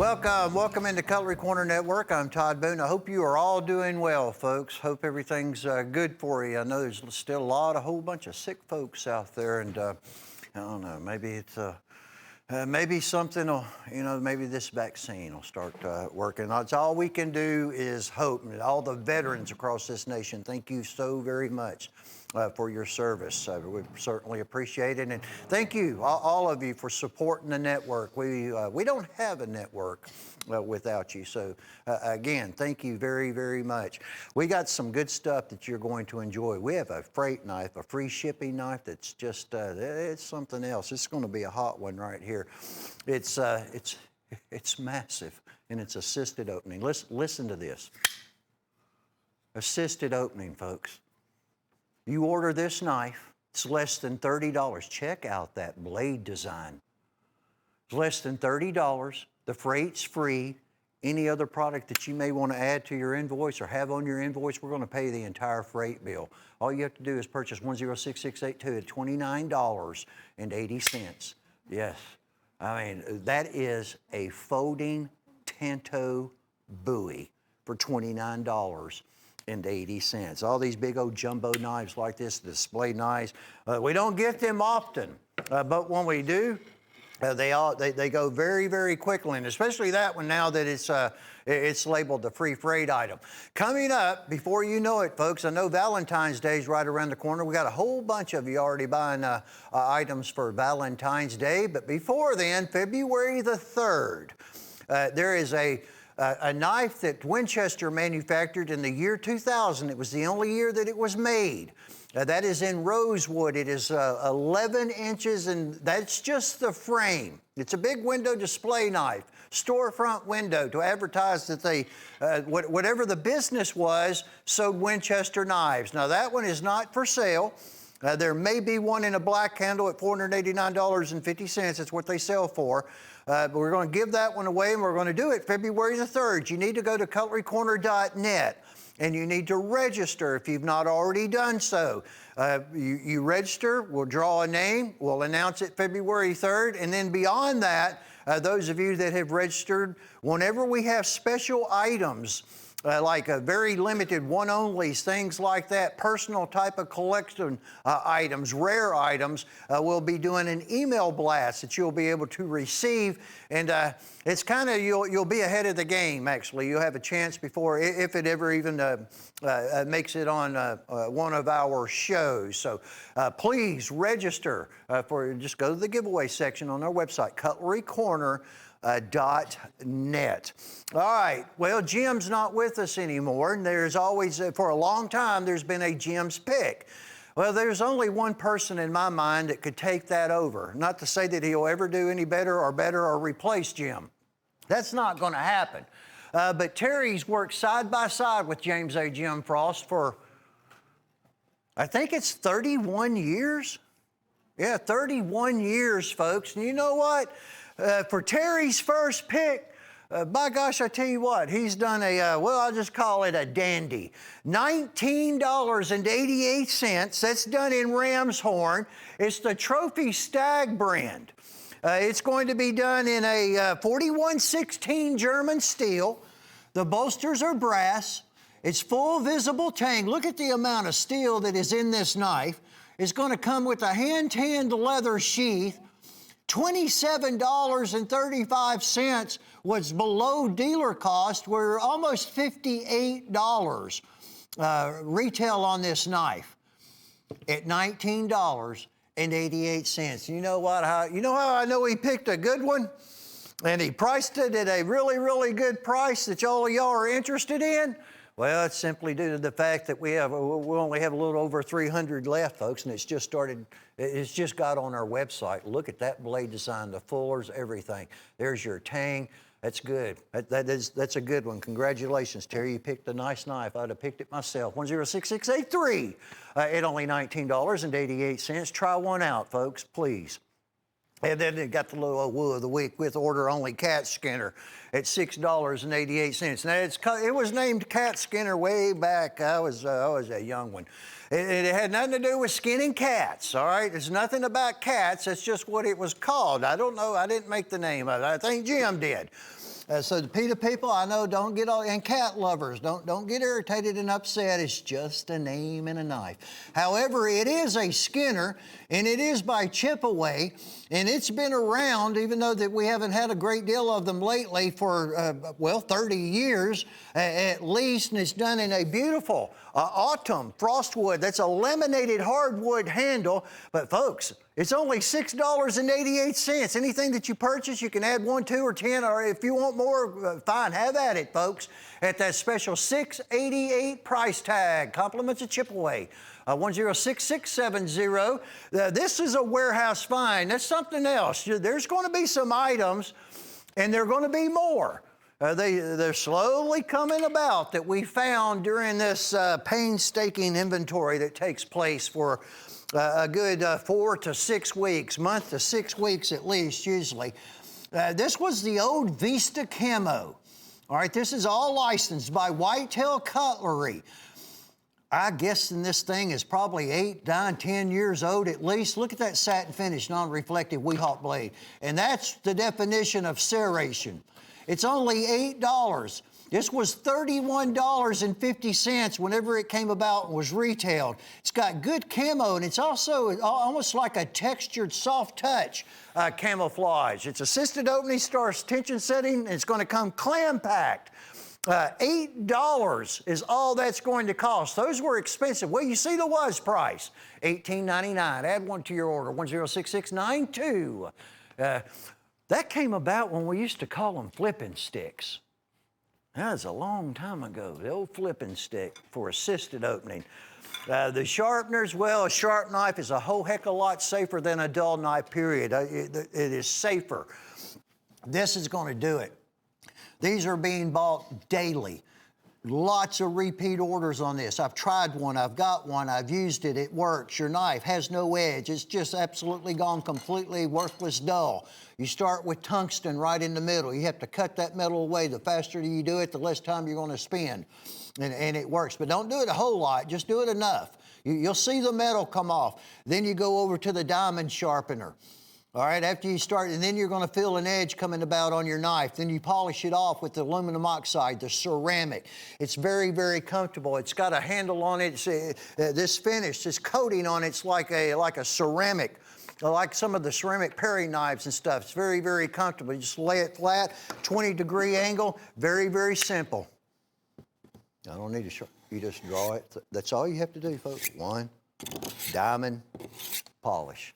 Welcome into Cutlery Corner Network. I'm Todd Boone. I hope you are all doing well, folks. Hope everything's good for you. I know there's still a whole bunch of sick folks out there, and I don't know, maybe it's maybe something will, maybe this vaccine will start working. That's all we can do is hope. And all the veterans across this nation, thank you so very much for your service. We certainly appreciate it. And thank you, all of you, for supporting the network. We don't have a network without you. So, again, thank you very, very much. We got some good stuff that you're going to enjoy. We have a freight knife, a free shipping knife that's just, it's something else. It's going to be a hot one right here. It's massive, and it's assisted opening. Listen to this. Assisted opening, folks. You order this knife, it's less than $30. Check out that blade design. It's less than $30. The freight's free. Any other product that you may want to add to your invoice or have on your invoice, we're going to pay the entire freight bill. All you have to do is purchase 106682 at $29.80. Yes. I mean, that is a folding Tanto buoy for $29.80. All these big old jumbo knives like this, display knives, we don't get them often, but when we do, they go very, very quickly, and especially that one now that it's labeled the free freight item. Coming up, before you know it, folks, I know Valentine's Day is right around the corner. We got a whole bunch of you already buying items for Valentine's Day, but before then, February the 3rd, there is a knife that Winchester manufactured in the year 2000. It was the only year that it was made. That is in rosewood. It is 11 inches, and that's just the frame. It's a big window display knife, storefront window to advertise that they, whatever the business was, sold Winchester knives. Now, that one is not for sale. There may be one in a black handle at $489.50. That's what they sell for. But we're going to give that one away, and we're going to do it February the 3rd. You need to go to cutlerycorner.net, and you need to register if you've not already done so. You register, we'll draw a name, we'll announce it February 3rd, and then beyond that, those of you that have registered, whenever we have special items, like a very limited one-onlys, things like that, personal type of collection items, rare items, we'll be doing an email blast that you'll be able to receive. And it's kind of, you'll be ahead of the game, actually. You'll have a chance before, if it ever even makes it on one of our shows. So please register just go to the giveaway section on our website, cutlerycorner.net. All right, well, Jim's not with us anymore, and there's always, for a long time, there's been a Jim's pick. Well, there's only one person in my mind that could take that over. Not to say that he'll ever do any better or replace Jim. That's not going to happen. But Terry's worked side by side with James A. Jim Frost for, I think it's 31 years. Yeah, 31 years, folks. And you know what? For Terry's first pick, by gosh, I tell you what, he's done I'll just call it a dandy. $19.88. That's done in ram's horn. It's the Trophy Stag brand. It's going to be done in a 4116 German steel. The bolsters are brass. It's full visible tang. Look at the amount of steel that is in this knife. It's going to come with a hand-tanned leather sheath. $27.35 was below dealer cost. We're almost $58 retail on this knife at $19.88. You know what? You know how I know he picked a good one? And he priced it at a really, really good price that all of y'all are interested in? Well, it's simply due to the fact that we only have a little over 300 left, folks, and it's just got on our website. Look at that blade design, the fullers, everything. There's your tang. That's good. That's a good one. Congratulations, Terry. You picked a nice knife. I'd have picked it myself. 106683 at only $19.88. Try one out, folks, please. And then they got the little Woo of the Week with order-only cat skinner at $6.88. Now, it was named cat skinner way back. I was a young one. It had nothing to do with skinning cats, all right? It's nothing about cats. That's just what it was called. I don't know. I didn't make the name of it. I think Jim did. So the PETA people, I know, don't get all, and cat lovers, don't get irritated and upset. It's just a name and a knife. However, it is a Skinner, and it is by Chipaway, and it's been around, even though that we haven't had a great deal of them lately, for, 30 years at least, and it's done in a beautiful autumn frostwood. That's a laminated hardwood handle, but folks, it's only $6.88. Anything that you purchase, you can add 1, 2, or 10, or if you want more, fine, have at it, folks, at that special $6.88 price tag. Compliments of Chipaway. 106670. This is a warehouse find. That's something else. There's going to be some items, and there are going to be more. They're slowly coming about that we found during this painstaking inventory that takes place for a good 4 to 6 weeks, month to 6 weeks at least, usually. This was the old Vista Camo. All right, this is all licensed by Whitetail Cutlery. I guess this thing is probably 8, 9, 10 years old at least. Look at that satin finish, non-reflective Weehawk blade. And that's the definition of serration. It's only $8. This was $31.50 whenever it came about and was retailed. It's got good camo, and it's also almost like a textured soft touch camouflage. It's assisted opening, starts tension setting, and it's going to come clam packed. $8 is all that's going to cost. Those were expensive. Well, you see the was price, $18.99. Add one to your order, 106692. That came about when we used to call them flipping sticks. That was a long time ago, the old flipping stick for assisted opening. The sharpeners, well, a sharp knife is a whole heck of a lot safer than a dull knife, period. It is safer. This is going to do it. These are being bought daily. Lots of repeat orders on this. I've tried one, I've got one, I've used it, it works. Your knife has no edge. It's just absolutely gone completely worthless dull. You start with tungsten right in the middle. You have to cut that metal away. The faster you do it, the less time you're going to spend. And it works. But don't do it a whole lot, just do it enough. You'll see the metal come off. Then you go over to the diamond sharpener. All right, after you start, and then you're going to feel an edge coming about on your knife. Then you polish it off with the aluminum oxide, the ceramic. It's very, very comfortable. It's got a handle on it. This finish, this coating on it's like a ceramic, like some of the ceramic paring knives and stuff. It's very, very comfortable. You just lay it flat, 20-degree angle, very, very simple. I don't need to you just draw it. That's all you have to do, folks. One, diamond, polish.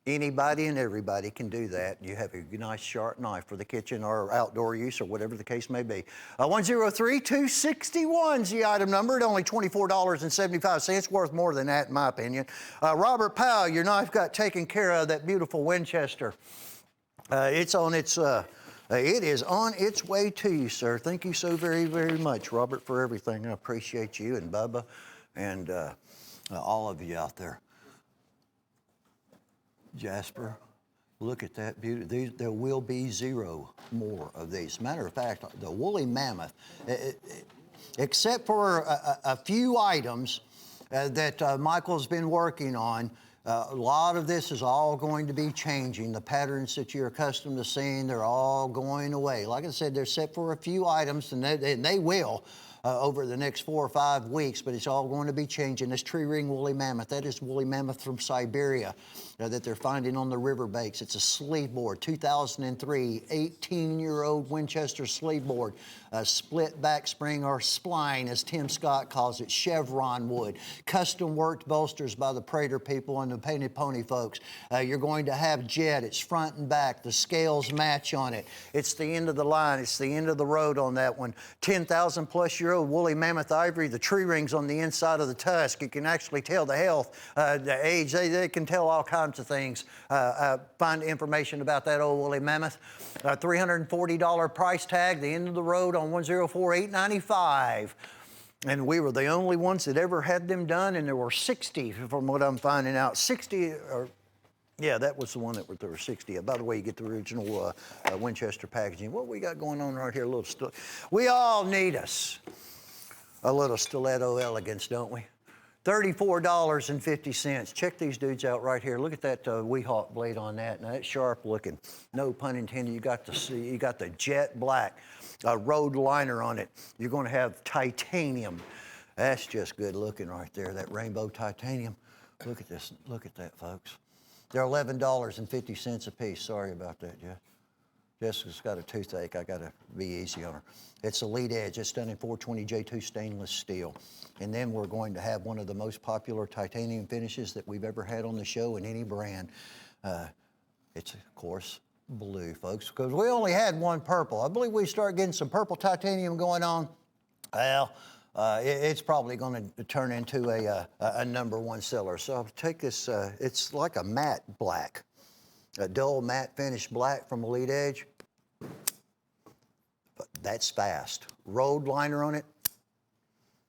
Anybody and everybody can do that. You have a nice sharp knife for the kitchen or outdoor use or whatever the case may be. 103261 is the item number at only $24.75. Worth more than that in my opinion. Robert Powell, your knife got taken care of, that beautiful Winchester. It is on its way to you, sir. Thank you so very, very much, Robert, for everything. I appreciate you and Bubba and all of you out there. Jasper, look at that beauty. There will be 0 more of these. Matter of fact, the woolly mammoth, except for a few items that Michael's been working on, a lot of this is all going to be changing. The patterns that you're accustomed to seeing, they're all going away. Like I said, they're set for a few items, and they will. Over the next 4 or 5 weeks, but it's all going to be changing. This tree ring woolly mammoth, that is woolly mammoth from Siberia that they're finding on the riverbanks. It's a sleeve board, 2003, 18-year-old Winchester sleeve board, split back spring or spline, as Tim Scott calls it, chevron wood, custom worked bolsters by the Prater people and the Painted Pony folks. You're going to have jet, it's front and back, the scales match on it. It's the end of the line, it's the end of the road on that one. 10,000-plus-year-old woolly mammoth ivory, the tree rings on the inside of the tusk. You can actually tell the health, the age. They can tell all kinds of things. Find information about that old woolly mammoth. $340 price tag, the end of the road on 104,895. And we were the only ones that ever had them done, and there were 60 from what I'm finding out. 60, or yeah, that was the one that there were 60. By the way, you get the original Winchester packaging. What we got going on right here, we all need us a little stiletto elegance, don't we? $34.50. Check these dudes out right here. Look at that Weehawk blade on that. Now that's sharp looking. No pun intended. You got the jet black. road liner on it. You're going to have titanium. That's just good looking right there, that rainbow titanium. Look at this. Look at that, folks. They're $11.50 a piece. Sorry about that, Jeff. Jessica's got a toothache. I got to be easy on her. It's a lead edge. It's done in 420J2 stainless steel. And then we're going to have one of the most popular titanium finishes that we've ever had on the show in any brand. It's, of course, blue, folks, because we only had one purple. I believe we start getting some purple titanium going on. Well, it's probably going to turn into a #1 seller. So I'll take this. It's like a matte black, a dull matte finish black from a lead edge. But that's fast. Road liner on it.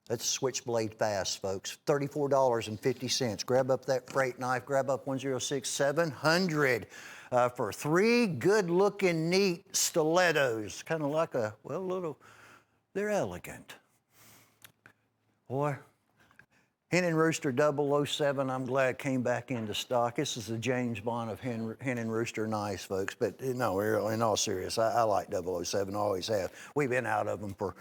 That's switchblade fast, folks. $34.50. Grab up that freight knife. Grab up 106-700 for 3 good-looking, neat stilettos. Kind of like a, well, little, they're elegant. Boy, Hen and Rooster 007, I'm glad came back into stock. This is the James Bond of Hen and Rooster knives, folks. But no, in all seriousness, I like 007, always have. We've been out of them for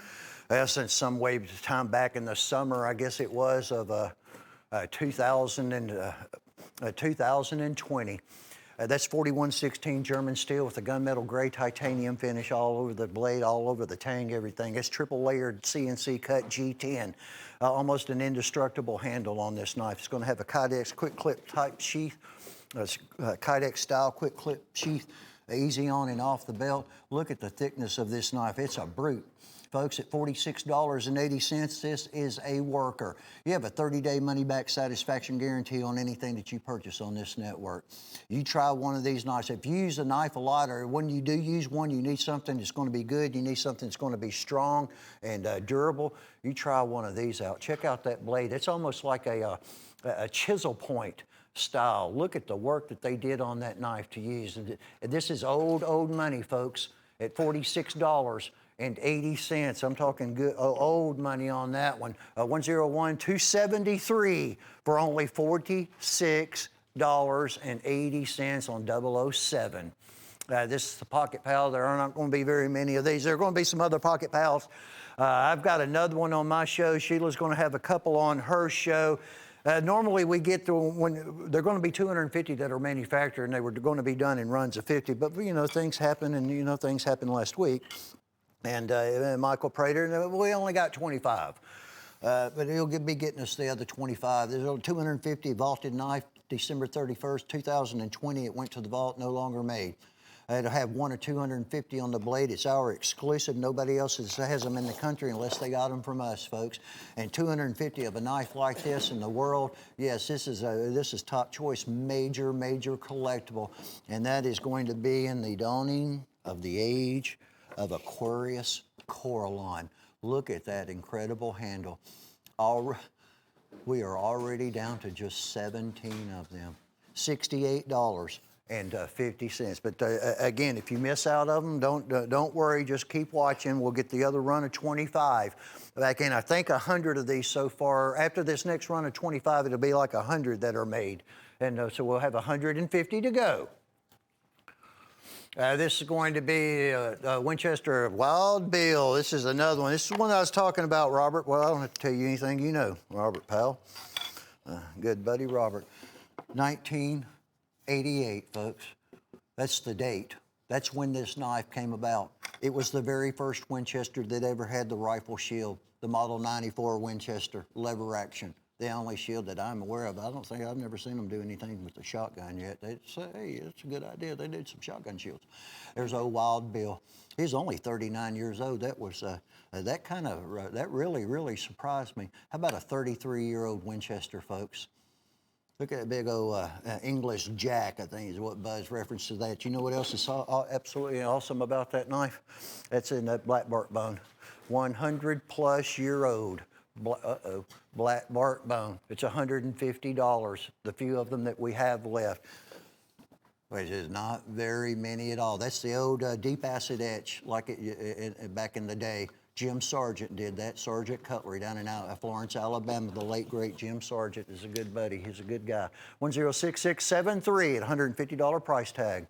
since some way time back in the summer, I guess it was, of 2020. That's 4116 German steel with a gunmetal gray titanium finish all over the blade, all over the tang, everything. It's triple layered CNC cut G10. Almost an indestructible handle on this knife. It's going to have a Kydex quick clip type sheath, Kydex style quick clip sheath, easy on and off the belt. Look at the thickness of this knife. It's a brute. Folks, at $46.80, this is a worker. You have a 30-day money-back satisfaction guarantee on anything that you purchase on this network. You try one of these knives. If you use a knife a lot, or when you do use one, you need something that's going to be good. You need something that's going to be strong and durable. You try one of these out. Check out that blade. It's almost like a chisel point style. Look at the work that they did on that knife to use. This is old money, folks, at $46.80. I'm talking good old money on that one. 101-273 for only $46.80 on 007. This is the Pocket Pal. There are not going to be very many of these. There are going to be some other Pocket Pals. I've got another one on my show. Sheila's going to have a couple on her show. Normally we get to, when they're going to be 250 that are manufactured, and they were going to be done in runs of 50. But, you know, things happen, and, you know, things happened last week. And Michael Prater, we only got 25. But he'll be getting us the other 25. There's a 250 vaulted knife, December 31st, 2020. It went to the vault, no longer made. It'll have 1 or 250 on the blade. It's our exclusive. Nobody else has them in the country unless they got them from us, folks. And 250 of a knife like this in the world. Yes, this is top choice, major collectible. And that is going to be in the dawning of the age of Aquarius Coraline. Look at that incredible handle. We are already down to just 17 of them. $68.50. But again, if you miss out of them, don't worry. Just keep watching. We'll get the other run of 25 back in. I think 100 of these so far. After this next run of 25, it'll be like 100 that are made, and so we'll have 150 to go. This is going to be Winchester Wild Bill. This is another one. This is one I was talking about, Robert. Well, I don't have to tell you anything you know, Robert Powell. Good buddy, Robert. 1988, folks. That's the date. That's when this knife came about. It was the very first Winchester that ever had the rifle shield, the Model 94 Winchester, lever action. The only shield that I'm aware of. I've never seen them do anything with the shotgun yet. They'd say, hey, that's a good idea. They did some shotgun shields. There's old Wild Bill. He's only 39 years old. That was, that really surprised me. How about a 33-year-old Winchester, folks? Look at that big old English Jack, I think is what Buzz referenced to that. You know what else is absolutely awesome about that knife? That's in that black bark bone. 100-plus-year-old. Black bark bone. It's $150, the few of them that we have left, which is not very many at all. That's the old deep acid etch, like back in the day. Jim Sargent did that, Sargent Cutlery down in Florence, Alabama. The late, great Jim Sargent is a good buddy. He's a good guy. 106673 at $150 price tag.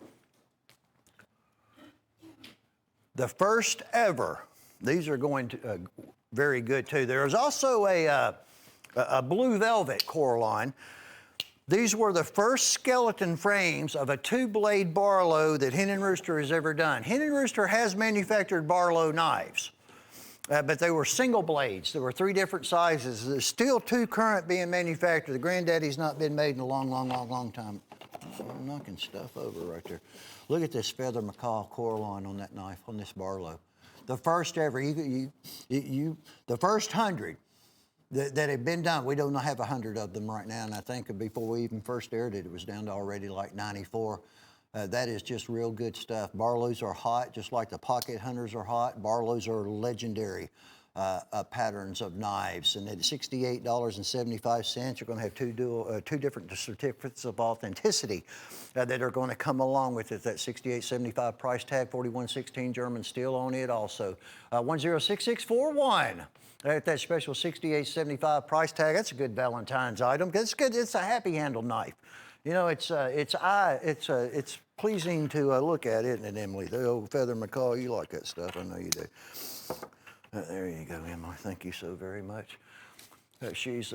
The first ever These are going to very good too. There's also a blue velvet Coraline. These were the first skeleton frames of a two-blade Barlow that Hen and Rooster has ever done. Hen and Rooster has manufactured Barlow knives, but they were single blades. There were 3 different sizes. There's still 2 current being manufactured. The Granddaddy's not been made in a long time. I'm knocking stuff over right there. Look at this feather macaw Coraline on that knife, on this Barlow. The first ever, the first 100 that have been done. We don't have 100 of them right now, and I think before we even first aired it, it was down to already like 94. That is just real good stuff. Barlows are hot, just like the pocket hunters are hot. Barlows are legendary patterns of knives. And at $68.75, you're going to have two different certificates of authenticity that are going to come along with it. That $68.75 price tag, 4116 German steel on it also. 106641. At that special $68.75 price tag, that's a good Valentine's item. It's good. It's a happy handle knife. You know, it's pleasing to look at, isn't it, Emily? The old feather macaw, you like that stuff. I know you do. There you go, Emily. Thank you so very much. She's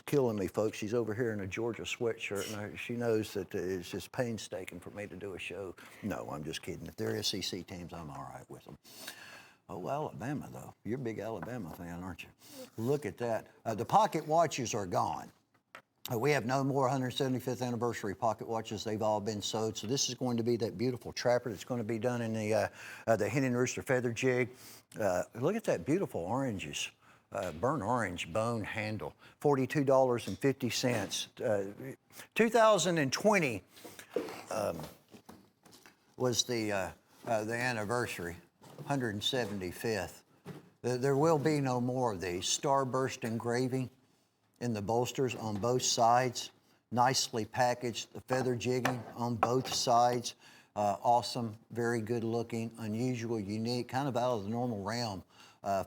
killing me, folks. She's over here in a Georgia sweatshirt, and she knows that it's just painstaking for me to do a show. No, I'm just kidding. If they're SEC teams, I'm all right with them. Oh, Alabama, though. You're a big Alabama fan, aren't you? Look at that. The pocket watches are gone. We have no more 175th anniversary pocket watches. They've all been sold. So this is going to be that beautiful trapper that's going to be done in the Hen and Rooster feather jig. Look at that beautiful oranges. Burnt orange bone handle, $42.50. 2020 was the anniversary. 175th. There will be no more of these. Starburst engraving in the bolsters on both sides. Nicely packaged. The feather jigging on both sides. Awesome, very good looking, unusual, unique, kind of out of the normal realm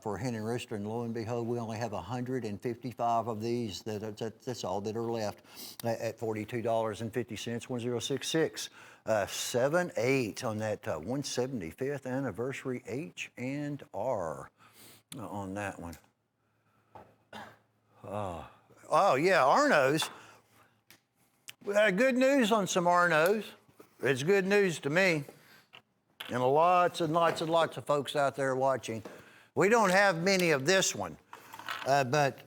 for Hen and Rooster. And lo and behold, we only have 155 of these. That's all that are left at $42.50, 1066. 7-8 on that 175th anniversary H&R on that one. Oh yeah, Arnos. We had good news on some Arnos. It's good news to me, and lots and lots and lots of folks out there watching. We don't have many of this one, but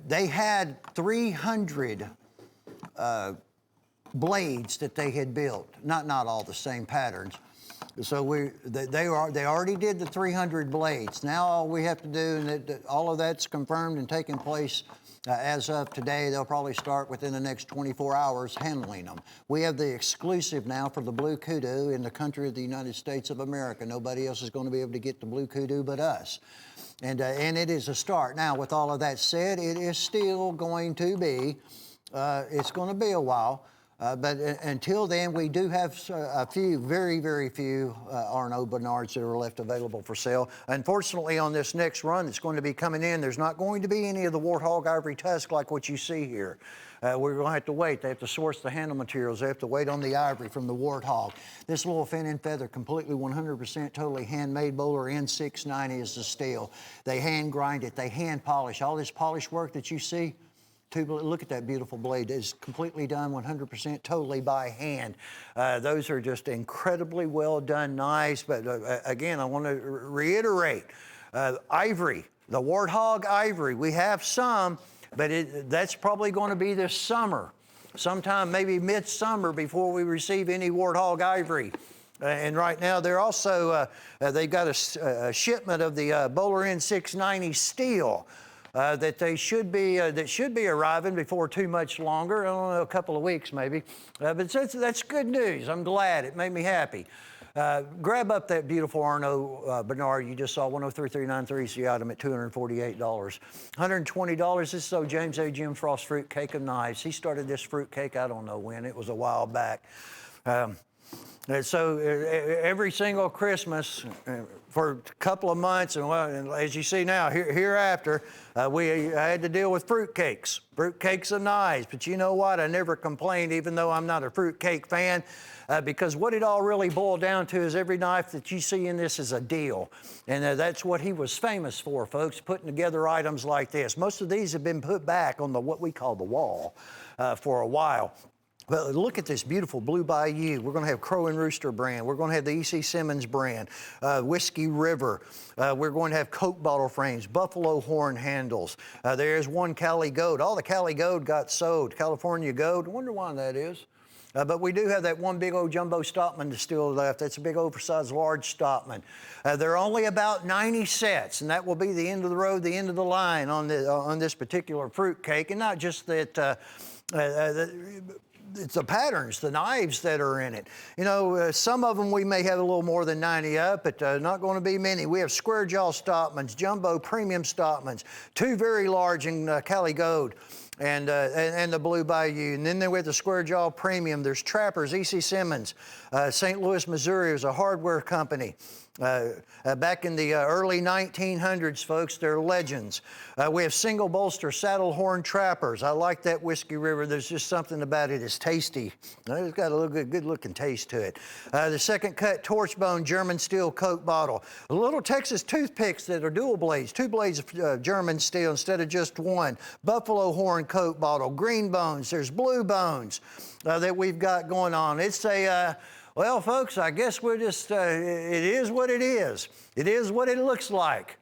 they had 300 blades that they had built, not all the same patterns. So they already did the 300 blades. Now all we have to do, and all of that's confirmed and taking place as of today. They'll probably start within the next 24 hours handling them. We have the exclusive now for the Blue Kudu in the country of the United States of America. Nobody else is going to be able to get the Blue Kudu but us. And it is a start. Now, with all of that said, it is still going to be, it's going to be a while. But until then, we do have a few, very, very few Arno Bernards that are left available for sale. Unfortunately, on this next run that's going to be coming in, there's not going to be any of the Warthog Ivory Tusk like what you see here. We're going to have to wait. They have to source the handle materials. They have to wait on the ivory from the Warthog. This little fin and feather, completely 100% totally handmade. Bowler N690 is the steel. They hand grind it. They hand polish. All this polish work that you see, look at that beautiful blade. It's completely done 100% totally by hand. Those are just incredibly well done knives. But again, I want to reiterate, ivory, the Warthog ivory, we have some, but that's probably going to be this summer. Sometime maybe midsummer before we receive any Warthog ivory. And right now they're also, they've got a shipment of the Bowler N690 steel. That should be arriving before too much longer. I don't know, a couple of weeks maybe. But that's good news. I'm glad. It made me happy. Grab up that beautiful Arno Bernard you just saw, 103393 is the item at $248. $120. This is James A. Jim Frost fruit cake of knives. He started this fruit cake, I don't know when. It was a while back. And so every single Christmas for a couple of months, and as you see now, hereafter, we had to deal with fruitcakes and knives. But you know what? I never complained, even though I'm not a fruitcake fan, because what it all really boiled down to is every knife that you see in this is a deal. And that's what he was famous for, folks, putting together items like this. Most of these have been put back on what we call the wall for a while. Well, look at this beautiful Blue Bayou. We're going to have Crow and Rooster brand. We're going to have the E.C. Simmons brand, Whiskey River. We're going to have Coke bottle frames, buffalo horn handles. There's one Cali Gold. All the Cali Gold got sold. California Gold. I wonder why that is. But we do have that one big old jumbo Stockman that's still left. That's a big oversized large Stockman. There are only about 90 sets, and that will be the end of the road, the end of the line on this particular fruitcake. And not just that. It's the patterns, the knives that are in it. You know, some of them we may have a little more than 90 up, but not going to be many. We have square jaw Stockmans, jumbo premium Stockmans, two very large in Cali Gold, and the Blue Bayou. And then we have the square jaw premium. There's Trappers, E.C. Simmons, St. Louis, Missouri. It was a hardware company. Back in the early 1900s, folks, they're legends. We have single bolster saddle horn trappers. I like that Whiskey River. There's just something about it. It's tasty. It's got a good looking taste to it. The second cut torch bone German steel Coke bottle. Little Texas toothpicks that are dual blades, two blades of German steel instead of just one. Buffalo horn Coke bottle, green bones. There's blue bones that we've got going on. It's a well, folks, I guess we're just, it is what it is. It is what it looks like.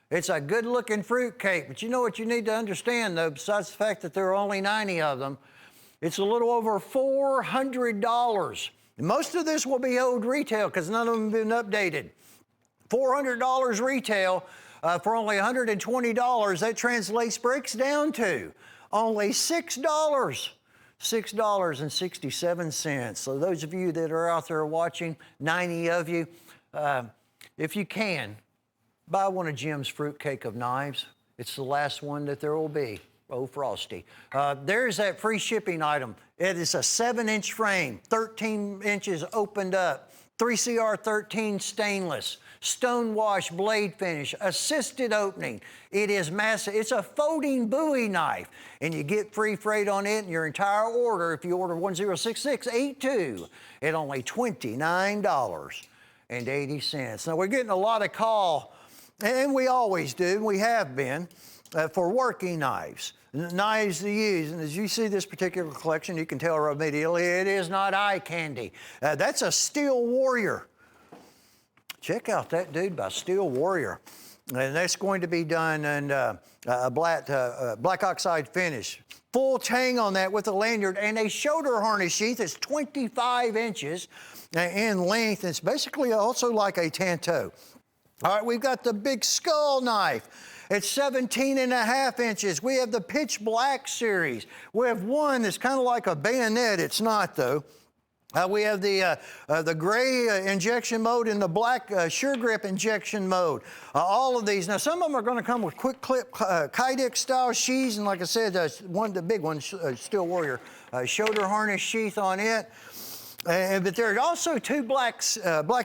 It's a good-looking fruitcake, but you know what you need to understand, though, besides the fact that there are only 90 of them, it's a little over $400. Most of this will be old retail because none of them have been updated. $400 retail for only $120. That breaks down to only $6. $6.67. So those of you that are out there watching, 90 of you, if you can, buy one of Jim's fruitcake of knives. It's the last one that there will be. Oh, Frosty. There's that free shipping item. It is a 7-inch frame, 13 inches opened up, 3CR13 stainless, stone wash blade finish, assisted opening. It is massive. It's a folding Bowie knife, and you get free freight on it and your entire order if you order 106682 at only $29.80. Now, we're getting a lot of call, and we always do, we have been, for working knives. Knives to use, and as you see this particular collection, you can tell immediately it is not eye candy. That's a Steel Warrior. Check out that dude by Steel Warrior. And that's going to be done in a black oxide finish. Full tang on that with a lanyard and a shoulder harness sheath. It's 25 inches in length. It's basically also like a tanto. All right, we've got the big skull knife. It's 17.5 inches. We have the pitch black series. We have one that's kind of like a bayonet. It's not, though. We have the gray injection mode and the black sure grip injection mode. All of these. Now, some of them are going to come with quick clip Kydex style sheaths, and like I said, the big one, Steel Warrior, shoulder harness sheath on it. But there are also two black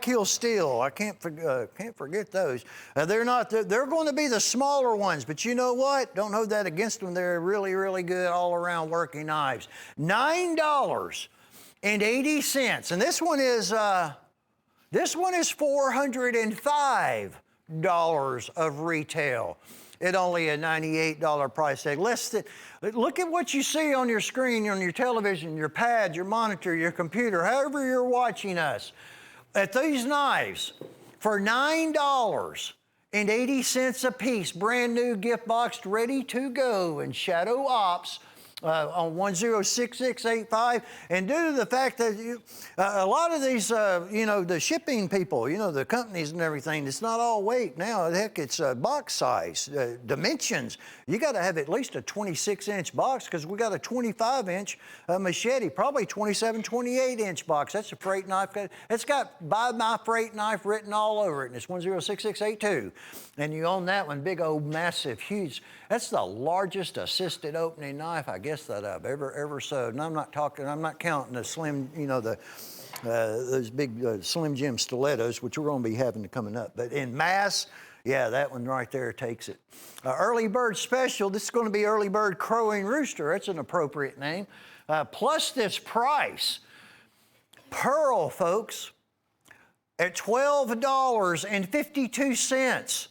heel steel. I can't forget those. They're going to be the smaller ones, but you know what? Don't hold that against them. They're really, really good all around working knives. $9.80, and this one is $405 of retail at only a $98 price tag. Look at what you see on your screen, on your television, your pad, your monitor, your computer, however you're watching us. At these knives, for $9.80 a piece, brand new gift boxed, ready to go in Shadow Ops. On 106685, and due to the fact that a lot of these, the shipping people, the companies and everything, it's not all weight now. Heck, it's box size, dimensions. You got to have at least a 26-inch box because we got a 25-inch machete, probably 27, 28-inch box. That's a freight knife. It's got "Buy My Freight Knife" written all over it, and it's 106682. And you own that one, big old, massive, huge. That's the largest assisted opening knife, I guess, that I've ever sewed. And I'm not counting the slim, those big Slim Jim stilettos, which we're going to be having coming up. But in mass, yeah, that one right there takes it. Early bird special, this is going to be early bird crowing rooster. That's an appropriate name. Plus this price. Pearl, folks, at $12.52.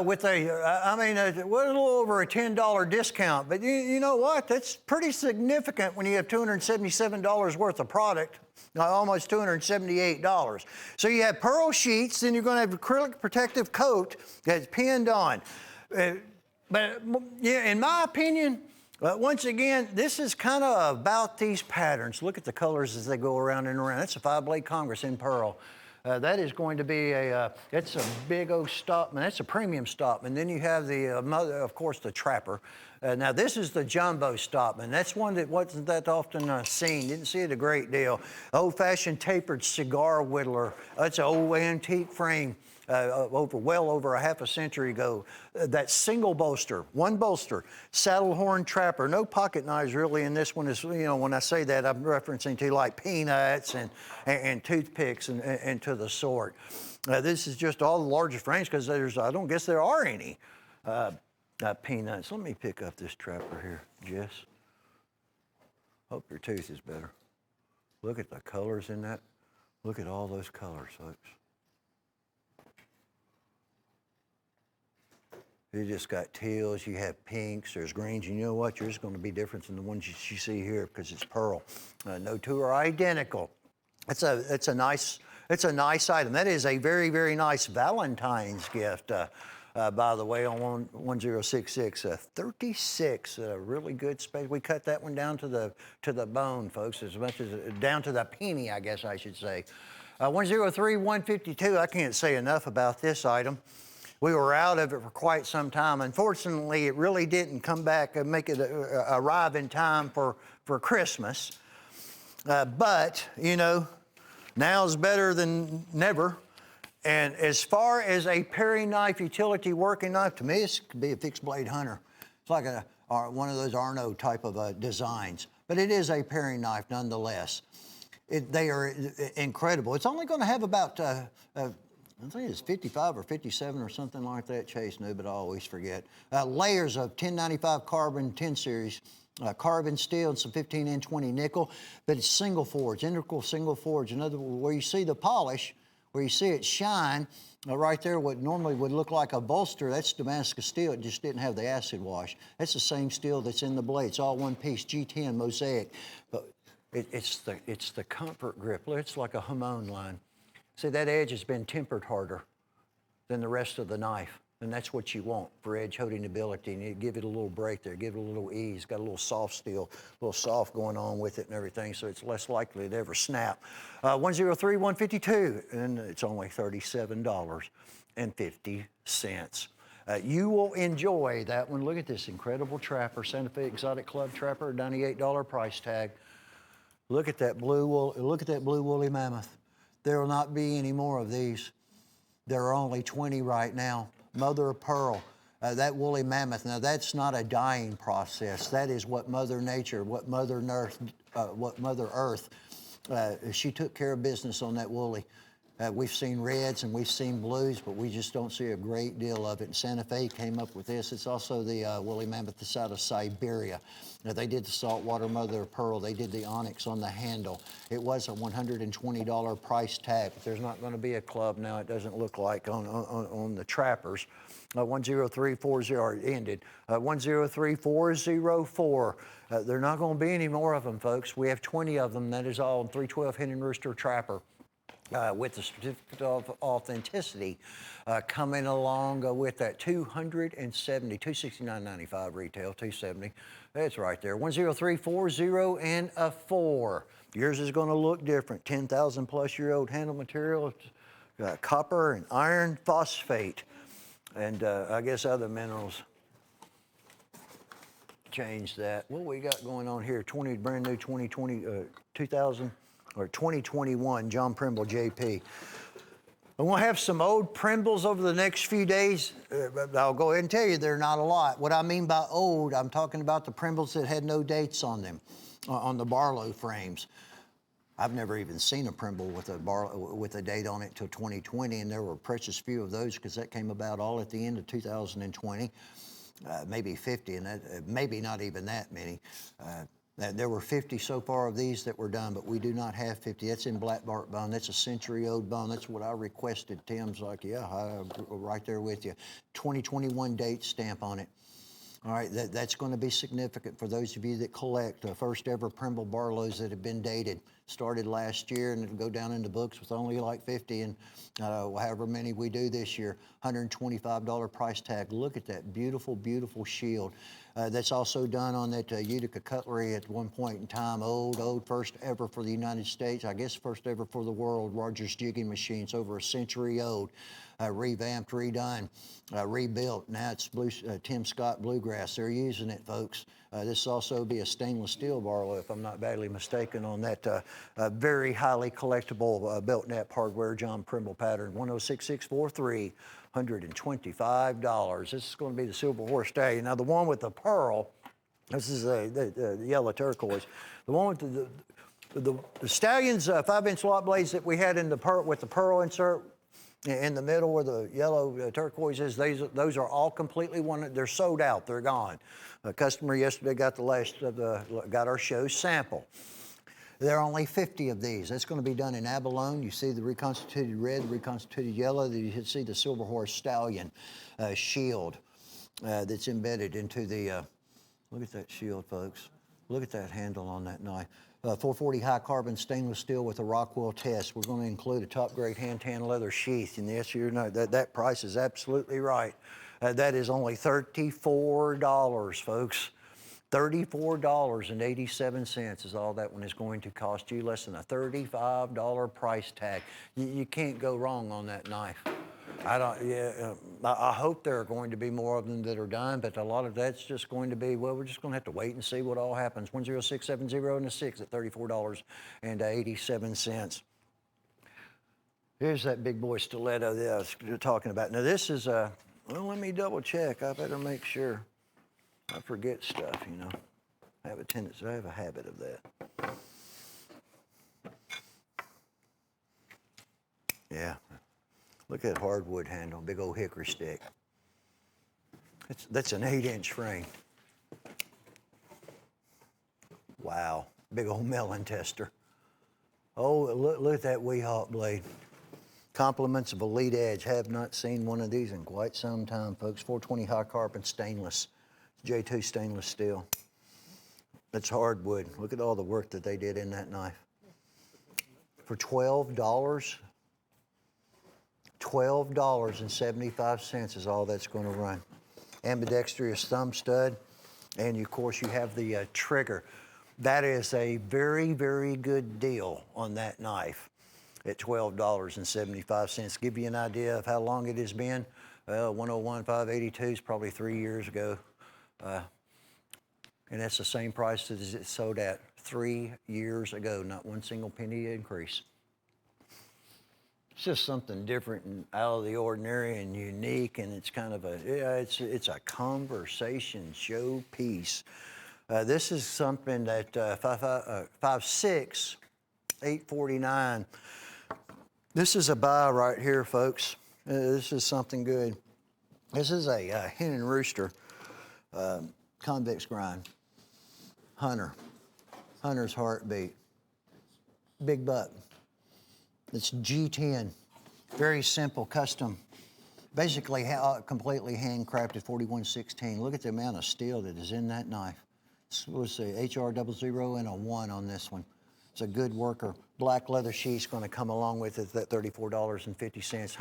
With a little over a $10 discount. But you know what? That's pretty significant when you have $277 worth of product, almost $278. So you have pearl sheets, then you're going to have acrylic protective coat that's pinned on. But yeah, in my opinion, once again, this is kind of about these patterns. Look at the colors as they go around and around. That's a 5-blade Congress in pearl. That is going to be it's a big old Stockman. That's a premium Stockman. Then you have the mother, of course, the Trapper. Now this is the jumbo Stockman. That's one that wasn't that often seen. Didn't see it a great deal. Old-fashioned tapered cigar whittler. That's an old antique frame. Well over a half a century ago. That single bolster, one bolster, saddle horn Trapper, no pocket knives really in this one. Is, you know, when I say that, I'm referencing to like peanuts and toothpicks and to the sort. This is just all the largest frames because I don't guess there are any peanuts. Let me pick up this Trapper here, Jess. Hope your tooth is better. Look at the colors in that. Look at all those colors, folks. You just got teals, you have pinks, there's greens, and you know what? Yours is going to be different than the ones you see here because it's pearl. No two are identical. It's a nice item. That is a very, very nice Valentine's gift, by the way, on 1066. 36, really good space. We cut that one down to the bone, folks, as much as down to the penny, I guess I should say. 103-152. I can't say enough about this item. We were out of it for quite some time. Unfortunately, it really didn't come back and make it arrive in time for Christmas. But, you know, now's better than never. And as far as a paring knife, utility working knife, to me, this could be a fixed blade hunter. It's like one of those Arno type of designs. But it is a paring knife nonetheless. They are incredible. It's only going to have about... I think it's 55 or 57 or something like that. Chase knew, but I always forget. Layers of 1095 carbon 10 series, carbon steel and some 15N20 nickel, but it's single forge, integral single forge. In other words, where you see the polish, where you see it shine, right there, what normally would look like a bolster, that's Damascus steel. It just didn't have the acid wash. That's the same steel that's in the blade. It's all one piece, G10 mosaic. But it's the comfort grip. It's like a Hamon line. See, that edge has been tempered harder than the rest of the knife, and that's what you want for edge holding ability. And you give it a little break there, give it a little ease. Got a little soft steel, a little soft going on with it and everything, so it's less likely to ever snap. 103-152, and it's only $37.50. You will enjoy that one. Look at this incredible Trapper, Santa Fe Exotic Club Trapper, $98 price tag. Look at that blue wool. Look at that blue woolly mammoth. There will not be any more of these. There are only 20 right now. Mother of pearl, that woolly mammoth. Now that's not a dying process. That is what Mother Nature, what Mother Earth, she took care of business on that woolly. We've seen reds and we've seen blues, but we just don't see a great deal of it. And Santa Fe came up with this. It's also the woolly mammoth that's out of Siberia. Now, they did the saltwater mother of pearl. They did the onyx on the handle. It was a $120 price tag, but there's not going to be a club now. It doesn't look like on the Trappers. 10340 ended. 103-404. There are not going to be any more of them, folks. We have 20 of them. That is all. 312 Hen and Rooster Trapper. With the certificate of authenticity coming along with that $269.95 retail, $270. That's right there. 10340 and a 4. Yours is going to look different. 10,000 plus year old handle material, copper and iron phosphate, and I guess other minerals. Change that. What we got going on here? Brand new 2021 John Primble JP. I'm going to have some old Primbles over the next few days. I'll go ahead and tell you they're not a lot. What I mean by old, I'm talking about the Primbles that had no dates on them, on the Barlow frames. I've never even seen a Primble with a date on it till 2020, and there were precious few of those because that came about all at the end of 2020, maybe 50, and that, maybe not even that many. There were 50 so far of these that were done, but we do not have 50. That's in black bark bone. That's a century-old bone. That's what I requested. Tim's like, yeah, I'm right there with you. 2021 date stamp on it. All right, that's going to be significant for those of you that collect first ever Primble Barlows that have been dated. Started last year, and it'll go down in the books with only like 50, and however many we do this year, $125 price tag. Look at that beautiful, beautiful shield. That's also done on that Utica Cutlery at one point in time. Old, first ever for the United States. I guess first ever for the world. Rogers jigging machines, over a century old. Revamped, redone, rebuilt. Now it's Tim Scott Bluegrass. They're using it, folks. This will also be a stainless steel Barlow, if I'm not badly mistaken, on that very highly collectible Belknap Hardware John Primble pattern, 106643, $125. This is going to be the Silver Horse Stallion. Now the one with the pearl, this is the yellow turquoise. The one with the Stallion's 5-inch lot blades that we had in the with the pearl insert, in the middle where the yellow turquoise is, those are all completely they're sold out, they're gone. A customer yesterday got got our show sample. There are only 50 of these. That's going to be done in abalone. You see the reconstituted red, reconstituted yellow. You see the Silver Horse Stallion shield that's embedded into the, look at that shield, folks. Look at that handle on that knife. 440 high carbon stainless steel with a Rockwell test. We're going to include a top grade hand tan leather sheath. And yes, you know that price is absolutely right. That is only $34, folks. $34.87 is all that one is going to cost you. Less than a $35 price tag. You can't go wrong on that knife. I hope there are going to be more of them that are done, but a lot of that's just going to be, well, we're just going to have to wait and see what all happens. 10670 and a 6 at $34.87. Here's that big boy stiletto that I was talking about. Now this is well, let me double check. I better make sure. I forget stuff, you know. I have a habit of that. Yeah. Look at that hardwood handle, big old hickory stick. That's an 8-inch frame. Wow, big old melon tester. Oh, look at that Weehawk blade. Compliments of Elite Edge. Have not seen one of these in quite some time, folks. 420 high carbon stainless, J2 stainless steel. That's hardwood. Look at all the work that they did in that knife. For $12, $12.75 is all that's going to run. Ambidextrous thumb stud, and of course you have the trigger. That is a very, very good deal on that knife at $12.75. Give you an idea of how long it has been. 101,582 is probably 3 years ago. And that's the same price that it sold at 3 years ago, not one single penny increase. It's just something different and out of the ordinary and unique, and it's kind of it's a conversation showpiece. This is something that 5.6, 849. This is a buy right here, folks. This is something good. This is a hen and rooster convex grind. Hunter's heartbeat. Big buck. It's G10, very simple, custom, basically completely handcrafted 4116. Look at the amount of steel that is in that knife. Let's see, HR00 and a 1 on this one. It's a good worker. Black leather sheath's going to come along with it at $34.50,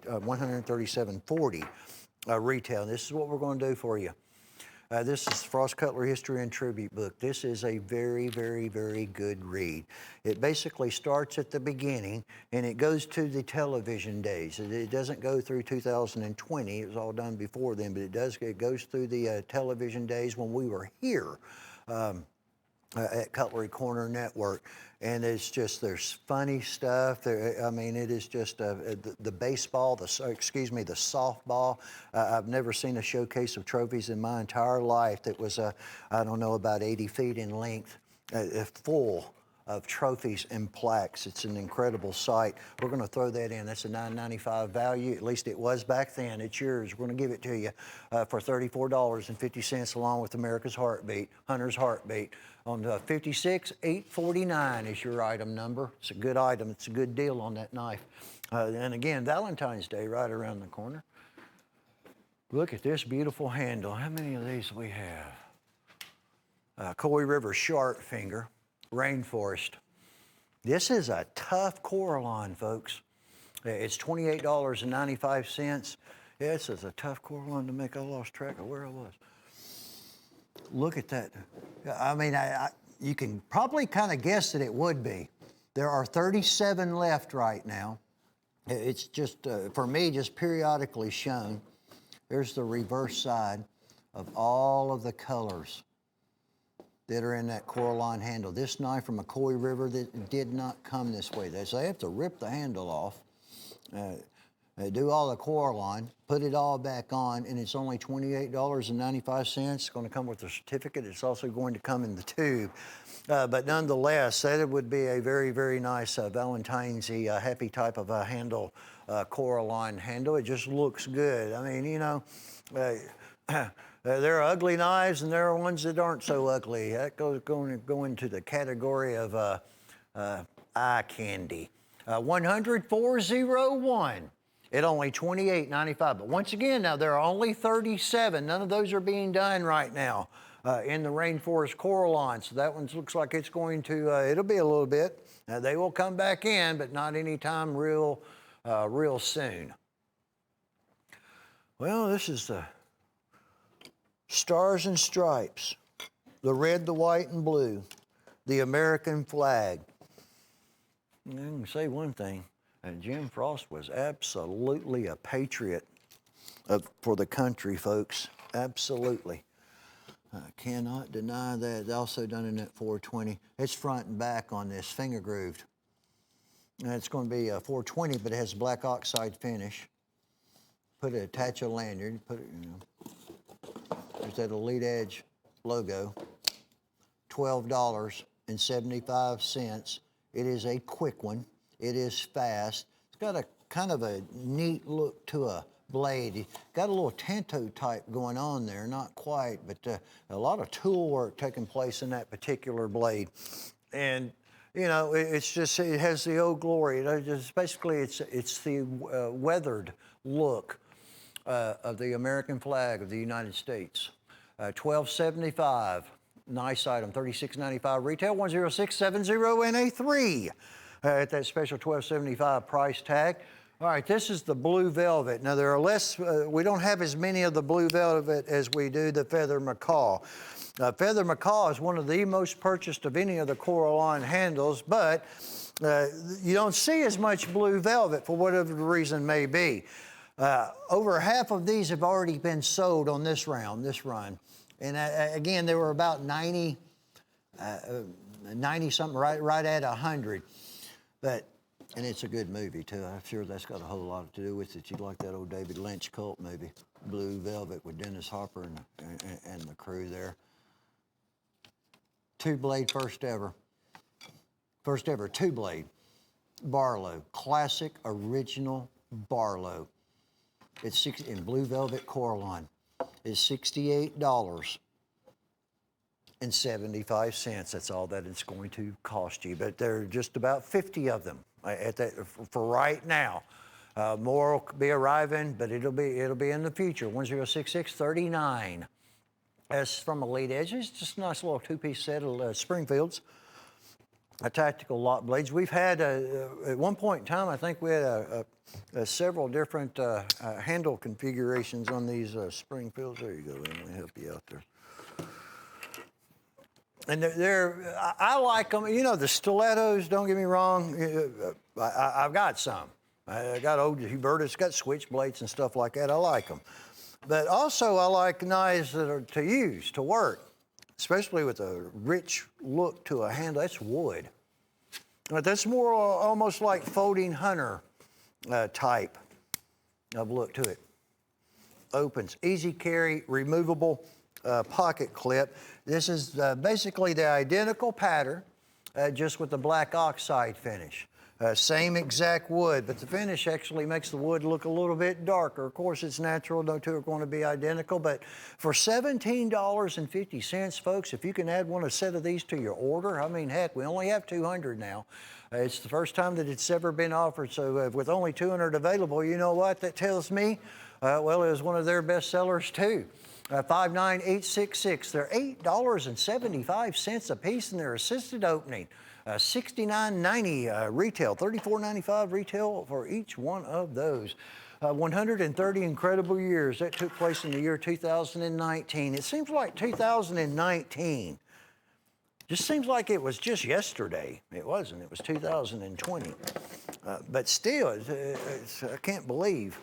$137.40 retail. This is what we're going to do for you. This is Frost Cutlery History and Tribute book. This is a very, very, very good read. It basically starts at the beginning and it goes to the television days. It doesn't go through 2020. It was all done before then, but it goes through the television days when we were here at Cutlery Corner Network. And it's just, there's funny stuff. I mean, it is just the baseball, the softball. I've never seen a showcase of trophies in my entire life that was, I don't know, about 80 feet in length, full of trophies and plaques. It's an incredible sight. We're going to throw that in. That's a $9.95 value. At least it was back then. It's yours. We're going to give it to you for $34.50 along with America's Heartbeat, Hunter's Heartbeat. On the 56,849 is your item number. It's a good item. It's a good deal on that knife. And again, Valentine's Day right around the corner. Look at this beautiful handle. How many of these do we have? Coy River Sharp Finger, Rainforest. This is a tough Coraline, folks. It's $28.95. This is a tough Coraline to make. I lost track of where I was. Look at that. I mean, you can probably kind of guess that it would be. There are 37 left right now. It's just, for me, just periodically shown. There's the reverse side of all of the colors that are in that Coraline handle. This knife from McCoy River that did not come this way. They have to rip the handle off, do all the Coraline, put it all back on, and it's only $28.95. It's going to come with a certificate. It's also going to come in the tube. But nonetheless, that would be a very, very nice Valentine's-y, happy type of a handle, Coraline handle. It just looks good. I mean, you know, there are ugly knives and there are ones that aren't so ugly. That going to go into the category of eye candy. 100-401 at only $28.95. But once again, now there are only 37. None of those are being done right now in the Rainforest Coraline. So that one looks like it's going to, it'll be a little bit. They will come back in, but not anytime real soon. Well, this is the Stars and Stripes, the red, the white, and blue, the American flag. I can say one thing, Jim Frost was absolutely a patriot for the country, folks. Absolutely. I cannot deny that. Also done in that 420. It's front and back on this, finger grooved. And it's going to be a 420, but it has black oxide finish. Attach a lanyard, put it, you know. There's that Elite Edge logo, $12.75. It is a quick one. It is fast. It's got a kind of a neat look to a blade. Got a little tanto type going on there, not quite, but a lot of tool work taking place in that particular blade. And, you know, it's just, it has the old glory. Basically, it's the weathered look of the American flag of the United States. $12.75, nice item. $36.95 retail. 10670 at that special $12.75 price tag. All right, this is the blue velvet. Now there are less. We don't have as many of the blue velvet as we do the feather macaw. Feather macaw is one of the most purchased of any of the Coraline handles, but you don't see as much blue velvet for whatever the reason may be. Over half of these have already been sold on this run. And again, there were about 90 something, right at 100. And it's a good movie too. I'm sure that's got a whole lot to do with it. You like that old David Lynch cult movie, Blue Velvet, with Dennis Hopper and the crew there. Two-blade, first ever two-blade Barlow, classic original Barlow. It's in blue velvet Coraline. It's $68.75. That's all that it's going to cost you. But there are just about 50 of them at that for right now. More will be arriving, but it'll be in the future. 106,639. That's from Elite Edge. It's just a nice little two-piece set of Springfields. Tactical lock blades. We've had, at one point in time, I think we had several different handle configurations on these Springfields. There you go, let me help you out there. And I like them. You know, the stilettos, don't get me wrong, I've got some. I got old Hubertus, got switchblades and stuff like that. I like them. But also I like knives that are to use, to work, especially with a rich look to a handle. That's wood. But that's more almost like folding hunter type of look to it. Opens, easy carry, removable pocket clip. This is basically the identical pattern just with the black oxide finish. Same exact wood, but the finish actually makes the wood look a little bit darker. Of course, it's natural, no two are going to be identical, but for $17.50, folks, if you can add a set of these to your order, I mean, heck, we only have 200 now. It's the first time that it's ever been offered, so with only 200 available, you know what that tells me? Well, it was one of their best sellers too. 59866. They're $8.75 a piece, and they're assisted opening. $69.90 retail, $34.95 retail for each one of those. 130 incredible years. That took place in the year 2019. It seems like 2019 just seems like it was just yesterday. It wasn't. It was 2020. But still, I can't believe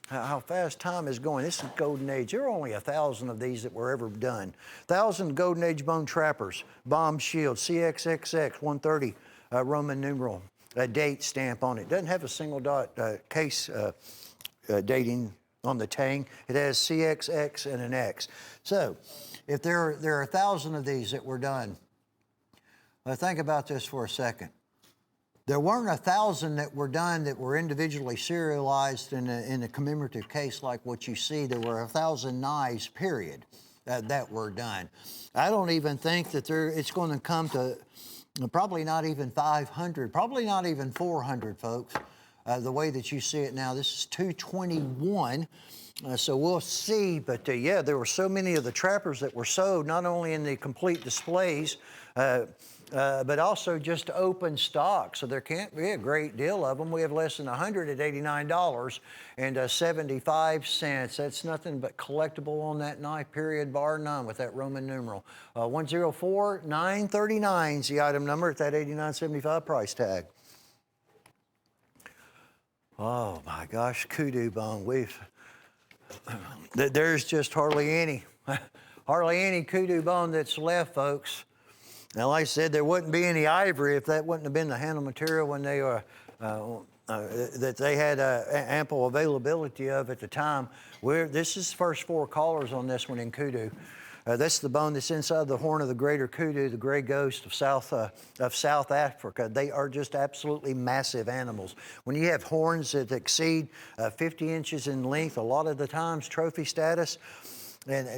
how fast time is going. This is golden age. There are only 1,000 of these that were ever done. 1,000 golden age bone trappers, bomb shield, CXXX 130 Roman numeral date stamp on it. Doesn't have a single dot case dating on the tang. It has CXX and an X. So if there are 1,000 of these that were done, think about this for a second. There weren't 1,000 that were done that were individually serialized in a commemorative case like what you see. There were 1,000 knives, period, that were done. I don't even think that it's going to come to probably not even 500, probably not even 400, folks, the way that you see it now. This is 221. So we'll see, but yeah, there were so many of the trappers that were sold, not only in the complete displays, but also just open stock. So there can't be a great deal of them. We have less than 100 at $89.75. That's nothing but collectible on that knife, period, bar none, with that Roman numeral. 104939 is the item number at that $89.75 price tag. Oh my gosh, kudu bone. There's just hardly any kudu bone that's left, folks. Now, like I said, there wouldn't be any ivory if that wouldn't have been the handle material when they were that they had ample availability of at the time. This is the first 4 callers on this one in kudu. That's the bone that's inside the horn of the greater kudu, the gray ghost of South Africa. They are just absolutely massive animals. When you have horns that exceed 50 inches in length, a lot of the times trophy status, and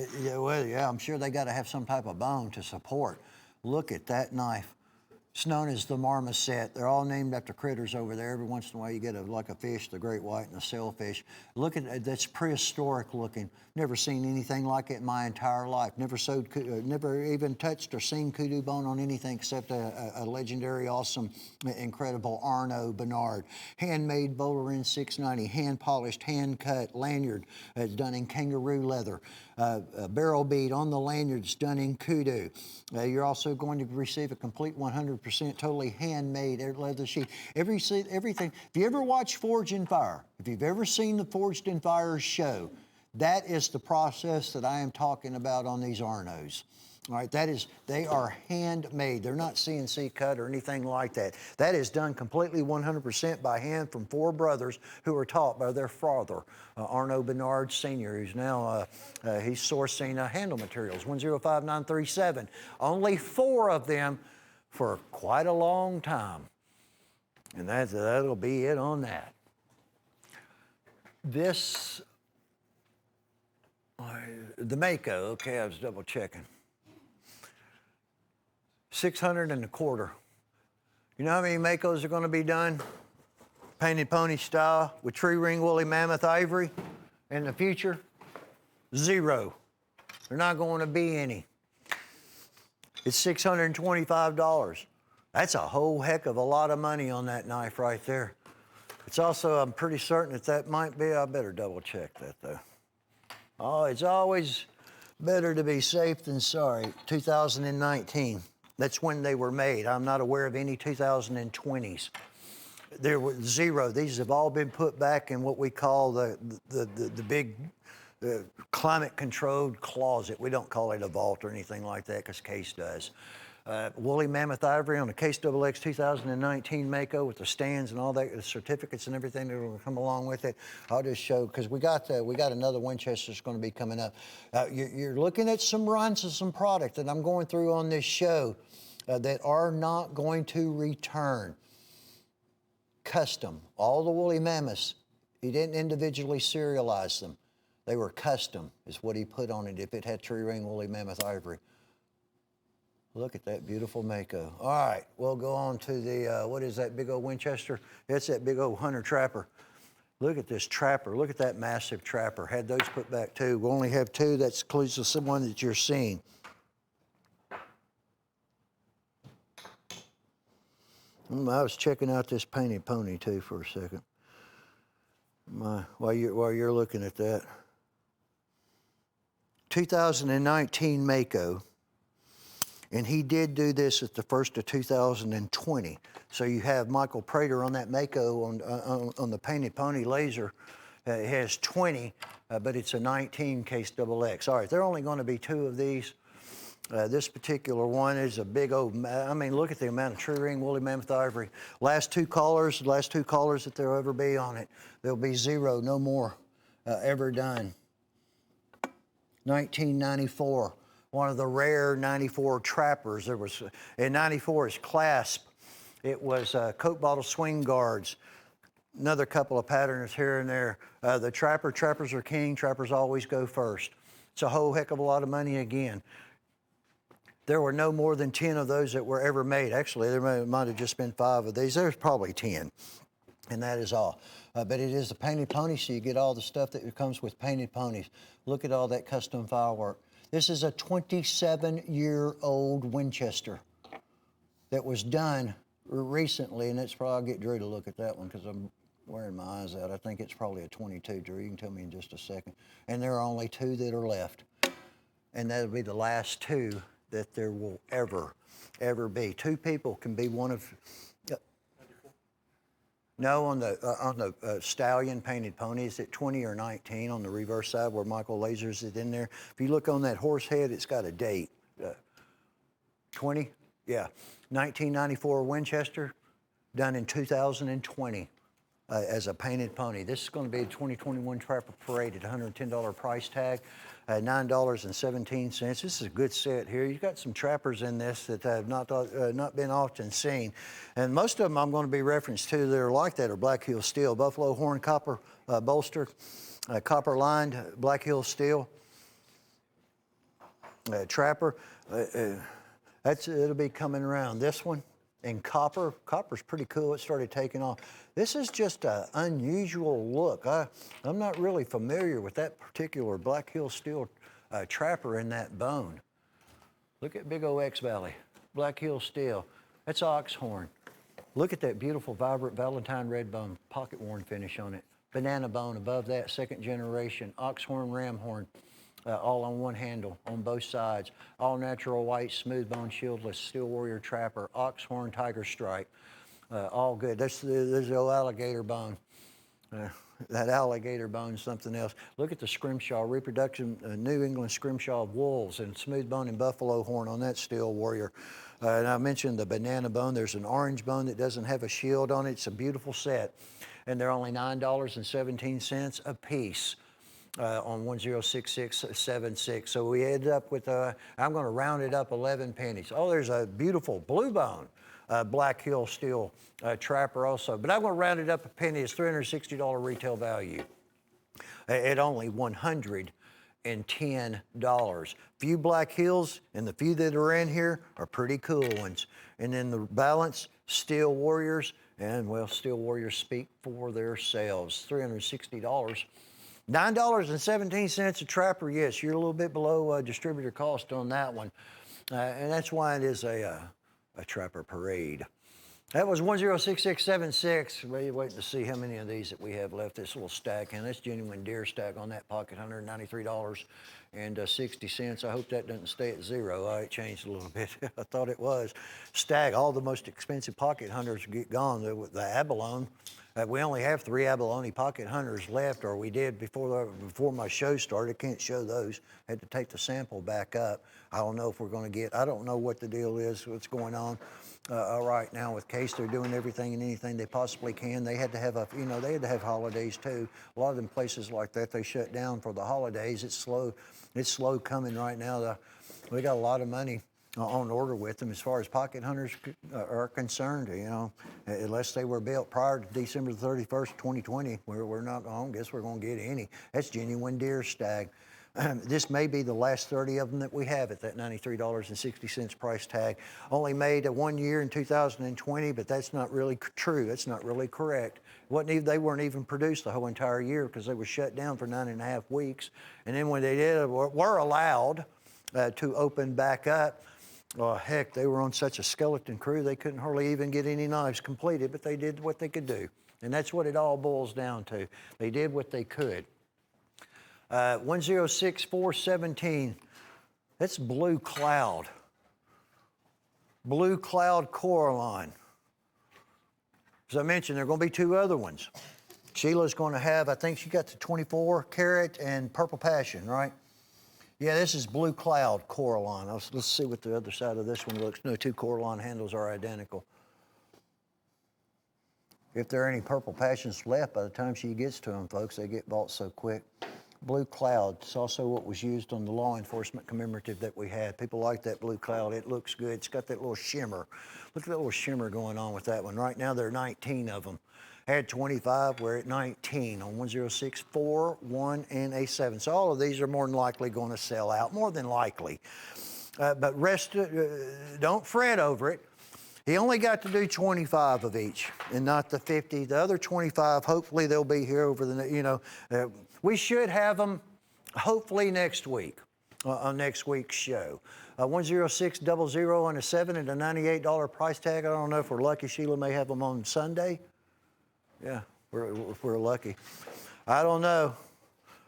well, yeah, I'm sure they got to have some type of bone to support. Look at that knife. It's known as the marmoset. They're all named after critters over there. Every once in a while you get like a fish, the great white and the sailfish. Look at that's prehistoric looking. Never seen anything like it in my entire life. Never even touched or seen kudu bone on anything except a legendary, awesome, incredible Arno Bernard. Handmade Bowler 690, hand polished, hand cut lanyard. It's done in kangaroo leather. Barrel bead on the lanyards done in kudu. You're also going to receive a complete 100% totally handmade leather sheath. Everything. If you ever watch Forged in Fire, if you've ever seen the Forged in Fire show, that is the process that I am talking about on these Arnos. All right, they are handmade. They're not CNC cut or anything like that. That is done completely 100% by hand from 4 brothers who were taught by their father, Arno Bernard Sr., who's now, he's sourcing handle materials, 105937. Only 4 of them for quite a long time. And that'll be it on that. This, the Mako, okay, I was double checking. 600 and a quarter. You know how many Makos are going to be done? Painted pony style with tree ring woolly mammoth ivory in the future? 0. There are not going to be any. It's $625. That's a whole heck of a lot of money on that knife right there. It's also, I'm pretty certain that might be, I better double check that though. Oh, it's always better to be safe than sorry. 2019. That's when they were made. I'm not aware of any 2020s. There were 0. These have all been put back in what we call the big climate-controlled closet. We don't call it a vault or anything like that because Case does. Woolly mammoth ivory on the Case XX 2019 Mako with the stands and all that, the certificates and everything that will come along with it. I'll just show, because we got another Winchester that's going to be coming up. You're looking at some runs of some product that I'm going through on this show. that are not going to return. Custom. All the woolly mammoths, he didn't individually serialize them. They were custom, is what he put on it if it had tree ring woolly mammoth ivory. Look at that beautiful Mako. All right, we'll go on to the, what is that big old Winchester? That's that big old hunter trapper. Look at this trapper. Look at that massive trapper. Had those put back too. We only have two. That includes the one that you're seeing. I was checking out this painted pony too for a second. While you're looking at that. 2019 Mako. And he did do this at the first of 2020. So you have Michael Prater on that Mako on the painted pony laser. It has 20, but it's a 19 case XX. All right, there are only going to be two of these. This particular one is a big old, I mean, look at the amount of tree ring woolly mammoth ivory. Last two collars that there'll ever be on it. There'll be zero, no more ever done. 1994. One of the rare 94 trappers. There was, in 94 is clasp. It was Coke bottle swing guards. Another couple of patterns here and there. The trappers are king. Trappers always go first. It's a whole heck of a lot of money again. There were no more than 10 of those that were ever made. Actually, there might have just been 5 of these. There's probably 10, and that is all. But it is a painted pony, so you get all the stuff that comes with painted ponies. Look at all that custom firework. This is a 27-year-old Winchester that was done recently, and that's probably, I'll get Drew to look at that one because I'm wearing my eyes out. I think it's probably a 22, Drew. You can tell me in just a second. And there are only 2 that are left. And that'll be the last 2 that there will ever be. 2 people can be one of... No, on the stallion painted ponies at 20 or 19 on the reverse side where Michael lasers it in there. If you look on that horse head, it's got a date. 20? Yeah. 1994 Winchester, done in 2020 as a painted pony. This is going to be a 2021 Trapper Parade at $110 price tag. $9.17. This is a good set here. You've got some trappers in this that have not been often seen. And most of them I'm going to be referenced to that are like that are Black Hill Steel. Buffalo horn copper bolster, copper lined Black Hill Steel. Trapper, it'll be coming around. This one in copper. Copper's pretty cool. It started taking off. This is just an unusual look. I'm not really familiar with that particular Black Hill Steel trapper in that bone. Look at big old X Valley, Black Hill Steel. That's ox horn. Look at that beautiful, vibrant Valentine red bone, pocket worn finish on it. Banana bone above that, 2nd generation. Ox horn, ram horn. All on one handle, on both sides. All natural white, smooth bone, shieldless, Steel Warrior Trapper, ox horn, tiger stripe. All good. There's the old alligator bone. That alligator bone is something else. Look at the scrimshaw, reproduction, New England scrimshaw of wolves and smooth bone and buffalo horn on that Steel Warrior. And I mentioned the banana bone. There's an orange bone that doesn't have a shield on it. It's a beautiful set. And they're only $9.17 a piece. On 106676. So we ended up with, I'm going to round it up 11 pennies. Oh, there's a beautiful blue bone Black Hill Steel trapper also. But I'm going to round it up a penny. It's $360 retail value at only $110. Few Black Hills and the few that are in here are pretty cool ones. And then the balance, Steel Warriors, and well, Steel Warriors speak for themselves. $360. $9.17 a trapper. Yes, you're a little bit below distributor cost on that one. And that's why it is a Trapper Parade. That was 106676. We're waiting to see how many of these that we have left. This little stack, and that's genuine deer stack on that pocket, $193.60. I hope that doesn't stay at 0. It changed a little bit. I thought it was. Stag, all the most expensive pocket hunters get gone. The abalone. We only have 3 abalone pocket hunters left, or we did before my show started. Can't show those. Had to take the sample back up. I don't know if we're going to get. I don't know what the deal is. What's going on right now with Case? They're doing everything and anything they possibly can. They had to have they had to have holidays too. A lot of them places like that they shut down for the holidays. It's slow. It's slow coming right now. We got a lot of money on order with them as far as pocket hunters are concerned, unless they were built prior to December the 31st, 2020, we're not, I don't guess we're going to get any. That's genuine deer stag. This may be the last 30 of them that we have at that $93.60 price tag. Only made 1 year in 2020, but that's not really true. That's not really correct. They weren't even produced the whole entire year because they were shut down for 9.5 weeks. And then when they did, were allowed to open back up, oh, heck, they were on such a skeleton crew, they couldn't hardly even get any knives completed, but they did what they could do. And that's what it all boils down to. They did what they could. 106417, that's Blue Cloud. Blue Cloud Coraline. As I mentioned, there are going to be 2 other ones. Sheila's going to have, I think she got the 24 karat and Purple Passion, right? Yeah, this is Blue Cloud Coraline. Let's see what the other side of this one looks. No, 2 Coraline handles are identical. If there are any Purple Passions left by the time she gets to them, folks, they get bought so quick. Blue Cloud, it's also what was used on the law enforcement commemorative that we had. People like that Blue Cloud. It looks good. It's got that little shimmer. Look at that little shimmer going on with that one. Right now, there are 19 of them. Had 25, we're at 19 on 106, 4, 1, and a 7. So all of these are more than likely going to sell out, more than likely. But don't fret over it. He only got to do 25 of each and not the 50. The other 25, hopefully they'll be here over the, we should have them hopefully next week on next week's show. 10600 and a 7 and a $98 price tag. I don't know if we're lucky. Sheila may have them on Sunday. Yeah, if we're lucky. I don't know.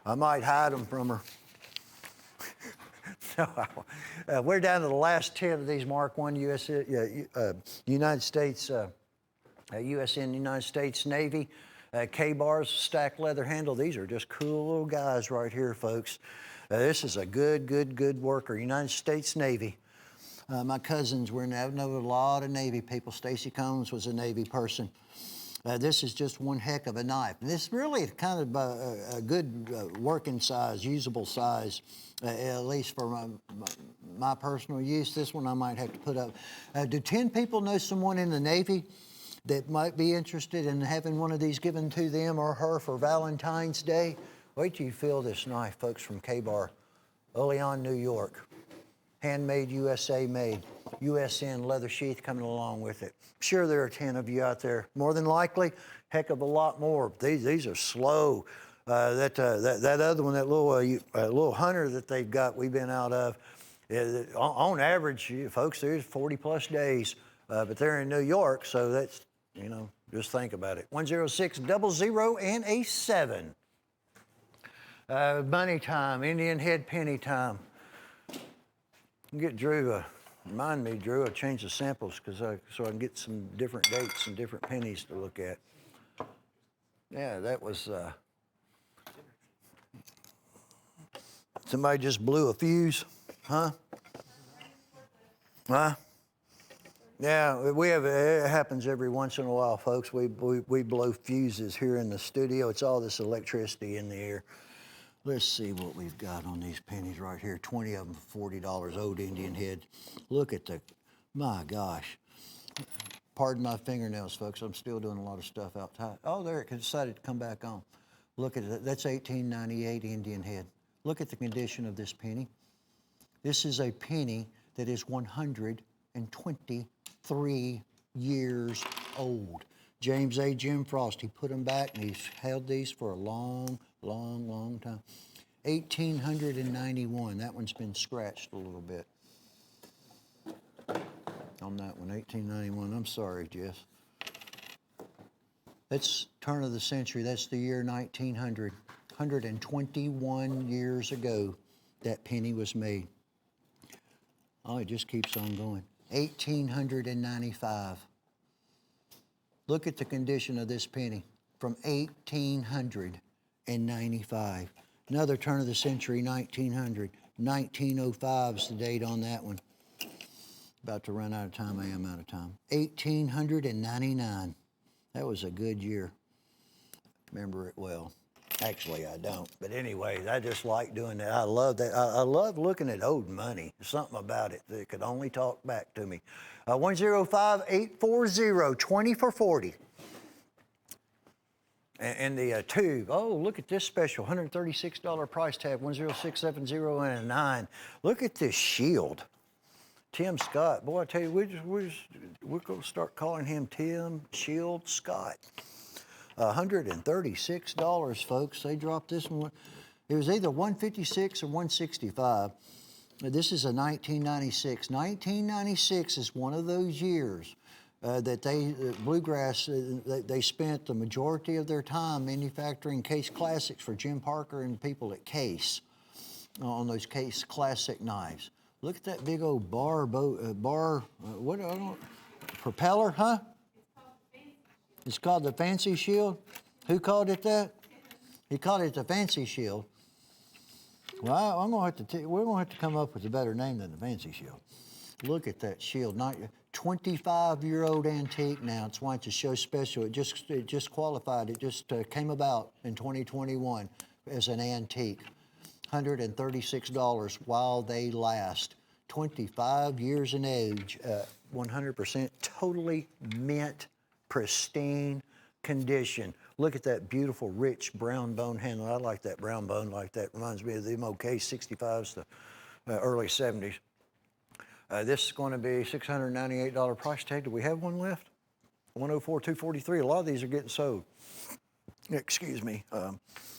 I might hide them from her. No, we're down to the last 10 of these Mark I United States, USN United States Navy. K-bars, stacked leather handle. These are just cool little guys right here, folks. This is a good worker. United States Navy. My cousins were in there. I know a lot of Navy people. Stacy Combs was a Navy person. This is just one heck of a knife. And this really is kind of a good working size, usable size, at least for my personal use. This one I might have to put up. Do 10 people know someone in the Navy that might be interested in having one of these given to them or her for Valentine's Day? Wait till you feel this knife, folks, from K-Bar, Olean, New York. Handmade, USA made. USN leather sheath coming along with it. I'm sure there are 10 of you out there. More than likely, heck of a lot more. These are slow. That other one, that little hunter that they've got, we've been out of, on average, folks, there's 40 plus days. But they're in New York, so that's, just think about it. 10600 and a 7. Money time, Indian head penny time. Get Drew, remind me, Drew, I'll change the samples so I can get some different dates and different pennies to look at. Yeah, that was, somebody just blew a fuse, huh? Huh? Yeah, it happens every once in a while, folks. We blow fuses here in the studio. It's all this electricity in the air. Let's see what we've got on these pennies right here. 20 of them for $40, old Indian head. Look at my gosh. Pardon my fingernails, folks. I'm still doing a lot of stuff outside. Oh, there, it decided to come back on. Look at it. That's 1898 Indian head. Look at the condition of this penny. This is a penny that is 123 years old. James A. Jim Frost, he put them back and he's held these for a long time. 1891, that one's been scratched a little bit. On that one, 1891, I'm sorry, Jess. That's turn of the century, that's the year 1900. 121 years ago, that penny was made. Oh, it just keeps on going. 1895. Look at the condition of this penny from 1895. Another turn of the century, 1900. 1905 is the date on that one. About to run out of time. I am out of time. 1899. That was a good year. Remember it well. Actually, I don't. But anyways, I just like doing that. I love that. I love looking at old money. There's something about it that could only talk back to me. 105-840, 20 for 40. And the tube, oh, look at this special, $136 price tag, 10670 and a 9. Look at this shield. Tim Scott, boy, I tell you, we're going to start calling him Tim Shield Scott. $136, folks. They dropped this one. It was either $156 or $165. This is a 1996. 1996 is one of those years that Bluegrass, they spent the majority of their time manufacturing Case Classics for Jim Parker and people at Case on those Case Classic knives. Look at that big old propeller, huh? It's called the Fancy Shield. Who called it that? He called it the Fancy Shield. Well, we're gonna have to come up with a better name than the Fancy Shield. Look at that shield. 25-year-old antique now. It's why it's a show special. It just qualified. It just came about in 2021 as an antique. $136 while they last. 25 years in age. 100% totally mint, pristine condition. Look at that beautiful, rich brown bone handle. I like that brown bone like that. Reminds me of the MOK 65s, the early 70s. This is going to be $698 price tag. Do we have one left? 104-243. A lot of these are getting sold. Excuse me.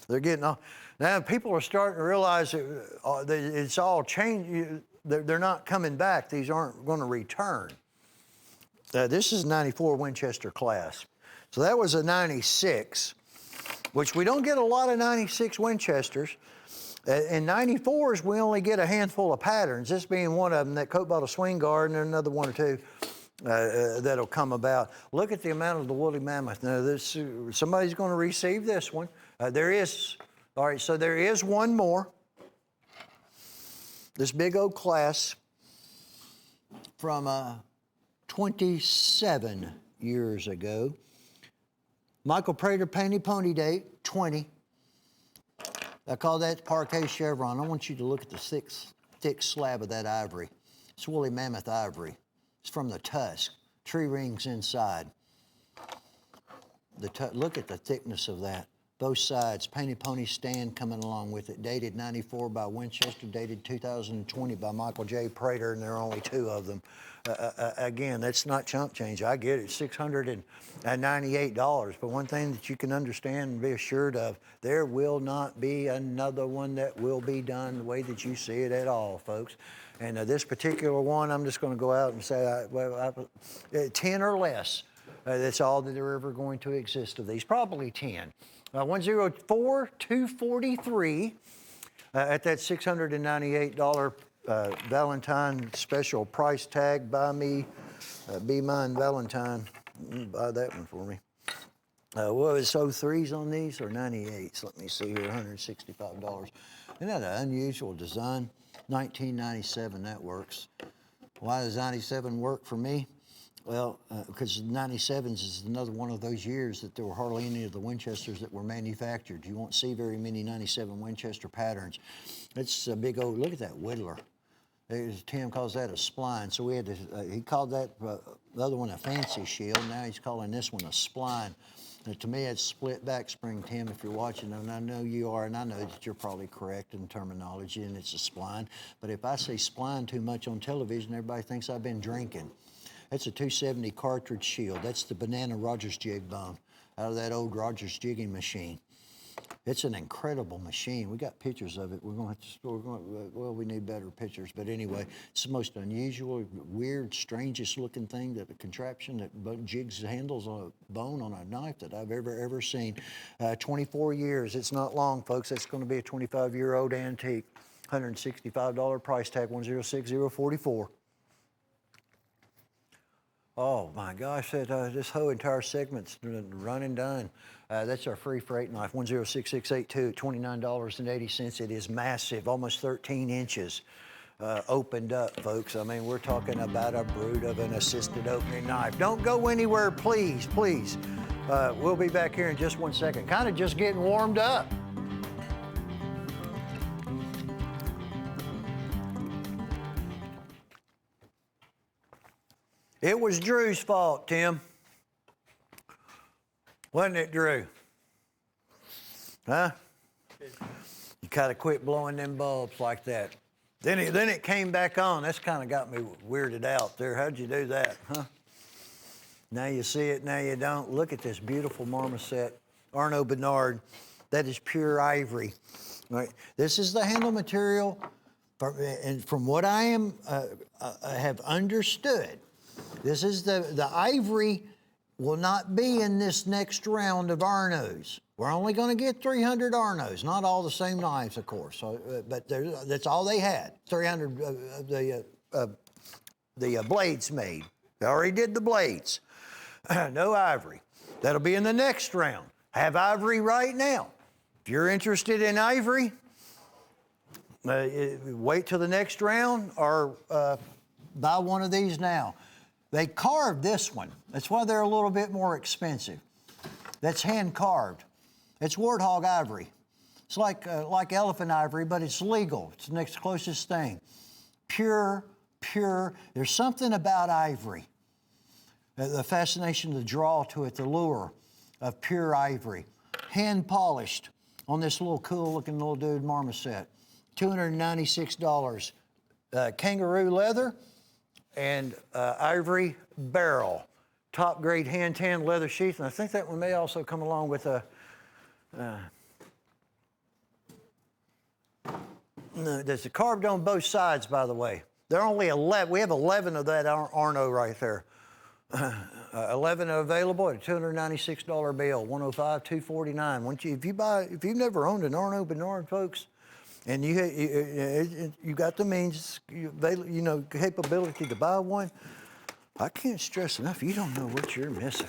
They're getting off. Now people are starting to realize that it's all changed. They're not coming back. These aren't going to return. This is 94 Winchester class. So that was a 96, which we don't get a lot of 96 Winchesters. In 94s, we only get a handful of patterns, this being one of them, that Coat Bottle Swing Guard, and another one or two that'll come about. Look at the amount of the woolly mammoth. Now, somebody's going to receive this one. All right, so there is one more. This big old class from 27 years ago. Michael Prater Painted Pony date, 20. I call that parquet chevron. I want you to look at the thick slab of that ivory. It's woolly mammoth ivory. It's from the tusk. Tree rings inside. Look at the thickness of that. Both sides. Painted Pony stand coming along with it. Dated 94 by Winchester. Dated 2020 by Michael J. Prater, and there are only two of them. Again, that's not chump change. I get it, $698. But one thing that you can understand and be assured of, there will not be another one that will be done the way that you see it at all, folks. And this particular one, I'm just going to go out and say, 10 or less. That's all that are ever going to exist of these. Probably 10. 104-243 at that $698 Valentine special price tag. Buy me, be mine Valentine. Buy that one for me. What was 03s on these or 98s? Let me see here, $165. Isn't that an unusual design? 1997, that works. Why does 97 work for me? Well, because 97s is another one of those years that there were hardly any of the Winchesters that were manufactured. You won't see very many 97 Winchester patterns. It's a big old, look at that whittler. Tim calls that a spline. So we had to, he called that the other one a fancy shield. Now he's calling this one a spline. To me, it's split back spring, Tim, if you're watching, and I know you are, and I know that you're probably correct in terminology, and it's a spline. But if I say spline too much on television, everybody thinks I've been drinking. That's a 270 cartridge shield. That's the banana Rogers jig bone out of that old Rogers jigging machine. It's an incredible machine. We got pictures of it. We're going to have to, well, we need better pictures. But anyway, it's the most unusual, weird, strangest looking thing, that a contraption that jigs handles on a bone on a knife that I've ever seen. 24 years. It's not long, folks. That's going to be a 25-year-old antique. $165 price tag, 106044. Oh my gosh, this whole entire segment's run and done. That's our free freight knife, 106682 at $29.80. It is massive, almost 13 inches opened up, folks. I mean, we're talking about a brute of an assisted opening knife. Don't go anywhere, please, please. We'll be back here in just 1 second. Kind of just getting warmed up. It was Drew's fault, Tim. Wasn't it, Drew? Huh? You gotta quit blowing them bulbs like that. Then it came back on. That's kind of got me weirded out there. How'd you do that, huh? Now you see it, now you don't. Look at this beautiful marmoset, Arnaud Bernard. That is pure ivory. Right? This is the handle material, and from what I have understood, this is the ivory will not be in this next round of Arnauds. We're only going to get 300 Arnauds, not all the same knives, of course. So, but that's all they had. 300 of the blades made. They already did the blades. No ivory. That'll be in the next round. Have ivory right now. If you're interested in ivory, wait till the next round or buy one of these now. They carved this one. That's why they're a little bit more expensive. That's hand carved. It's warthog ivory. It's like elephant ivory, but it's legal. It's the next closest thing. Pure. There's something about ivory. The fascination, the draw to it, the lure of pure ivory. Hand polished on this little cool looking little dude marmoset. $296. Kangaroo leather and ivory barrel. Top grade hand tan leather sheath. And I think that one may also come along with a no, there's carved on both sides, by the way. There are only 11. We have 11 of that Arnaud right there. 11 available at a $296 bill. 105, 249. Once if you've never owned an Arnaud Bernard, folks, and you got the means, capability to buy one, I can't stress enough. You don't know what you're missing.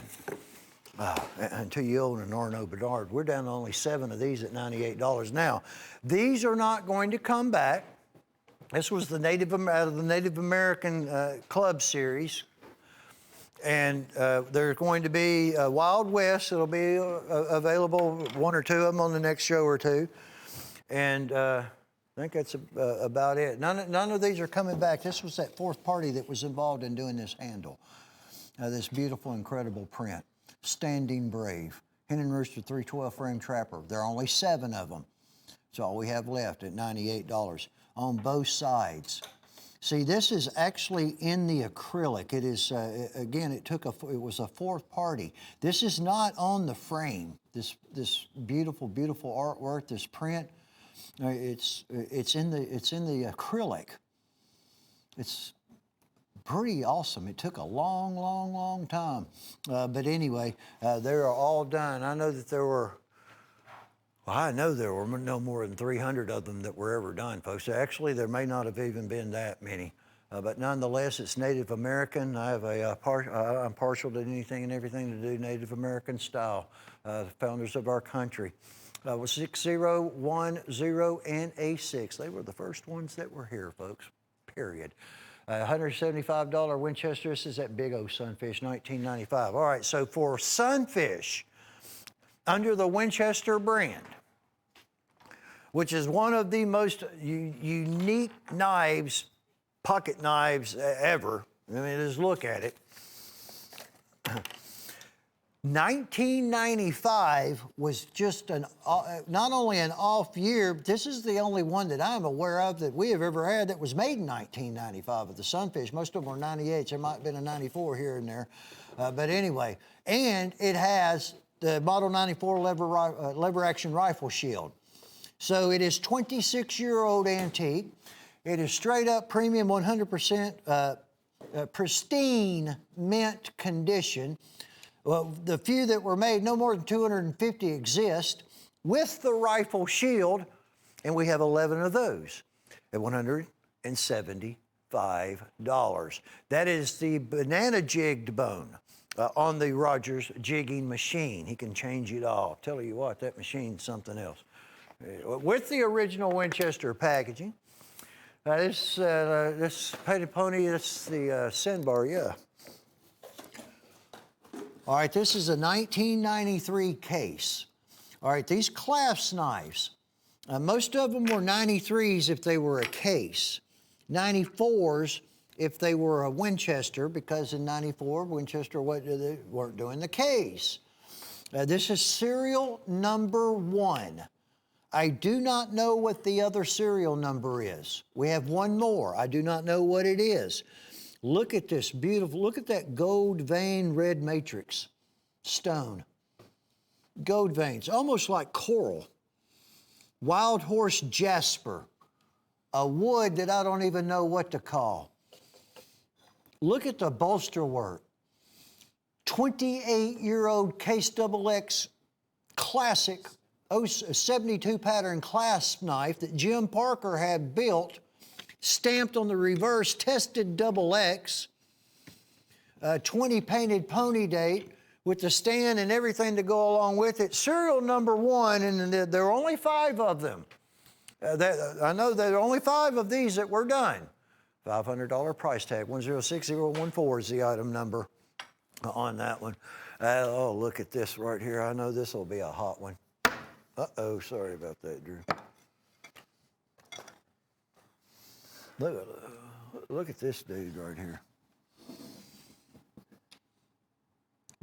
Until you own an Arnaud Bernard. We're down to only 7 of these at $98. Now, these are not going to come back. This was the Native American Club Series. And there's going to be Wild West. It'll be available, 1 or 2 of them on the next show or 2. And I think that's about it. None of these are coming back. This was that 4th party that was involved in doing this handle. This beautiful, incredible print. Standing Brave, Hen and Rooster 312 frame trapper. There are only 7 of them. That's all we have left at $98 on both sides. See, this is actually in the acrylic. It is again. It was a 4th party. This is not on the frame. This beautiful artwork. This print. It's in the acrylic. It's pretty awesome. It took a long time. But anyway, they are all done. I know that there were no more than 300 of them that were ever done, folks. Actually, there may not have even been that many. But nonetheless, it's Native American. I have I'm partial to anything and everything to do Native American style. The founders of our country. Was 6010 and A6. They were the first ones that were here, folks, period. $175 Winchester. This is that big old Sunfish, 1995. All right, so for Sunfish, under the Winchester brand, which is one of the most unique knives, pocket knives ever. I mean, just look at it. 1995 was just not only an off year, but this is the only one that I'm aware of that we have ever had that was made in 1995 with the Sunfish. Most of them were 98s. There might have been a 94 here and there. But anyway, and it has the Model 94 lever action rifle shield. So it is 26-year-old antique. It is straight up premium 100% pristine mint condition. Well, the few that were made, no more than 250 exist with the rifle shield, and we have 11 of those at $175. That is the banana jigged bone on the Rogers jigging machine. He can change it all. Tell you what, that machine's something else. With the original Winchester packaging, this painted pony, that's the sandbar, yeah. All right, this is a 1993 case. All right, these clasp knives, most of them were 93s if they were a case. 94s if they were a Winchester, because in '94, Winchester they weren't doing the Ks. This is serial number 1. I do not know what the other serial number is. We have one more. I do not know what it is. Look at this beautiful, look at that gold vein red matrix stone. Gold veins, almost like coral. Wild horse jasper, a wood that I don't even know what to call. Look at the bolster work. 28-year-old Case XX classic 72 pattern clasp knife that Jim Parker had built, stamped on the reverse, tested XX, 20 painted pony date with the stand and everything to go along with it. Serial number 1, and there are only 5 of them. I know there are only 5 of these that were done. $500 price tag, 106014 is the item number on that one. Oh, look at this right here. I know this will be a hot one. Uh-oh, sorry about that, Drew. Look at this dude right here.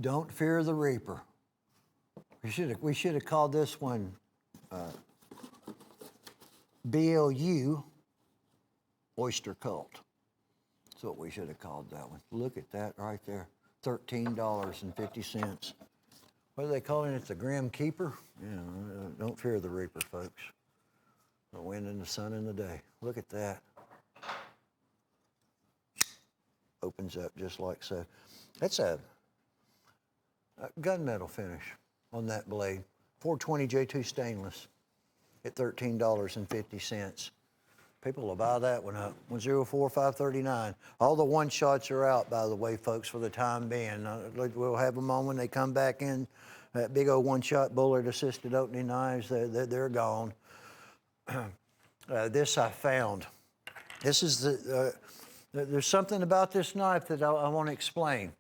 Don't fear the Reaper. We should have called this one BLU Oyster Cult. That's what we should have called that one. Look at that right there. $13.50. What are they calling it? The Grim Keeper? Yeah, don't fear the Reaper, folks. The wind and the sun and the day. Look at that. Opens up just like so. That's a gunmetal finish on that blade. 420 J2 stainless at $13.50. People will buy that one up. 104539. All the one shots are out, by the way, folks, for the time being. We'll have them on when they come back in. That big old one-shot bullet-assisted opening knives, they're gone. This I found. This is there's something about this knife that I want to explain.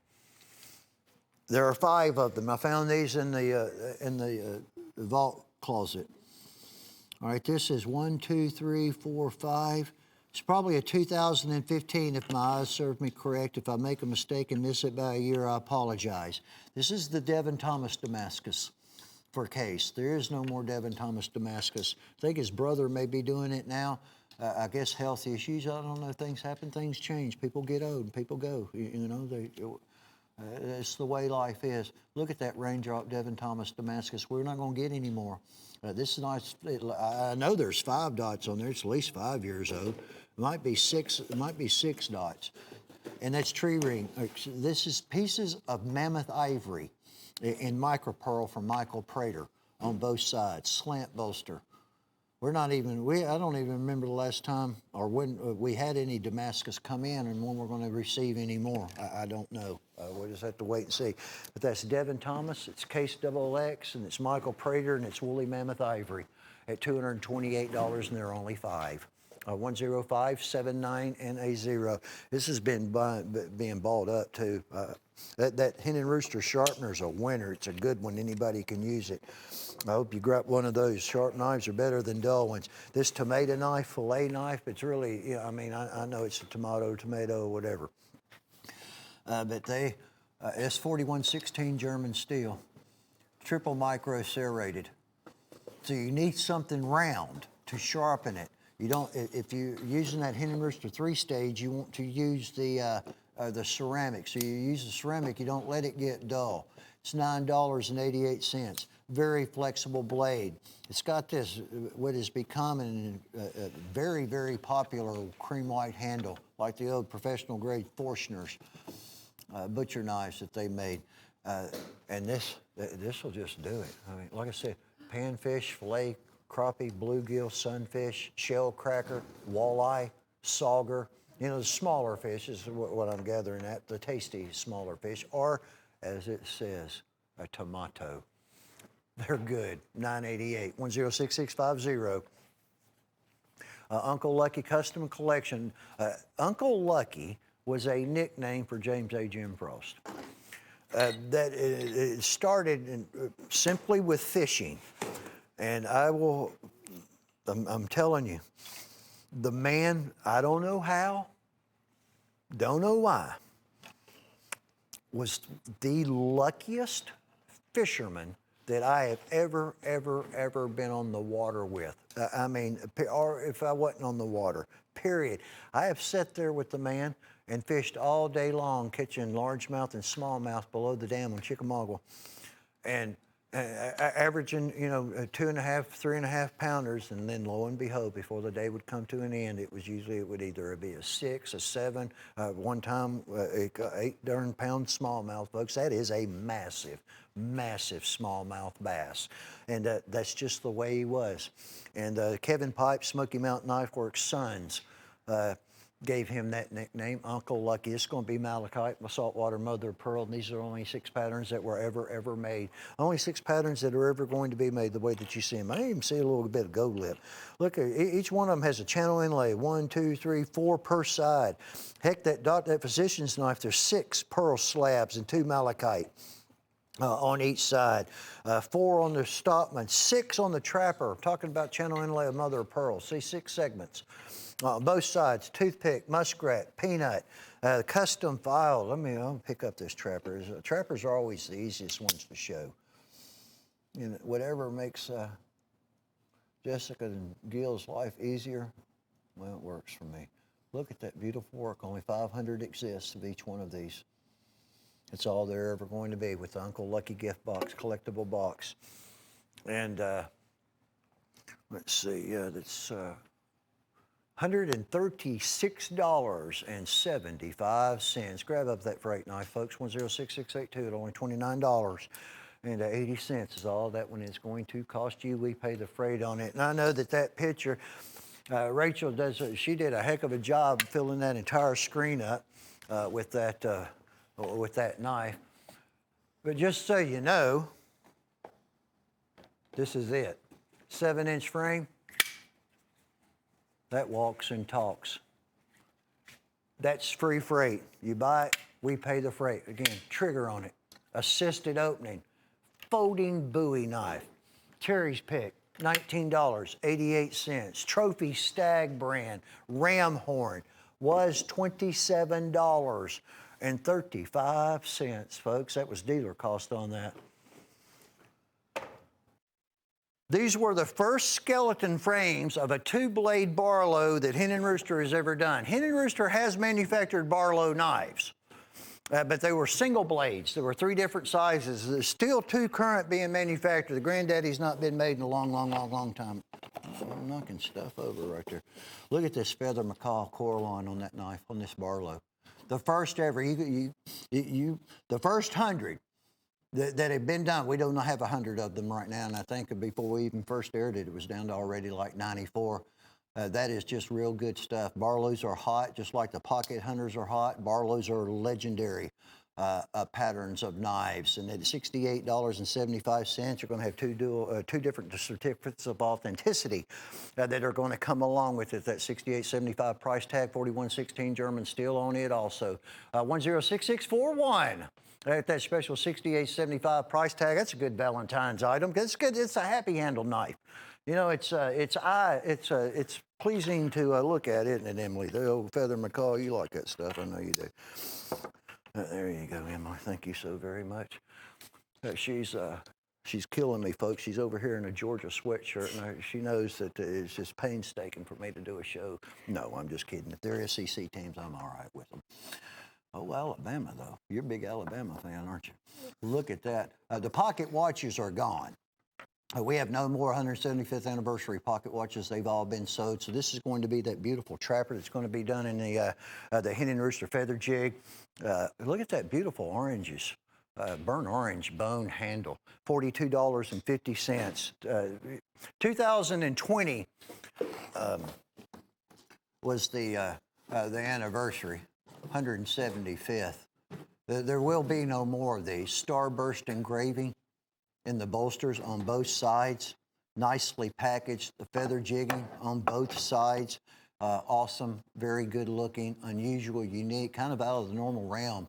There are 5 of them. I found these in the vault closet. All right, this is 1, 2, 3, 4, 5. It's probably a 2015 if my eyes serve me correct. If I make a mistake and miss it by a year, I apologize. This is the Devin Thomas Damascus for Case. There is no more Devin Thomas Damascus. I think his brother may be doing it now. I guess health issues. I don't know. Things happen. Things change. People get old. People go. You know, it's the way life is. Look at that raindrop Devin Thomas Damascus. We're not going to get any more. This is nice. I know there's 5 dots on there. It's at least 5 years old. It might be 6. It might be 6 dots. And that's tree ring. This is pieces of mammoth ivory in micropearl from Michael Prater on both sides. Slant bolster. We're not even. I don't even remember the last time or when we had any Damascus come in, and when we're going to receive any more. I don't know. We'll just have to wait and see. But that's Devin Thomas. It's Case XX, and it's Michael Prater, and it's woolly mammoth ivory at $228, and there are only 5. 10579NA0. This has been being balled up too. That Hen and Rooster sharpener is a winner. It's a good one. Anybody can use it. I hope you grab one of those. Sharp knives are better than dull ones. This tomato knife, fillet knife, it's really, you know, I mean, I know it's a tomato, whatever. But it's 4116 German steel, triple micro serrated. So you need something round to sharpen it. You don't, if you're using that Hen and Rooster 3-stage, you want to use the ceramic. So you use the ceramic, you don't let it get dull. It's $9.88. Very flexible blade. It's got this, what has become a very, very popular cream white handle, like the old professional grade Forstner's butcher knives that they made. And this will just do it. I mean, like I said, panfish, fillet, crappie, bluegill, sunfish, shell cracker, walleye, sauger. You know, the smaller fish is what I'm gathering at, the tasty smaller fish, or as it says, a tomato. They're good. 988 106650. Uncle Lucky Custom Collection. Uncle Lucky was a nickname for James A. Jim Frost. It started simply with fishing. And I'm telling you, the man, I don't know how, don't know why, was the luckiest fisherman that I have ever been on the water with. I mean, or if I wasn't on the water, period. I have sat there with the man and fished all day long, catching largemouth and smallmouth below the dam on Chickamauga, and averaging, 2.5, 3.5 pounders, and then lo and behold, before the day would come to an end, it would either be a 6, a 7, one time 8 darn pound smallmouth, folks. That is a massive smallmouth bass, and that's just the way he was. And Kevin Pipe, Smoky Mountain Knife Works sons, gave him that nickname, Uncle Lucky. It's going to be malachite, saltwater mother of pearl, and these are only 6 patterns that were ever made. Only 6 patterns that are ever going to be made the way that you see them. I even see a little bit of gold lip. Look, each one of them has a channel inlay, 1, 2, 3, 4 per side. Heck, that physician's knife, there's 6 pearl slabs and 2 malachite. On each side, 4 on the Stockman, 6 on the Trapper. I'm talking about channel inlay of mother of pearl. See, 6 segments. Both sides, toothpick, muskrat, peanut, custom filed. I'll pick up this Trapper. Trappers are always the easiest ones to show. Whatever makes Jessica and Gil's life easier, well, it works for me. Look at that beautiful work. Only 500 exists of each one of these. It's all they're ever going to be with the Uncle Lucky gift box, collectible box. And let's see, that's $136.75. Grab up that freight knife, folks. 106682 at only $29.80 is all that one is going to cost you. We pay the freight on it. And I know that picture, Rachel she did a heck of a job filling that entire screen up with that knife. But just so you know, this is it. 7-inch frame. That walks and talks. That's free freight. You buy it, we pay the freight. Again, trigger on it. Assisted opening. Folding Bowie knife. Terry's Pick, $19.88. Trophy Stag brand. Ram horn was $27.35, folks. That was dealer cost on that. These were the first skeleton frames of a 2-blade Barlow that Hen and Rooster has ever done. Hen and Rooster has manufactured Barlow knives, but they were single blades. There were 3 different sizes. There's still 2 current being manufactured. The Granddaddy's not been made in a long time. I'm knocking stuff over right there. Look at this feather macaw Coraline on that knife, on this Barlow. The first ever, the first 100 that have been done. We don't have 100 of them right now, and I think before we even first aired it, it was down to already like 94. That is just real good stuff. Barlows are hot, just like the pocket hunters are hot. Barlows are legendary patterns of knives, and at $68.75, you're going to have two different certificates of authenticity that are going to come along with it. That $68.75 price tag, 4116 German steel on it also. 106641. At that special $68.75 price tag, that's a good Valentine's item. It's good. It's a happy handle knife. It's pleasing to look at, isn't it, Emily? The old feather macaw, you like that stuff. I know you do. There you go, Emily. Thank you so very much. She's killing me, folks. She's over here in a Georgia sweatshirt, and she knows that it's just painstaking for me to do a show. No, I'm just kidding. If they're SEC teams, I'm all right with them. Oh, Alabama, though. You're a big Alabama fan, aren't you? Look at that. The pocket watches are gone. We have no more 175th anniversary pocket watches. They've all been sold. So this is going to be that beautiful Trapper that's going to be done in the Hen and Rooster feather jig. Look at that beautiful oranges. Burnt orange bone handle, $42.50. 2020 was the anniversary. 175th. There will be no more of these. Starburst engraving in the bolsters on both sides. Nicely packaged. The feather jigging on both sides. Awesome, very good looking, unusual, unique, kind of out of the normal realm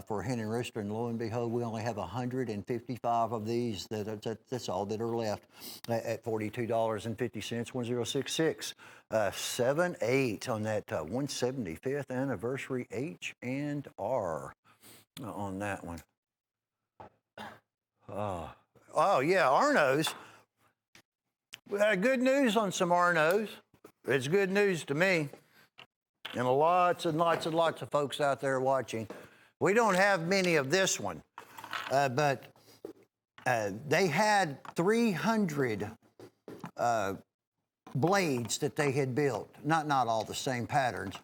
for hen and rooster, and lo and behold, we only have 155 of these. That's all that are left at $42.50, 1066. 7-8 on that 175th anniversary H&R on that one. Oh yeah, Arnos. Good news on some Arnos. It's good news to me, and lots and lots and lots of folks out there watching. We don't have many of this one, but they had 300 blades that they had built. Not all the same patterns.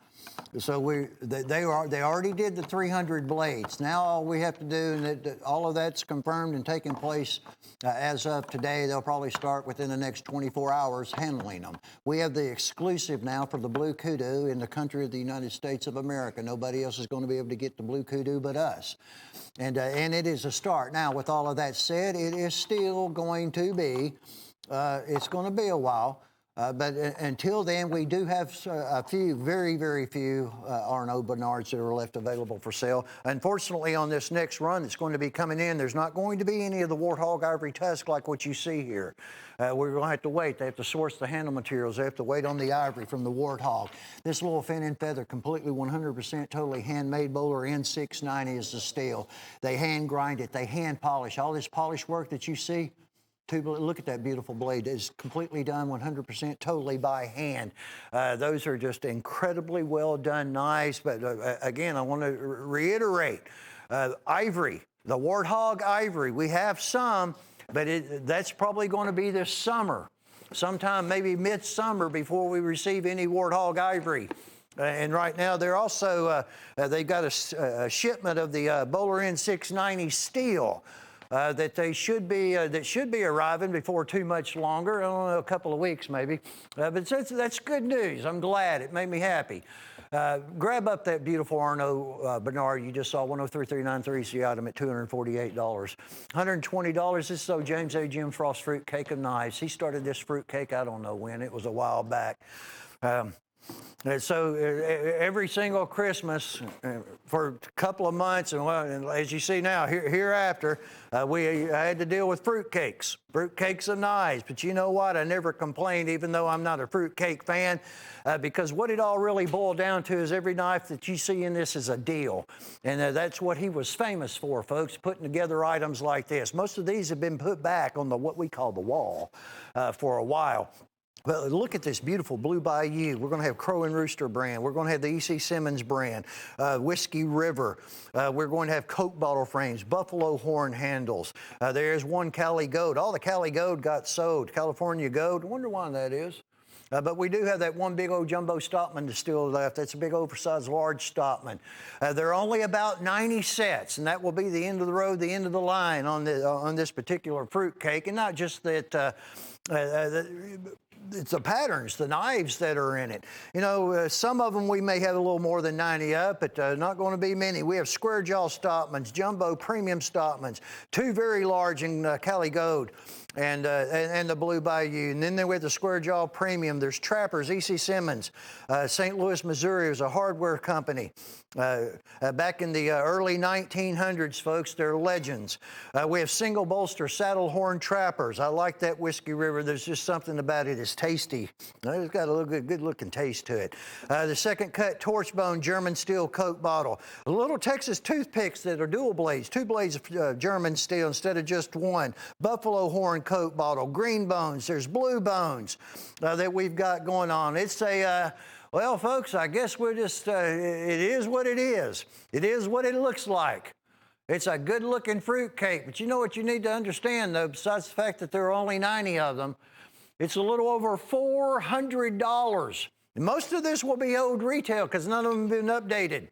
So they already did the 300 blades. Now all we have to do, and all of that's confirmed and taking place as of today. They'll probably start within the next 24 hours handling them. We have the exclusive now for the Blue Kudu in the country of the United States of America. Nobody else is going to be able to get the Blue Kudu but us. And it is a start. Now, with all of that said, it is still going to be, it's going to be a while. But until then, we do have a few, very, very few Arno Bernards that are left available for sale. Unfortunately, on this next run that's going to be coming in, there's not going to be any of the Warthog Ivory Tusk like what you see here. We're going to have to wait. They have to source the handle materials. They have to wait on the ivory from the Warthog. This little fin and feather, completely 100% totally handmade. Bowler N690 is the steel. They hand grind it. They hand polish. All this polish work that you see, look at that beautiful blade. It's completely done 100% totally by hand. Those are just incredibly well done knives. But again, I want to reiterate, ivory, the Warthog ivory, we have some, but that's probably going to be this summer, sometime maybe midsummer before we receive any Warthog ivory. And right now, they're also, they've got a shipment of the Bowler N690 steel. That should be arriving before too much longer. I don't know, a couple of weeks maybe. But that's good news. I'm glad. It made me happy. Grab up that beautiful Arno Bernard you just saw, 103393. It's the item at $248. $120. This is James A. Jim Frost fruit cake of knives. He started this fruit cake, I don't know when. It was a while back. And so every single Christmas for a couple of months, and as you see now, hereafter, we had to deal with fruitcakes of knives. But you know what? I never complained, even though I'm not a fruitcake fan, because what it all really boiled down to is every knife that you see in this is a deal. And that's what he was famous for, folks, putting together items like this. Most of these have been put back on what we call the wall for a while. Well, look at this beautiful Blue Bayou. We're going to have Crow and Rooster brand. We're going to have the E.C. Simmons brand, Whiskey River. We're going to have Coke bottle frames, Buffalo horn handles. There's one Cali Gold. All the Cali Gold got sold. California Gold. I wonder why that is. But we do have that one big old jumbo Stockman that's still left. That's a big oversized large Stockman. There are only about 90 sets, and that will be the end of the road, the end of the line on this particular fruit cake. And not just that. It's the patterns, the knives that are in it. You know, some of them we may have a little more than 90 up, but not going to be many. We have square jaw Stockmans, jumbo premium Stockmans, two very large in Cali Gold, and the Blue Bayou. And then we have the square jaw premium. There's Trappers, E.C. Simmons, St. Louis, Missouri is a hardware company. Back in the early 1900s, folks, they're legends. We have single bolster saddle horn Trappers. I like that Whiskey River. There's just something about it. It's tasty. It's got a good looking taste to it. The second cut Torchbone German steel Coke bottle. Little Texas toothpicks that are dual blades, two blades of German steel instead of just one. Buffalo horn Coke bottle. Green bones. There's blue bones that we've got going on. It's a well, folks, I guess we're just, it is what it is. It is what it looks like. It's a good-looking fruit cake, but you know what you need to understand, though, besides the fact that there are only 90 of them, it's a little over $400. And most of this will be old retail because none of them have been updated.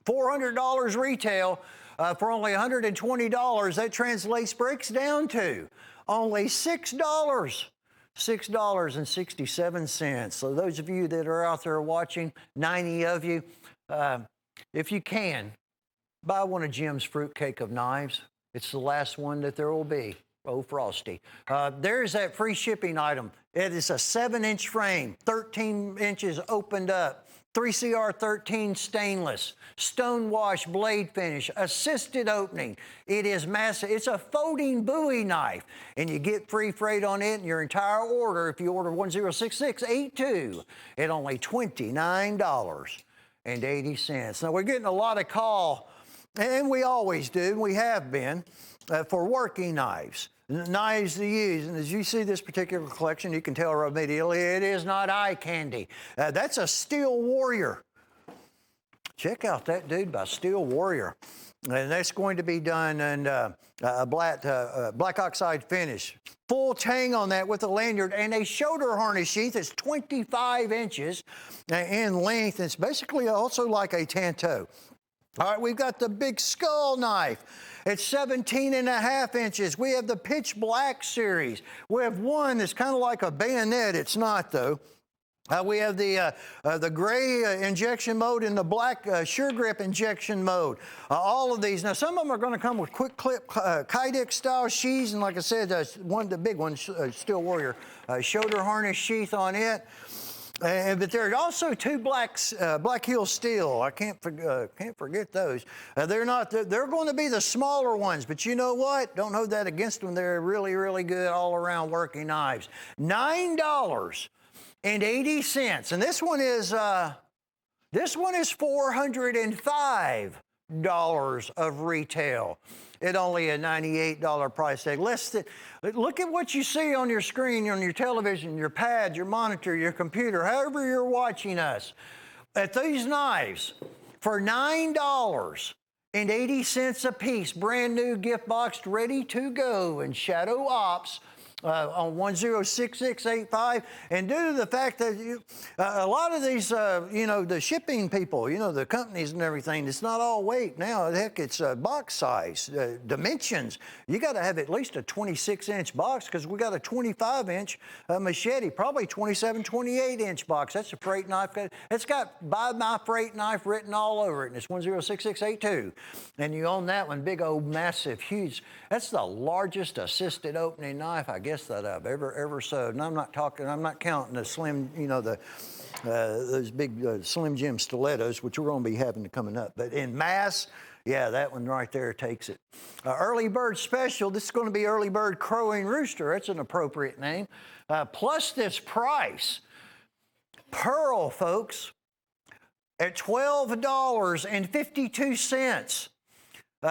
$400 retail for only $120. That breaks down to only $6. $6.67. So those of you that are out there watching, 90 of you, if you can, buy one of Jim's fruitcake of knives. It's the last one that there will be. Oh, Frosty. There's that free shipping item. It is a 7-inch frame, 13 inches opened up. 3CR13 stainless, stone wash blade finish, assisted opening. It is massive. It's a folding Bowie knife, and you get free freight on it and your entire order if you order 106682 at only $29.80. Now, we're getting a lot of call, and we always do, we have been, for working knives. Knives to use, and as you see this particular collection, you can tell immediately it is not eye candy. That's a Steel Warrior. Check out that dude by Steel Warrior. And that's going to be done in a black oxide finish. Full tang on that with a lanyard and a shoulder harness sheath. It's 25 inches in length. It's basically also like a Tanto. All right, we've got the big skull knife. It's 17.5 inches. We have the pitch black series. We have one that's kind of like a bayonet. It's not, though. We have the gray injection mode and the black sure grip injection mode. All of these. Now, some of them are going to come with quick clip Kydex style sheaths. And like I said, the big one, Steel Warrior, shoulder harness sheath on it. But there are also two black heel steel. I can't forget those. They're going to be the smaller ones, but you know what? Don't hold that against them. They're really, really good all around working knives. $9.80, and this one is $405 of retail at only a $98 price tag. Look at what you see on your screen, on your television, your pad, your monitor, your computer, however you're watching us. At these knives, for $9.80 a piece, brand new gift boxed, ready to go in Shadow Ops. On 106685, and due to the fact that a lot of these, the shipping people, the companies and everything, it's not all weight now. Heck, it's box size, dimensions. You got to have at least a 26-inch box because we got a 25-inch machete, probably 27, 28-inch box. That's a freight knife. It's got "Buy My Freight Knife" written all over it, and it's 106682. And you own that one, big old, massive, huge. That's the largest assisted opening knife, I guess, that I've ever sewed. And I'm not counting the slim, those big Slim Jim stilettos, which we're going to be having coming up. But in mass, yeah, that one right there takes it. Early Bird Special, this is going to be Early Bird Crowing Rooster. That's an appropriate name. Plus this price, Pearl, folks, at $12.52.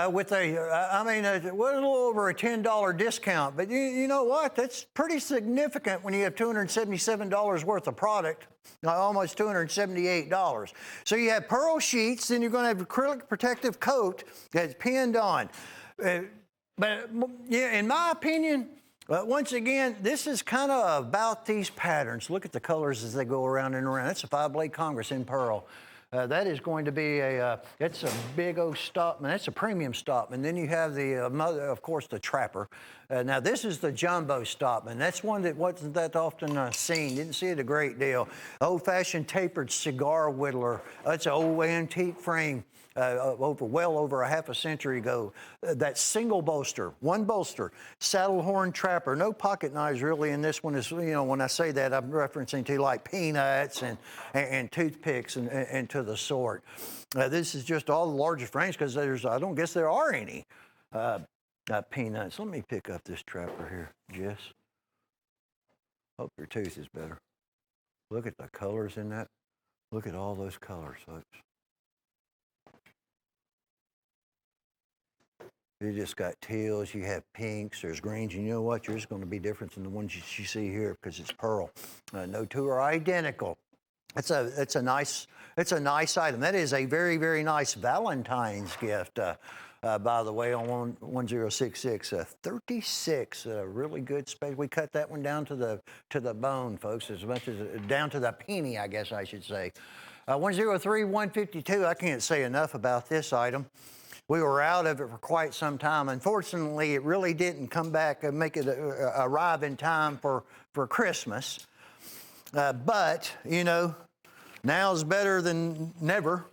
With a little over a $10 discount. But you know what? That's pretty significant when you have $277 worth of product, almost $278. So you have pearl sheets, then you're going to have acrylic protective coat that's pinned on. But yeah, in my opinion, once again, this is kind of about these patterns. Look at the colors as they go around and around. That's a 5-blade Congress in pearl. That is going to be it's a big old Stockman. That's a premium Stockman. Then you have the mother, of course, the Trapper. Now this is the jumbo Stockman. That's one that wasn't that often seen. Didn't see it a great deal. Old-fashioned tapered cigar whittler. That's an old antique frame. Well over a half a century ago. That single bolster, one bolster, saddle horn Trapper, no pocket knives really, and this one is, when I say that, I'm referencing to like peanuts and toothpicks and to the sort. This is just all the largest frames because I don't guess there are any peanuts. Let me pick up this Trapper here, Jess. Hope your tooth is better. Look at the colors in that. Look at all those colors, folks. You just got teals, you have pinks, there's greens, and you know what? Yours is going to be different than the ones you see here because it's pearl. No two are identical. It's a nice item. That is a very, very nice Valentine's gift, by the way, on 1066. 36, really good space. We cut that one down to the bone, folks, as much as down to the penny, I guess I should say. 103-152. I can't say enough about this item. We were out of it for quite some time. Unfortunately, it really didn't come back and make it arrive in time for Christmas. But, now's better than never.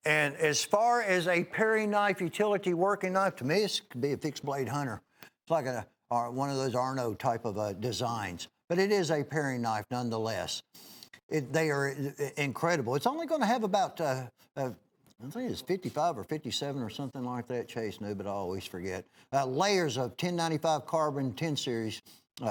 And as far as a paring knife, utility working knife, to me, this could be a fixed blade hunter. It's like one of those Arno type of designs. But it is a paring knife nonetheless. they are incredible. It's only going to have about, I think it's 55 or 57 or something like that. Chase knew, but I always forget. Layers of 1095 carbon 10 series.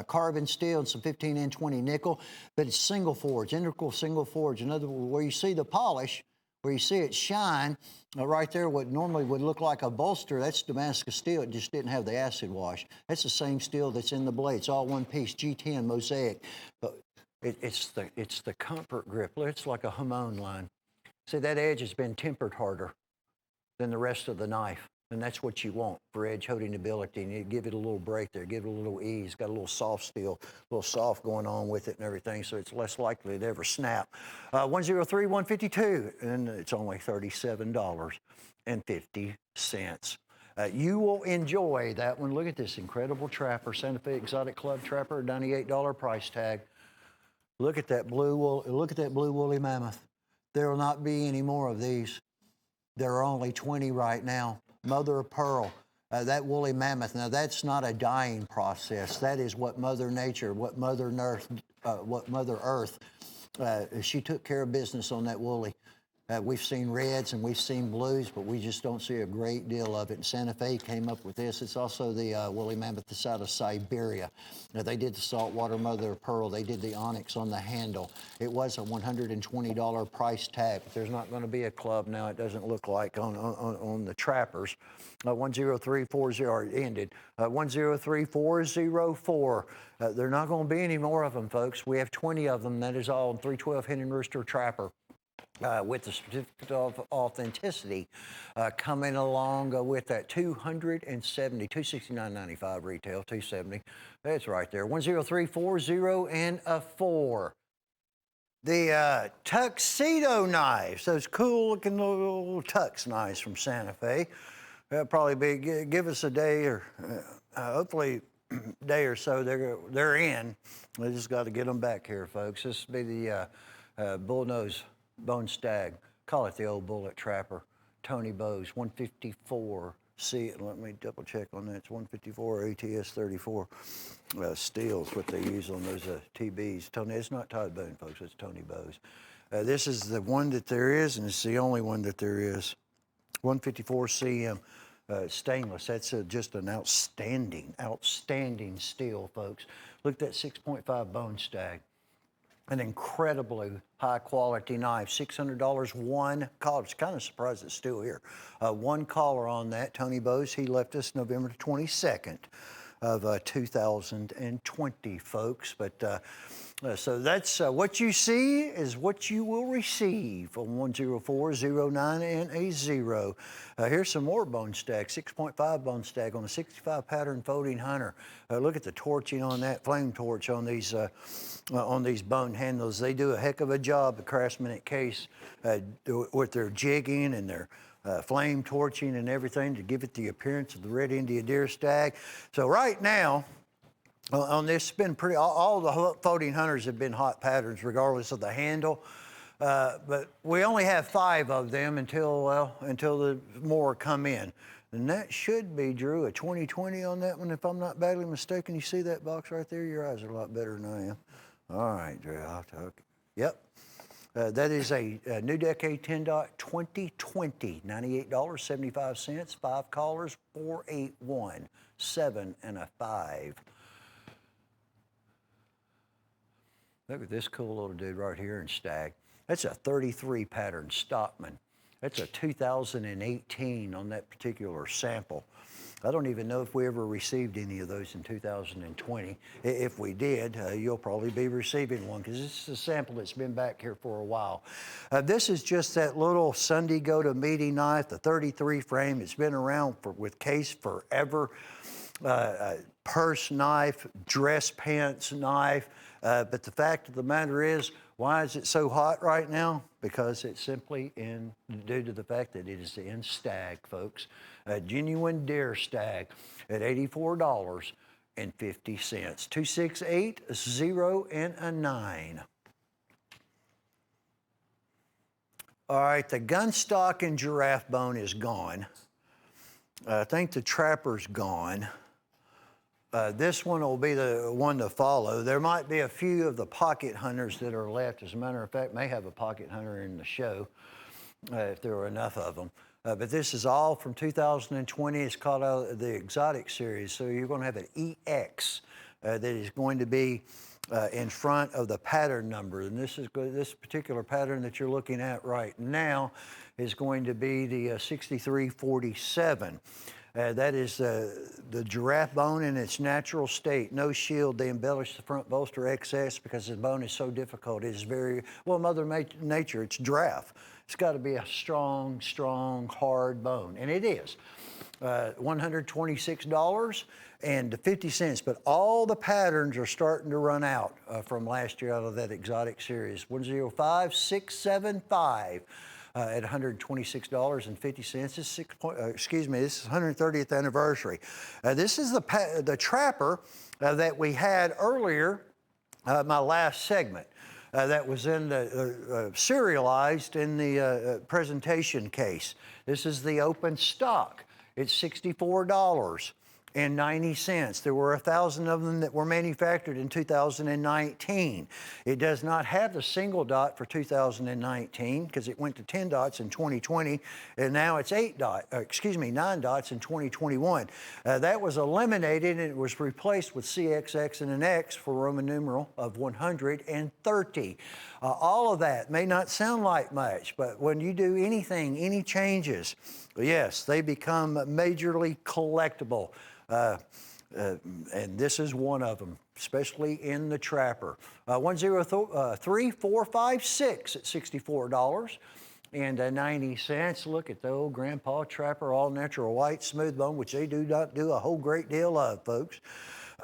Carbon steel and some 15 and 20 nickel, but it's single forge, integral single forge. In other words, where you see the polish, where you see it shine, right there, what normally would look like a bolster, that's Damascus steel. It just didn't have the acid wash. That's the same steel that's in the blade. It's all one piece, G10 mosaic. But it's the comfort grip. It's like a Hamon line. See, that edge has been tempered harder than the rest of the knife. And that's what you want for edge holding ability. And you give it a little break there, give it a little ease. Got a little soft steel, a little soft going on with it and everything, so it's less likely to ever snap. 103, 152, and it's only $37.50. You will enjoy that one. Look at this incredible trapper, Santa Fe Exotic Club Trapper, $98 price tag. Look at that blue wool. Look at that blue woolly mammoth. There will not be any more of these. There are only 20 right now. Mother of pearl, that woolly mammoth. Now that's not a dying process. That is what Mother Nature, what Mother Earth, she took care of business on that woolly. We've seen reds and we've seen blues, but we just don't see a great deal of it. And Santa Fe came up with this. It's also the woolly mammoth that's out of Siberia. Now, they did the saltwater mother of pearl. They did the onyx on the handle. It was a $120 price tag, but there's not going to be a club now. It doesn't look like on the trappers. 10340 ended. 103-404. There are not going to be any more of them, folks. We have 20 of them. That is all in 312 Hen and Rooster Trapper. With the certificate of authenticity coming along with that $269.95 retail, $270. That's right there. 10340 and a 4. The tuxedo knives, those cool looking little tux knives from Santa Fe. They'll probably be give us a day or hopefully a day or so. They're in. We just got to get them back here, folks. This will be the bullnose bone stag, call it the old bullet trapper. Tony Bowes, 154. See, let me double check on that. It's 154 ATS 34 steel's what they use on those TBs. Tony, it's not Todd Boone, folks. It's Tony Bowes. This is the one that there is, and it's the only one that there is. 154 CM stainless. That's just an outstanding steel, folks. Look at that 6.5 bone stag. An incredibly high-quality knife, $600, one collar. It's kind of surprised it's still here. One collar on that. Tony Bowes, he left us November 22nd of 2020, folks. But so that's what you see is what you will receive on 10409 and a 0. Here's some more bone stag, 6.5 bone stag on a 65 pattern folding hunter. Look at the torching on that, flame torch on these bone handles. They do a heck of a job, the Craftsman at Case, with their jigging and their flame torching and everything to give it the appearance of the red India deer stag. So right now, on this, it's been pretty, all the folding hunters have been hot patterns regardless of the handle. But we only have 5 of them until the more come in. And that should be, Drew, a 2020 on that one, if I'm not badly mistaken. You see that box right there? Your eyes are a lot better than I am. All right, Drew, I'll talk. Yep. That is a New Decade 10 Dot 2020, $98.75, 5 collars, 481, 7 and a 5. Look at this cool little dude right here in stag. That's a 33 pattern Stockman. That's a 2018 on that particular sample. I don't even know if we ever received any of those in 2020. If we did, you'll probably be receiving one because this is a sample that's been back here for a while. This is just that little Sunday go-to-meeting knife, the 33 frame. It's been around with Case forever. Purse knife, dress pants knife. But the fact of the matter is, why is it so hot right now? Because it's simply due to the fact that it is in stag, folks. A genuine deer stag at $84.50. 268, 0 and a 9. All right, the gun stock and giraffe bone is gone. I think the trapper's gone. This one will be the one to follow. There might be a few of the pocket hunters that are left. As a matter of fact, may have a pocket hunter in the show if there are enough of them. But this is all from 2020. It's called the Exotic Series. So you're going to have an EX that is going to be in front of the pattern number. And this particular pattern that you're looking at right now is going to be the 6347. That is the giraffe bone in its natural state. No shield. They embellish the front bolster XS because the bone is so difficult. It is very, well, Mother Nature, it's giraffe. It's got to be a strong, strong, hard bone. And it is. $126.50. But all the patterns are starting to run out from last year out of that exotic series. 105675. At $126.50. This is excuse me, this is 130th anniversary. This is the trapper that we had earlier, my last segment, that was in the serialized in the presentation case. This is the open stock. It's $64.90. There were 1,000 of them that were manufactured in 2019. It does not have the single dot for 2019 because it went to 10 dots in 2020, and now it's 9 dots in 2021. That was eliminated and it was replaced with CXX and an X for Roman numeral of 130. All of that may not sound like much, but when you do anything, any changes, yes, they become majorly collectible. And this is one of them, especially in the trapper. 103456 at $64.90. Look at the old Grandpa Trapper, all natural white smooth bone, which they do not do a whole great deal of, folks.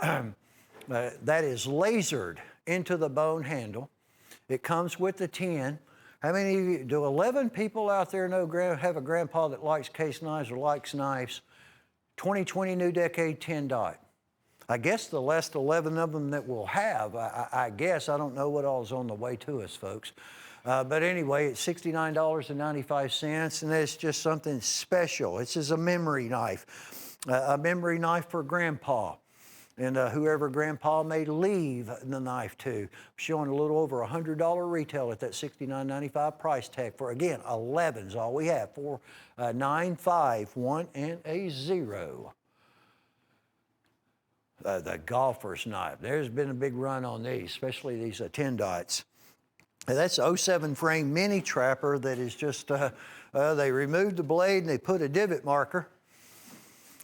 That is lasered into the bone handle. It comes with the 10. How many of you, do 11 people out there have a grandpa that likes case knives or likes knives? 2020 New Decade 10 dot. I guess the last 11 of them that we'll have, I guess, I don't know what all is on the way to us, folks. But anyway, it's $69.95, and it's just something special. This is a memory knife for Grandpa. And whoever Grandpa may leave the knife to, showing a little over $100 retail at that $69.95 price tag for, again, 11's all we have. 4, 9, 5, 1, and a 0. The golfer's knife. There's been a big run on these, especially these 10 dots. That's 07 frame mini trapper that is just, they removed the blade and they put a divot marker.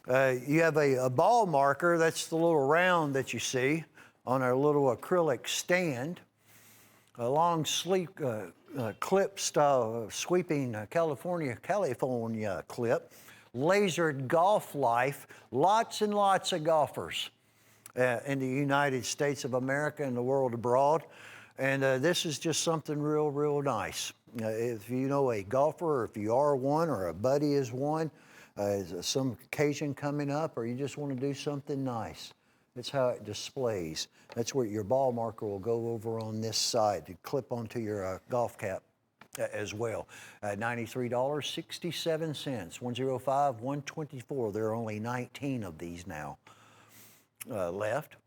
You have a ball marker, that's the little round that you see on our little acrylic stand. A long, sleek clip style, sweeping California clip. Lasered golf life, lots and lots of golfers in the United States of America and the world abroad. And this is just something real, real nice. If you know a golfer, or if you are one, or a buddy is one, some occasion coming up, or you just want to do something nice. That's how it displays. That's where your ball marker will go over on this side to clip onto your golf cap as well. $93.67, 105, 124. There are only 19 of these now left.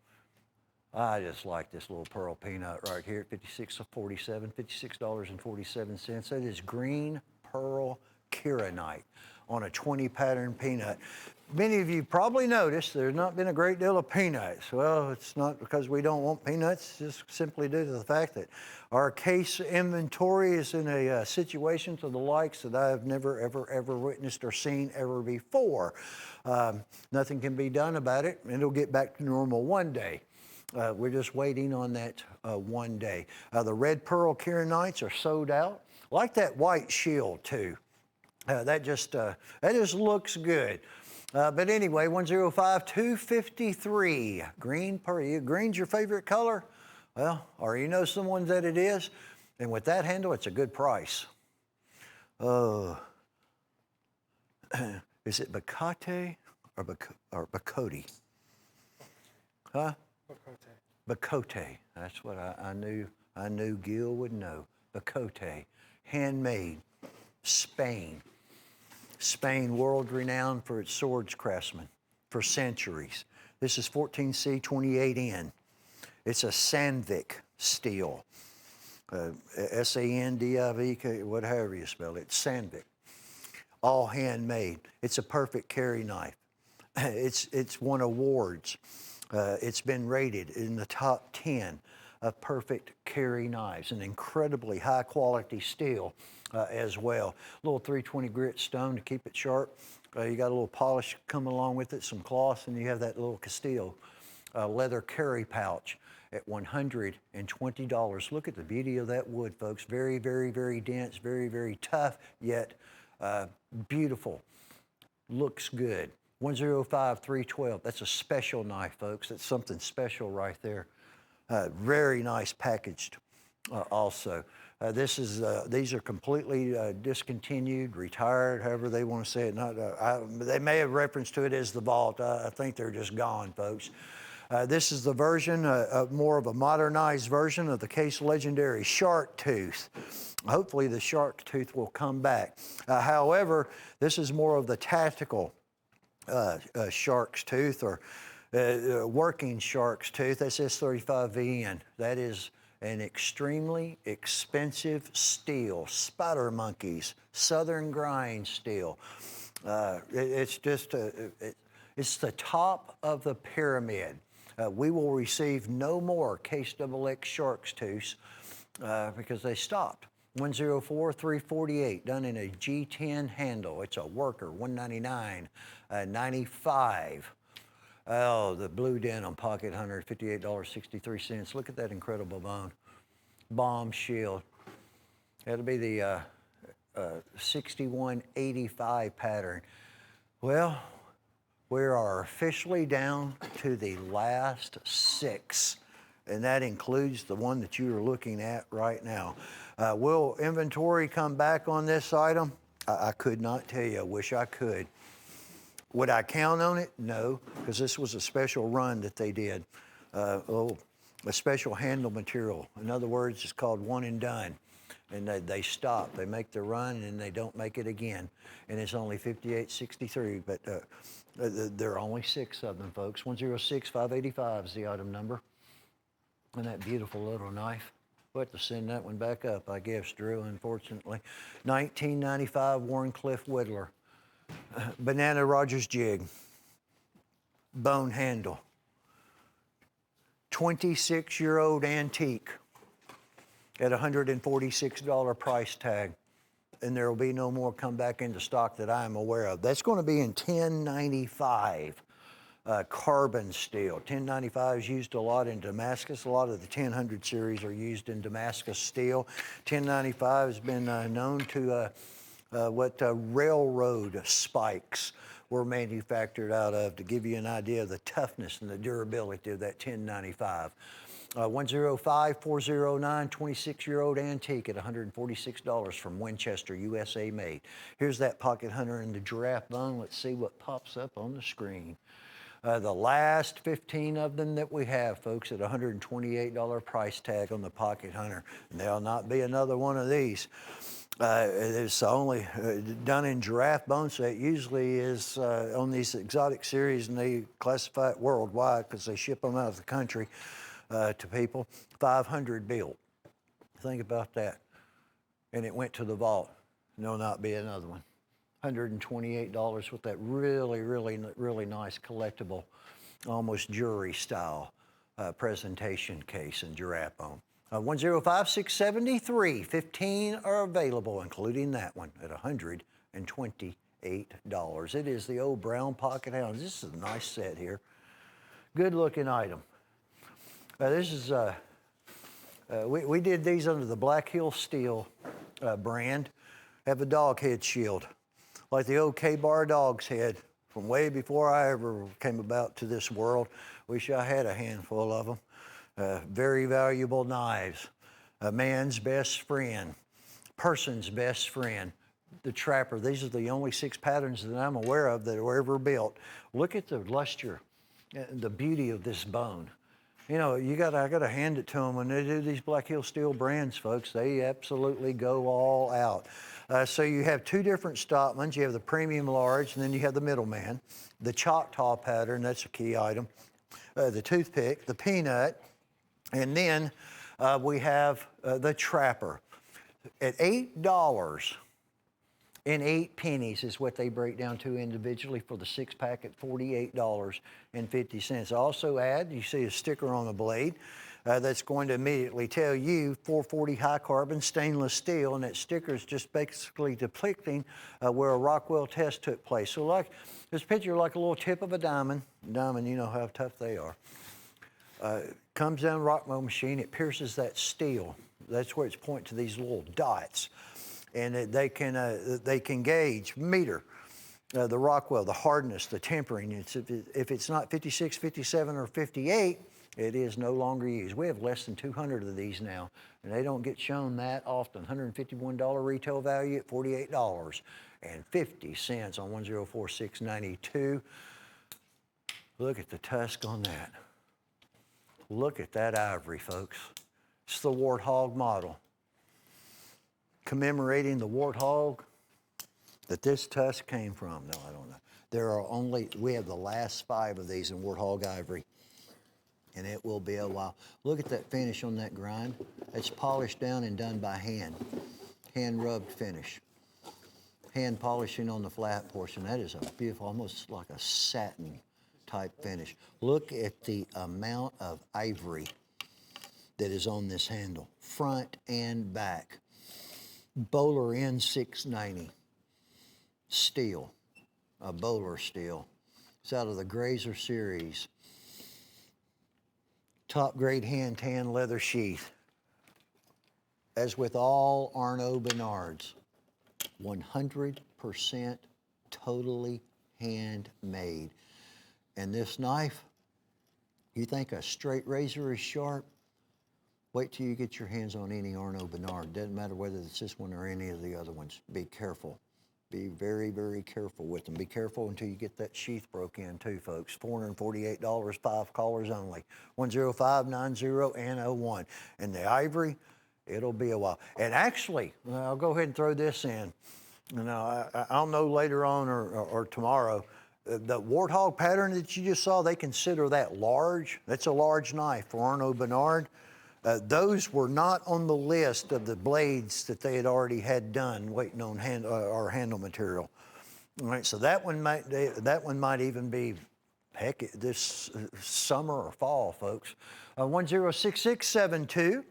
I just like this little pearl peanut right here at $56.47, $56.47. That is green pearl kieranite on a 20 pattern peanut. Many of you probably noticed there's not been a great deal of peanuts. Well, it's not because we don't want peanuts, just simply due to the fact that our case inventory is in a situation to the likes that I've never, ever witnessed or seen ever before. Nothing can be done about it, and it'll get back to normal one day. We're just waiting on that one day. The red pearl kieranites are sold out. I like that white shield too. That just looks good. But anyway, 105, 253. Green pearl. Green's your favorite color? Well, or you know someone that it is, and with that handle, it's a good price. Is it Bacate or Bacote? Huh? Bacote. That's what I knew Gil would know. Bacote. Handmade. Spain. Spain, world renowned for its swords craftsmen for centuries. This is 14C28N. It's a Sandvik steel. S-A-N-D-I-V-K, whatever you spell it, Sandvik. All handmade. It's a perfect carry knife. It's won awards. It's been rated in the top 10 of perfect carry knives. An incredibly high quality steel as well. Little 320 grit stone to keep it sharp. You got a little polish coming along with it, some cloth, and you have that little Castillo leather carry pouch at $120. Look at the beauty of that wood, folks. Very, very, very dense, very, very tough, yet beautiful. Looks good. 105-312. That's a special knife, folks. That's something special right there. Very nice packaged also. These are completely discontinued, retired, however they want to say it. They may have reference to it as the vault. I think they're just gone, folks. This is the version, more of a modernized version of the Case legendary shark tooth. Hopefully the shark tooth will come back. However, this is more of the tactical shark's tooth, or working shark's tooth. That's S35VN. That is an extremely expensive steel. Spider monkeys, southern grind steel. It's just it's the top of the pyramid. We will receive no more Case XX shark's tooths because they stopped. 104-348, done in a G10 handle. It's a worker, $199, $95. Oh, the blue denim pocket hunter, $58.63. Look at that incredible bone. Bomb shield. That'll be the 6185 pattern. Well, we are officially down to the last 6, and that includes the one that you are looking at right now. Will inventory come back on this item? I could not tell you. I wish I could. Would I count on it? No, because this was a special run that they did. A special handle material. In other words, it's called one and done. And they stop. They make the run and they don't make it again. And it's only $58.63, but there are only 6 of them, folks. 106-585 is the item number. And that beautiful little knife. We'll have to send that one back up, I guess, Drew, unfortunately. 1995 Warncliffe Whittler. Banana Rogers jig. Bone handle. 26-year-old antique at $146 price tag. And there will be no more come back into stock that I am aware of. That's going to be in 1095 carbon steel. 1095 is used a lot in Damascus. A lot of the 1000 series are used in Damascus steel. 1095 has been known to what railroad spikes were manufactured out of, to give you an idea of the toughness and the durability of that 1095. 105-409, 26-year-old antique at $146 from Winchester, USA made. Here's that pocket hunter in the giraffe bone. Let's see what pops up on the screen. The last 15 of them that we have, folks, at $128 price tag on the pocket hunter. And there'll not be another one of these. It's only done in giraffe bone, so it usually is on these exotic series, and they classify it worldwide because they ship them out of the country to people. 500 built. Think about that. And it went to the vault. There'll not be another one. $128 with that really, really, really nice collectible, almost jewelry style presentation case in giraffe bone. 105-673, 15 are available, including that one at $128. It is the old brown pocket hound. This is a nice set here. Good looking item. This is, we did these under the Black Hill Steel brand. Have a dog head shield, like the old K-Bar dog's head from way before I ever came about to this world. Wish I had a handful of them. Very valuable knives. A man's best friend, person's best friend, the trapper. These are the only 6 patterns that I'm aware of that were ever built. Look at the luster, the beauty of this bone. I gotta hand it to them when they do these Black Hill Steel brands, folks. They absolutely go all out. So you have two different stockmans. You have the premium large, and then you have the middleman. The Choctaw pattern, that's a key item. The toothpick, the peanut, and then we have the trapper. At $8 and 8 pennies is what they break down to individually for the 6-pack at $48.50. Also add, you see a sticker on the blade that's going to immediately tell you 440 high carbon stainless steel, and that sticker is just basically depicting where a Rockwell test took place. So like this picture, like a little tip of a diamond. Diamond, you know how tough they are. Comes down the Rockwell machine, it pierces that steel. That's where it's pointing to these little dots. And they can gauge, meter, the Rockwell, the hardness, the tempering. If it's not 56, 57, or 58, it is no longer used. We have less than 200 of these now, and they don't get shown that often. $151 retail value at $48.50 on 104692. Look at the tusk on that. Look at that ivory, folks. It's the Warthog model. Commemorating the Warthog that this tusk came from. No, I don't know. We have the last 5 of these in Warthog ivory, and it will be a while. Look at that finish on that grind. It's polished down and done by hand. Hand rubbed finish. Hand polishing on the flat portion. That is a beautiful, almost like a satin type finish. Look at the amount of ivory that is on this handle, front and back. Bowler N690 steel, a Bowler steel. It's out of the Grazer series. Top grade hand tan leather sheath. As with all Arnaud Bernards, 100% totally handmade. And this knife, you think a straight razor is sharp? Wait till you get your hands on any Arnaud Bernard. Doesn't matter whether it's this one or any of the other ones. Be careful. Be very, very careful with them. Be careful until you get that sheath broke in too, folks. $448, 5 callers only. 10590 and 01. And the ivory, it'll be a while. And actually, I'll go ahead and throw this in. I'll know later on or tomorrow, the Warthog pattern that you just saw, they consider that large. That's a large knife for Arnaud Bernard. Those were not on the list of the blades that they had already had done, waiting on our handle material. All right, so that one might even be, heck, this summer or fall, folks. 106672.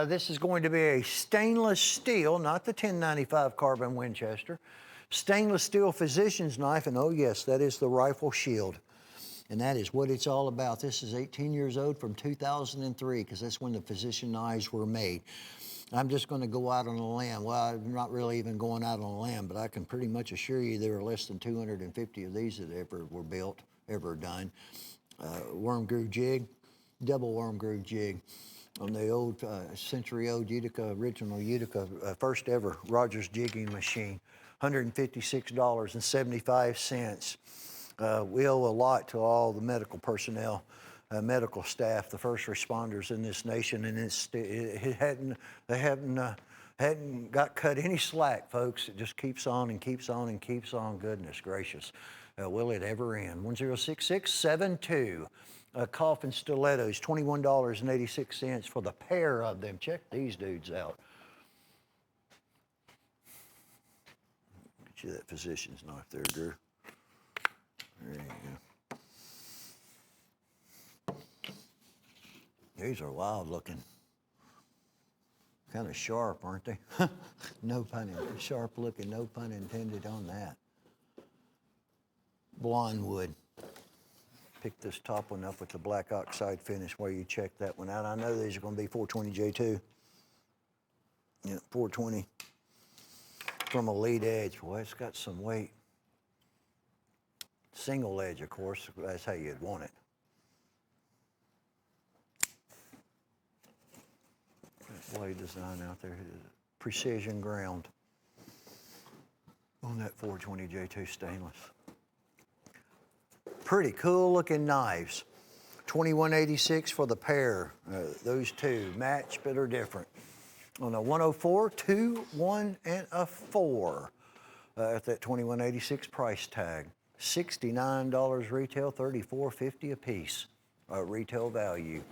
This is going to be a stainless steel, not the 1095 carbon Winchester, stainless steel physician's knife, and oh yes, that is the rifle shield. And that is what it's all about. This is 18 years old from 2003, because that's when the physician knives were made. I'm just going to go out on a limb. Well, I'm not really even going out on a limb, but I can pretty much assure you there are less than 250 of these that ever were built, ever done. Worm groove jig, double worm groove jig on the old century-old Utica, original Utica, first ever Rogers jigging machine, $156.75. We owe a lot to all the medical personnel, medical staff, the first responders in this nation, and they hadn't got cut any slack, folks. It just keeps on and keeps on and keeps on. Goodness gracious, will it ever end? 106672. Coffin stilettos, $21.86 for the pair of them. Check these dudes out. Get you that physician's knife there, Drew. There you go. These are wild looking. Kind of sharp, aren't they? No pun intended. Sharp looking, no pun intended on that. Blonde wood. Pick this top one up with the black oxide finish while you check that one out. I know these are going to be 420J2. Yeah, 420 from a lead edge. Boy, it's got some weight. Single edge, of course, that's how you'd want it. That blade design out there, precision ground on that 420J2 stainless. Pretty cool looking knives. $21.86 for the pair. Those two match but are different. On a 104, 2, 1, and a 4 at that $21.86 price tag. $69 retail, $34.50 a piece retail value.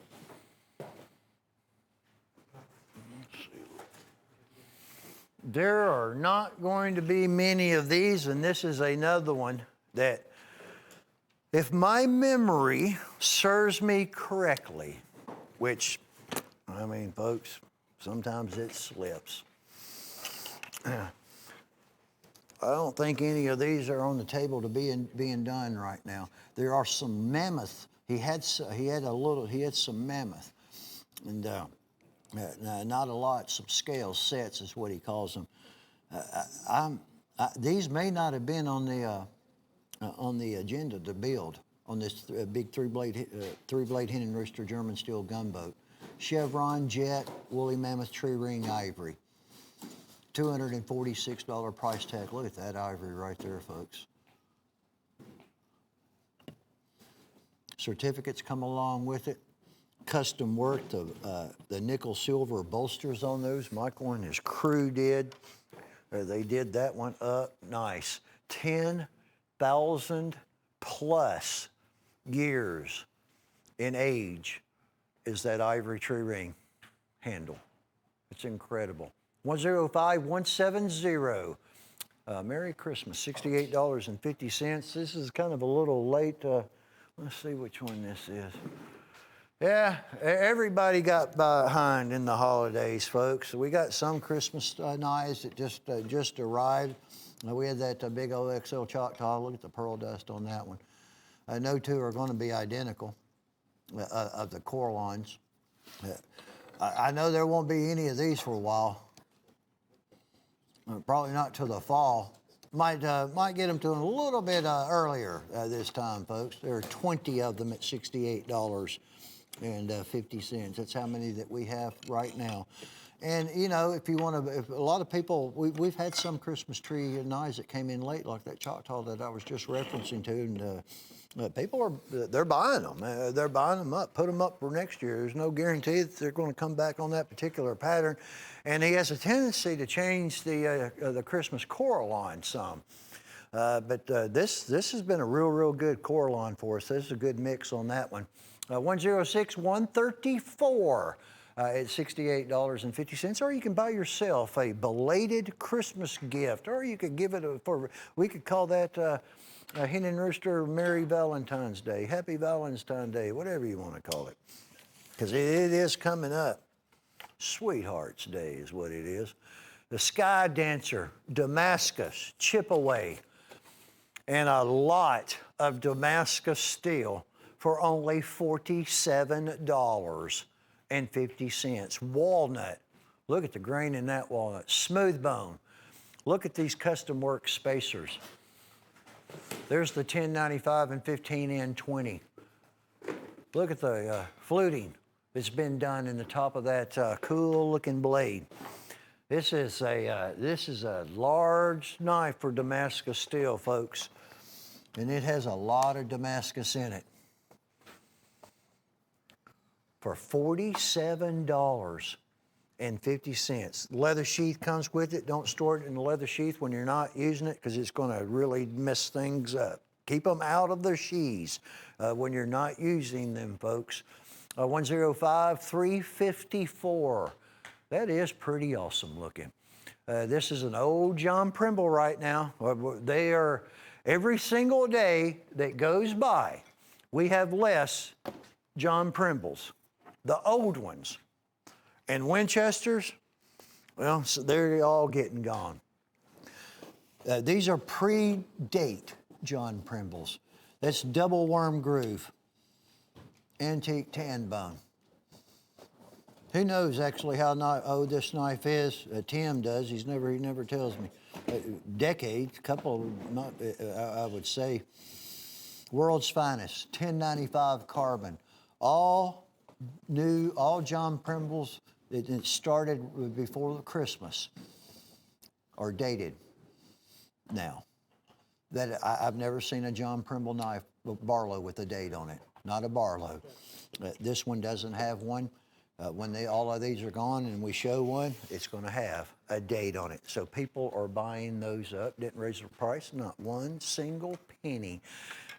There are not going to be many of these, and this is another one that, if my memory serves me correctly, which, I mean, folks, sometimes it slips. I don't think any of these are on the table to being done right now. There are some mammoth. He had some mammoth, and not a lot. Some scale sets is what he calls them. These may not have been on the agenda to build on this big three-blade hen and rooster German steel gunboat. Chevron, jet, woolly mammoth tree ring ivory. $246 price tag. Look at that ivory right there, folks. Certificates come along with it. Custom work, the nickel silver bolsters on those. Michael and his crew did. They did that one up nice. 10,000 plus years in age is that ivory tree ring handle. It's incredible. 105-170. Merry Christmas, $68.50. This is kind of a little late. Let's see which one this is. Yeah, everybody got behind in the holidays, folks. We got some Christmas knives that just arrived. We had that big old XL Choctaw. Look at the pearl dust on that one. No two are going to be identical of the Corlons. I know there won't be any of these for a while. Probably not till the fall. Might get them to them a little bit earlier this time, folks. There are 20 of them at $68.50. That's how many that we have right now. And you know, if you want to, if a lot of people, we've had some Christmas tree knives that came in late, like that Choctaw that I was just referencing to, and people they're buying them. They're buying them up, put them up for next year. There's no guarantee that they're going to come back on that particular pattern. And he has a tendency to change the Christmas Coralline some. But this has been a real good Coralline for us. This is a good mix on that one. 106-134 at $68.50. Or you can buy yourself a belated Christmas gift, or you could give it we could call that Hen and Rooster Merry Valentine's Day, Happy Valentine's Day, whatever you want to call it, because it is coming up. Sweetheart's Day is what it is. The Sky Dancer, Damascus, chip away, and a lot of Damascus steel for only $47.50. Walnut, look at the grain in that walnut. Smooth bone, look at these custom work spacers. There's the 1095 and 15N20. Look at the fluting that's been done in the top of that cool looking blade. This is a large knife for Damascus steel, folks, and it has a lot of Damascus in it. For $47.50. Leather sheath comes with it. Don't store it in the leather sheath when you're not using it, because it's going to really mess things up. Keep them out of the sheaths when you're not using them, folks. 105-354. That is pretty awesome looking. This is an old John Primble right now. They are, every single day that goes by, we have less John Primbles, the old ones. And Winchesters, well, so they're all getting gone. These are pre-date John Primbles. That's double worm groove, antique tan bone. Who knows actually how old this knife is? Tim does. He never tells me. Decades, couple, I would say. World's finest, 1095 carbon. All new, all John Primbles that started before Christmas are dated now. That I've never seen a John Primble knife, Barlow, with a date on it. not a Barlow. This one doesn't have one. When all of these are gone and we show one, it's going to have a date on it. So people are buying those up. Didn't raise the price, not one single penny.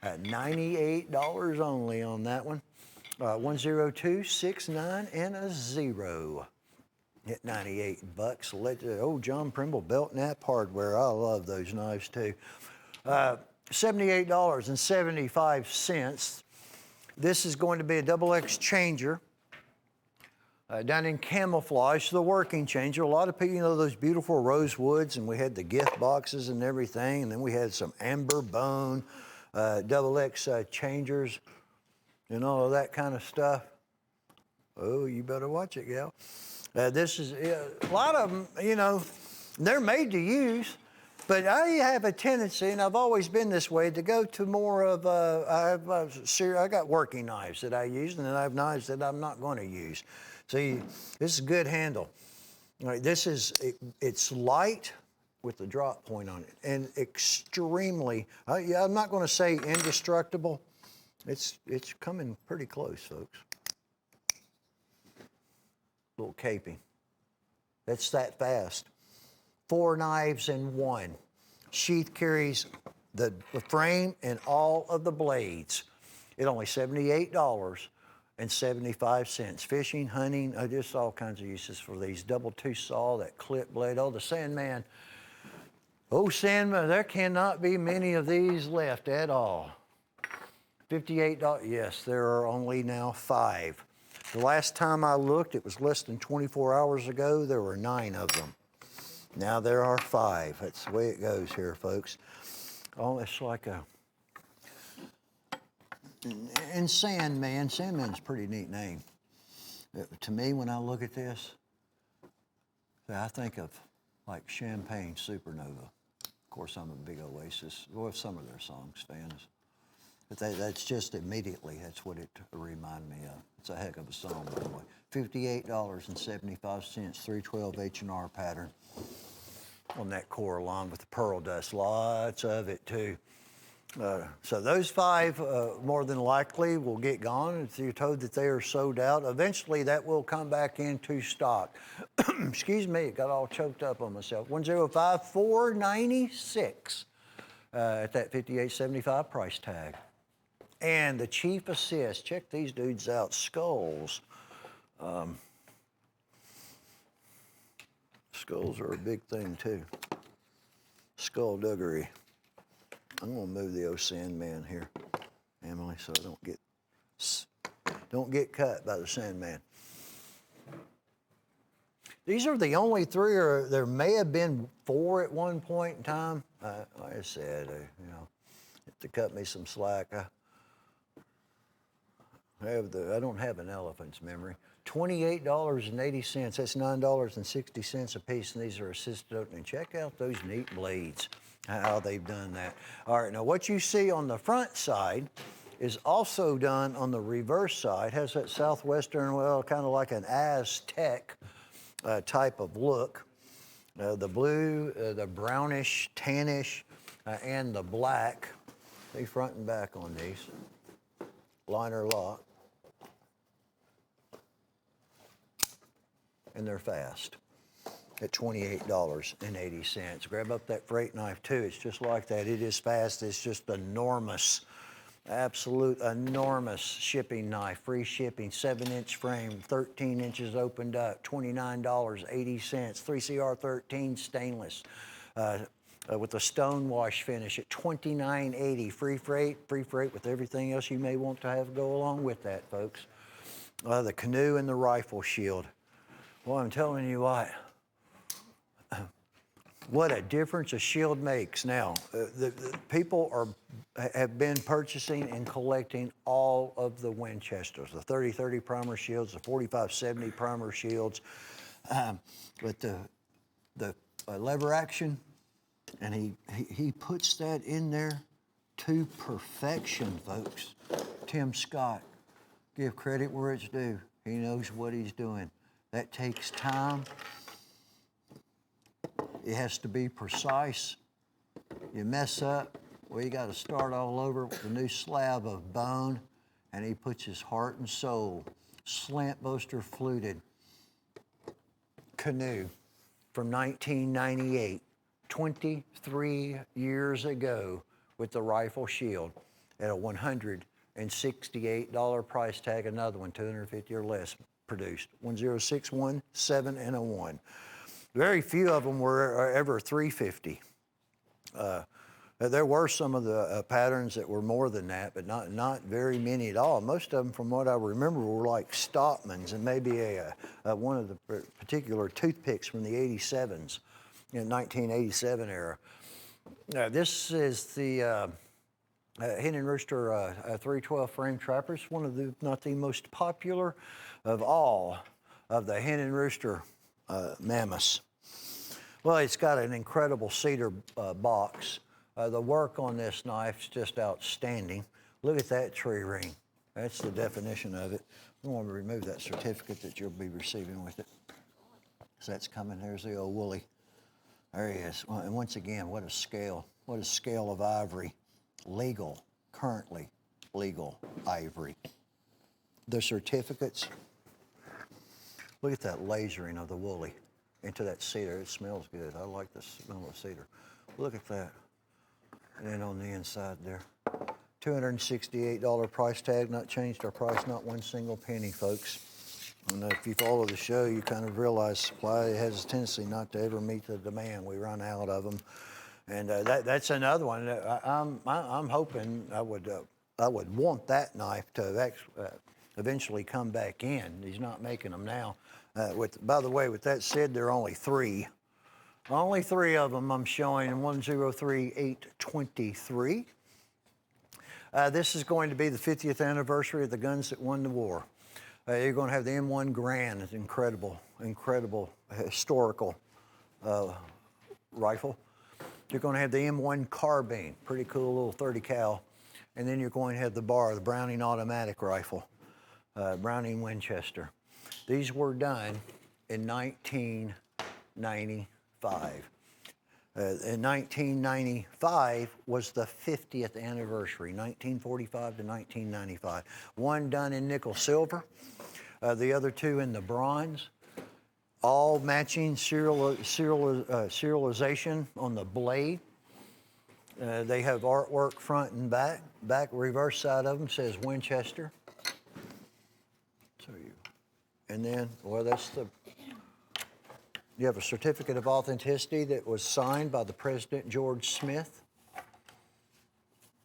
$98 only on that one. 10269 and a 0. At 98 bucks. Old John Primble Belknap Hardware. I love those knives too. $78.75. This is going to be a double X changer. Done in camouflage, the working changer. A lot of people, you know, those beautiful rosewoods, and we had the gift boxes and everything, and then we had some amber bone, double X changers, and all of that kind of stuff. Oh, you better watch it, gal. This is, a lot of them, you know, they're made to use, but I have a tendency, and I've always been this way, to go to more of, I got working knives that I use, and then I have knives that I'm not going to use. See, this is a good handle. All right, this is, it's light with the drop point on it, and extremely, yeah, I'm not going to say indestructible. It's coming pretty close, folks. Little caping. That's that fast. 4 knives in one. Sheath carries the frame and all of the blades. It's only $78.75. Fishing, hunting, just all kinds of uses for these. Double tooth saw, that clip blade. Oh, the Sandman. Oh, Sandman, there cannot be many of these left at all. $58, yes, there are only now 5. The last time I looked, it was less than 24 hours ago, there were 9 of them. Now there are 5. That's the way it goes here, folks. Oh, it's like a, and Sandman, Sandman's a pretty neat name. To me, when I look at this, I think of like Champagne Supernova. Of course, I'm a big Oasis, or some of their songs fans. But that's just immediately, that's what it reminded me of. It's a heck of a song, by the way. $58.75, 312 H&R pattern on that core line with the pearl dust. Lots of it, too. So those 5, more than likely, will get gone. If you're told that they are sold out, eventually that will come back into stock. Excuse me, it got all choked up on myself. 105,496 at that $58.75 price tag. And the Chief Assist, check these dudes out, skulls. Skulls are a big thing too. Skullduggery. I'm gonna move the old Sandman here, Emily, so I don't get cut by the Sandman. These are the only 3, or there may have been 4 at one point in time. Like I said, you know, to cut me some slack. I don't have an elephant's memory. $28.80. That's $9.60 a piece, and these are assisted opening. Check out those neat blades, how they've done that. All right, now what you see on the front side is also done on the reverse side. Has that southwestern, well, kind of like an Aztec type of look. The blue, the brownish, tannish, and the black. See front and back on these. Liner lock. And they're fast at $28.80. Grab up that freight knife too. It's just like that. It is fast. It's just enormous, absolute enormous shipping knife. Free shipping, 7-inch frame, 13 inches opened up, $29.80. 3CR13 stainless. With a stone wash finish at $29.80. Free freight with everything else you may want to have go along with that, folks. The canoe and the rifle shield. Well, I'm telling you what a difference a shield makes. Now, the people have been purchasing and collecting all of the Winchesters, the 30-30 primer shields, the 45-70 primer shields, but the lever action. And he puts that in there to perfection, folks. Tim Scott, give credit where it's due. He knows what he's doing. That takes time. It has to be precise. You mess up, well, you got to start all over with a new slab of bone. and he puts his heart and soul, slant boaster fluted canoe from 1998, 23 years ago, with the rifle shield at a $168 price tag. Another one, 250 or less, produced. 1061, 7, and a 1. Very few of them were ever 350. There were some of the patterns that were more than that, but not very many at all. Most of them, from what I remember, were like Stockmans and maybe one of the particular toothpicks from the 87s, 1987 era. This is the Hen and Rooster 312 frame trappers, one of the, not the most popular of all of the Hen and Rooster mammoths. Well, it's got an incredible cedar box. The work on this knife's just outstanding. Look at that tree ring. That's the definition of it. We want to remove that certificate that you'll be receiving with it. So that's coming. There's the old woolly. There he is. And once again, what a scale. What a scale of ivory. Legal, currently legal ivory. The certificates. Look at that lasering of the woolly into that cedar. It smells good. I like the smell of cedar. Look at that. And then on the inside there. $268 price tag, not changed our price, not one single penny, folks. And if you follow the show, you kind of realize supply has a tendency not to ever meet the demand. We run out of them. And that's another one. I'm hoping I would want that knife to eventually come back in. He's not making them now. By the way, with that said, there are only 3. Only 3 of them I'm showing in 103823. This is going to be the 50th anniversary of the guns that won the war. You're going to have the M1 Grand, it's incredible historical rifle. You're going to have the M1 Carbine, pretty cool little 30 cal. And then you're going to have the bar, the Browning automatic rifle, Browning Winchester. These were done in 1995. In 1995 was the 50th anniversary, 1945 to 1995. One done in nickel silver, the other 2 in the bronze. All matching serialization on the blade. They have artwork front and back. Back reverse side of them says Winchester. And then, well, you have a certificate of authenticity that was signed by the President George Smith,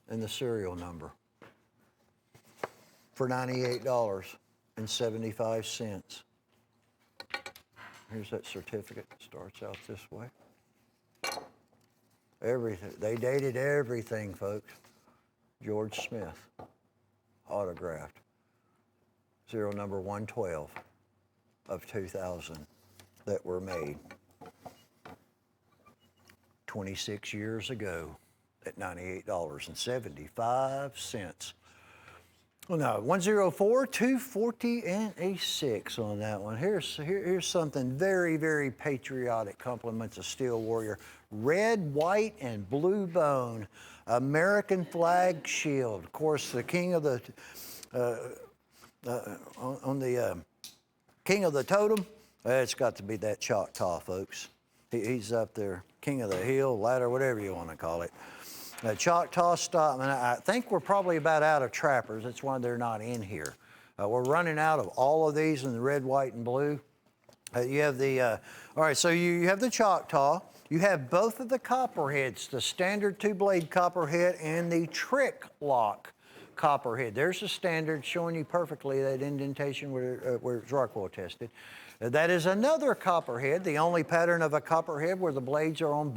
and the serial number for $98.75. Here's that certificate. Starts out this way. Everything. They dated everything, folks. George Smith, autographed. Serial number 112 of 2000 that were made 26 years ago at $98.75. Well, no, 104, 240, and a 6 on that one. Here's something very, very patriotic. Compliments of Steel Warrior. Red, white, and blue bone. American flag shield. Of course, the king of the, king of the totem, it's got to be that Choctaw, folks. He's up there, king of the hill, ladder, whatever you want to call it. Choctaw Stockman, I think we're probably about out of trappers. That's why they're not in here. We're running out of all of these in the red, white, and blue. You have the, all right, so you have the Choctaw. You have both of the copperheads, the standard 2-blade copperhead and the trick lock copperhead. There's a standard showing you perfectly that indentation where it's Rockwell tested. That is another copperhead, the only pattern of a copperhead where the blades are on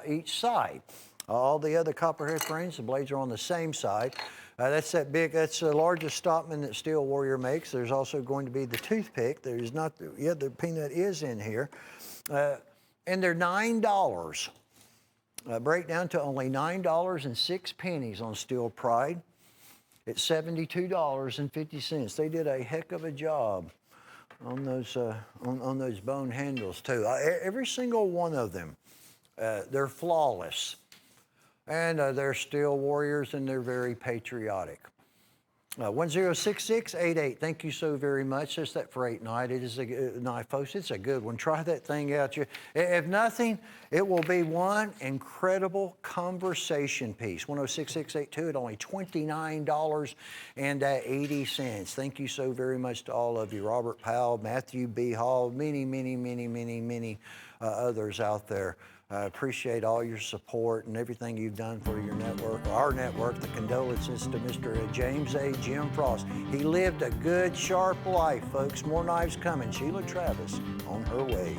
each side. All the other copperhead frames, the blades are on the same side. That's the largest Stockman that Steel Warrior makes. There's also going to be the toothpick. There's not, the peanut is in here. And they're $9. Break down to only $9.06 on Steel Pride. It's $72.50. They did a heck of a job on those bone handles too. Every single one of them, they're flawless. And they're Steel Warriors, and they're very patriotic. 106688. Thank you so very much. That's that freight night. It is a good knife, folks. It's a good one. Try that thing out. If nothing, it will be one incredible conversation piece. 106682 at only $29.80. Thank you so very much to all of you. Robert Powell, Matthew B. Hall, many others out there. I appreciate all your support and everything you've done for your network, our network. The condolences to Mr. James A. Jim Frost. He lived a good, sharp life, folks. More knives coming. Sheila Travis on her way.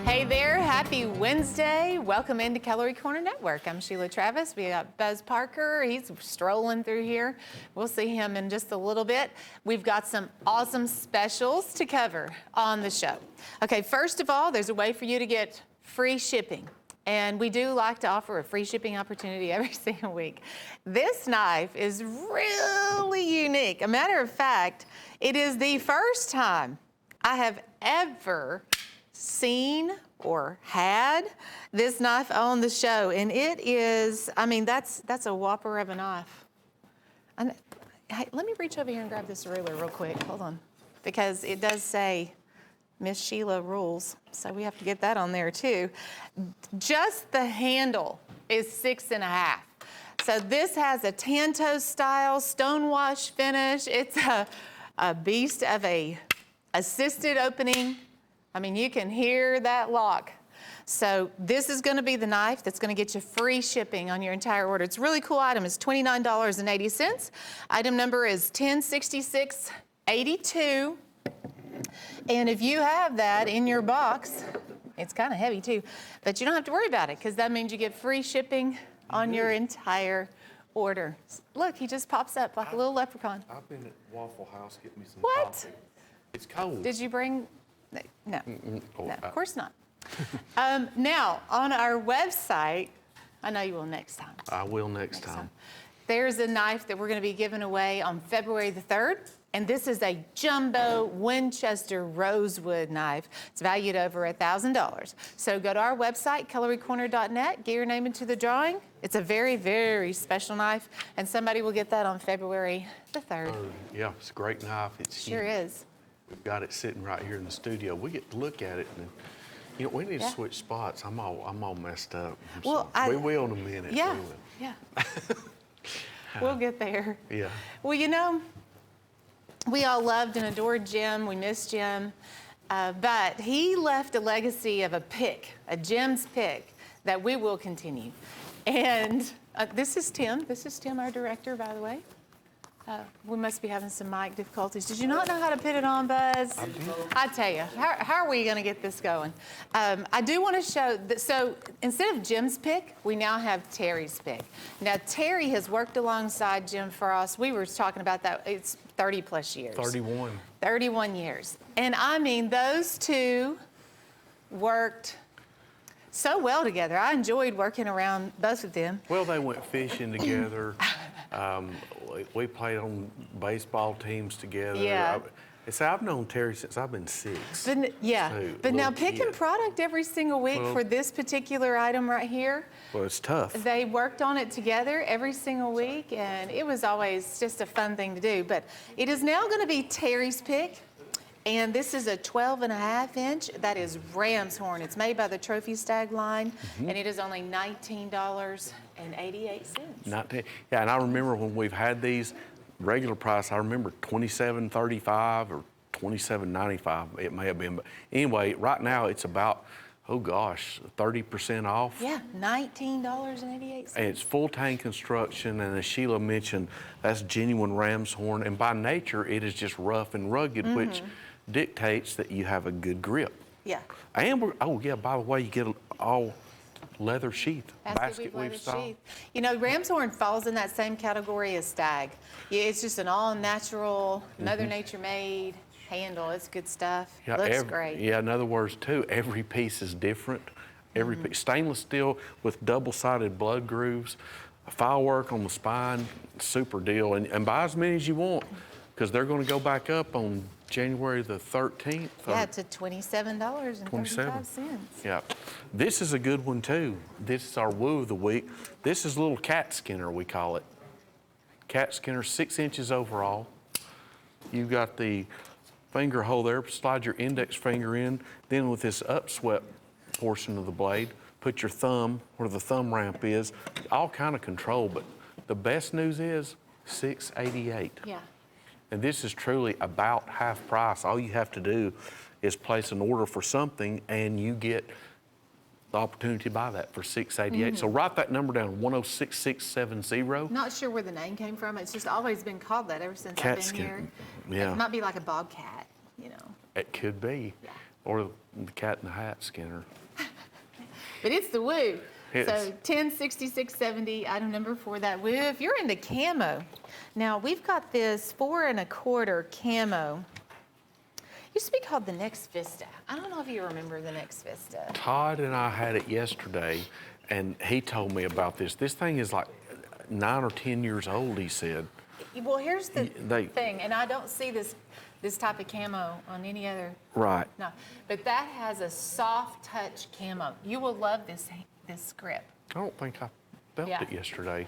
Hey there, happy Wednesday. Welcome into Cutlery Corner Network. I'm Sheila Travis. We got Buzz Parker. He's strolling through here. We'll see him in just a little bit. We've got some awesome specials to cover on the show. Okay, first of all, there's a way for you to get free shipping. And we do like to offer a free shipping opportunity every single week. This knife is really unique. A matter of fact, it is the first time I have ever seen or had this knife on the show, and it is, I mean, that's a whopper of a knife. And, hey, let me reach over here and grab this ruler real quick. Hold on, because it does say Miss Sheila rules, so we have to get that on there too. Just the handle is 6.5. So this has a Tanto style stonewash finish. It's a beast of a assisted opening. I mean, you can hear that lock. So this is going to be the knife that's going to get you free shipping on your entire order. It's a really cool item. It's $29.80. Item number is 106682. And if you have that in your box, it's kind of heavy too, but you don't have to worry about it because that means you get free shipping on your entire order. Look, he just pops up like a little leprechaun. I've been at Waffle House getting me some What? coffee. It's cold. Did you bring? No, Oh, no, of course not. Now, on our website, I know you will next time. I will next time. There's a knife that we're going to be giving away on February the 3rd, and this is a jumbo Winchester rosewood knife. It's valued over $1,000. So go to our website, cutlerycorner.net, get your name into the drawing. It's a very, very special knife, and somebody will get that on February the 3rd. Oh, yeah, it's a great knife. It's Sure huge. is. We've got it sitting right here in the studio. We get to look at it, and you know we need Yeah. to switch spots. I'm all messed up. Well, we will in a minute. Yeah, We will. yeah. We'll get there. Yeah. Well, you know, we all loved and adored Jim. We miss Jim. But he left a legacy of a pick, a Jim's pick, that we will continue. And this is Tim. This is Tim, our director, by the way. We must be having some mic difficulties. Did you not know how to put it on, Buzz? I tell you, how are we going to get this going? I do want to show, so instead of Jim's pick, we now have Terry's pick. Now, Terry has worked alongside Jim Frost. We were talking about that. It's 30 plus years. 31. 31 years. And I mean, those two worked so well together. I enjoyed working around both of them. Well, they went fishing together. We played on baseball teams together. Yeah. I've known Terry since I've been 6. But, yeah, So, but now little picking kid. product every single week Well- for this particular item right here, Well, it's tough. they worked on it together every single week, and it was always just a fun thing to do. But it is now going to be Terry's pick, and this is a 12.5 inch. That is ram's horn. It's made by the Trophy Stag line, and it is only $19.88. Yeah, and I remember when we've had these regular price, I remember $27.35 or $27.95 it may have been. But anyway, right now it's about, oh gosh, 30% off. Yeah, $19.88. And it's full tank construction, and as Sheila mentioned, that's genuine ram's horn. And by nature, it is just rough and rugged, which dictates that you have a good grip. Yeah. And oh yeah, by the way, you get all leather sheath, basket weave leather style. sheath. You know, ram's horn falls in that same category as stag. Yeah, it's just an all-natural, Mother Nature made handle. It's good stuff. Looks great. Yeah, in other words, too, every piece is different. Every piece, stainless steel with double-sided blood grooves, file work on the spine, super deal. And buy as many as you want, because they're going to go back up on January the 13th. Yeah, to $27.35. Yeah. This is a good one, too. This is our woo of the week. This is a little cat skinner, we call it. Cat skinner, 6 inches overall. You've got the finger hole there, slide your index finger in, then with this upswept portion of the blade, put your thumb where the thumb ramp is, all kind of control, but the best news is $6.88. Yeah. And this is truly about half price. All you have to do is place an order for something and you get the opportunity to buy that for $6.88. So write that number down, 106670. Not sure where the name came from. It's just always been called that ever since I've been here. Yeah. It might be like a bobcat, you know. It could be. Yeah. Or the cat in the hat skinner. But it's the woo. It's- So 106670, item number 4, that woo. If you're into camo, now we've got this 4 1/4 camo. Used to be called the Next Vista. I don't know if you remember the Next Vista. Todd and I had it yesterday, and he told me about this. This thing is like 9 or 10 years old, he said. Well, here's the They- thing, and I don't see this type of camo on any other. Right. No, but that has a soft touch camo. You will love this grip. I don't think I felt Yeah. it yesterday.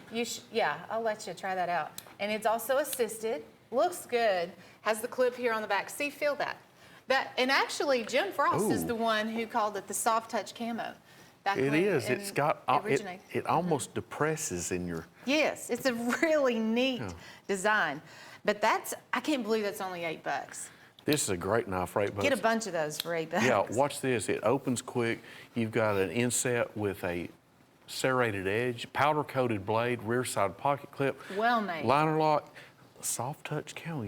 Yeah, I'll let you try that out. And it's also assisted. Looks good. Has the clip here on the back. See, feel that. And actually, Jim Frost is Ooh. the one who called it the soft touch camo. Back It when is. It's got, it originated. almost depresses in your, Yes, it's a really neat design. But I can't believe that's only $8. this is a great knife for $8. Get a bunch of those for $8. Yeah, watch this. It opens quick. You've got an inset with a serrated edge, powder-coated blade, rear side pocket clip. Well made. Liner lock, soft touch camo,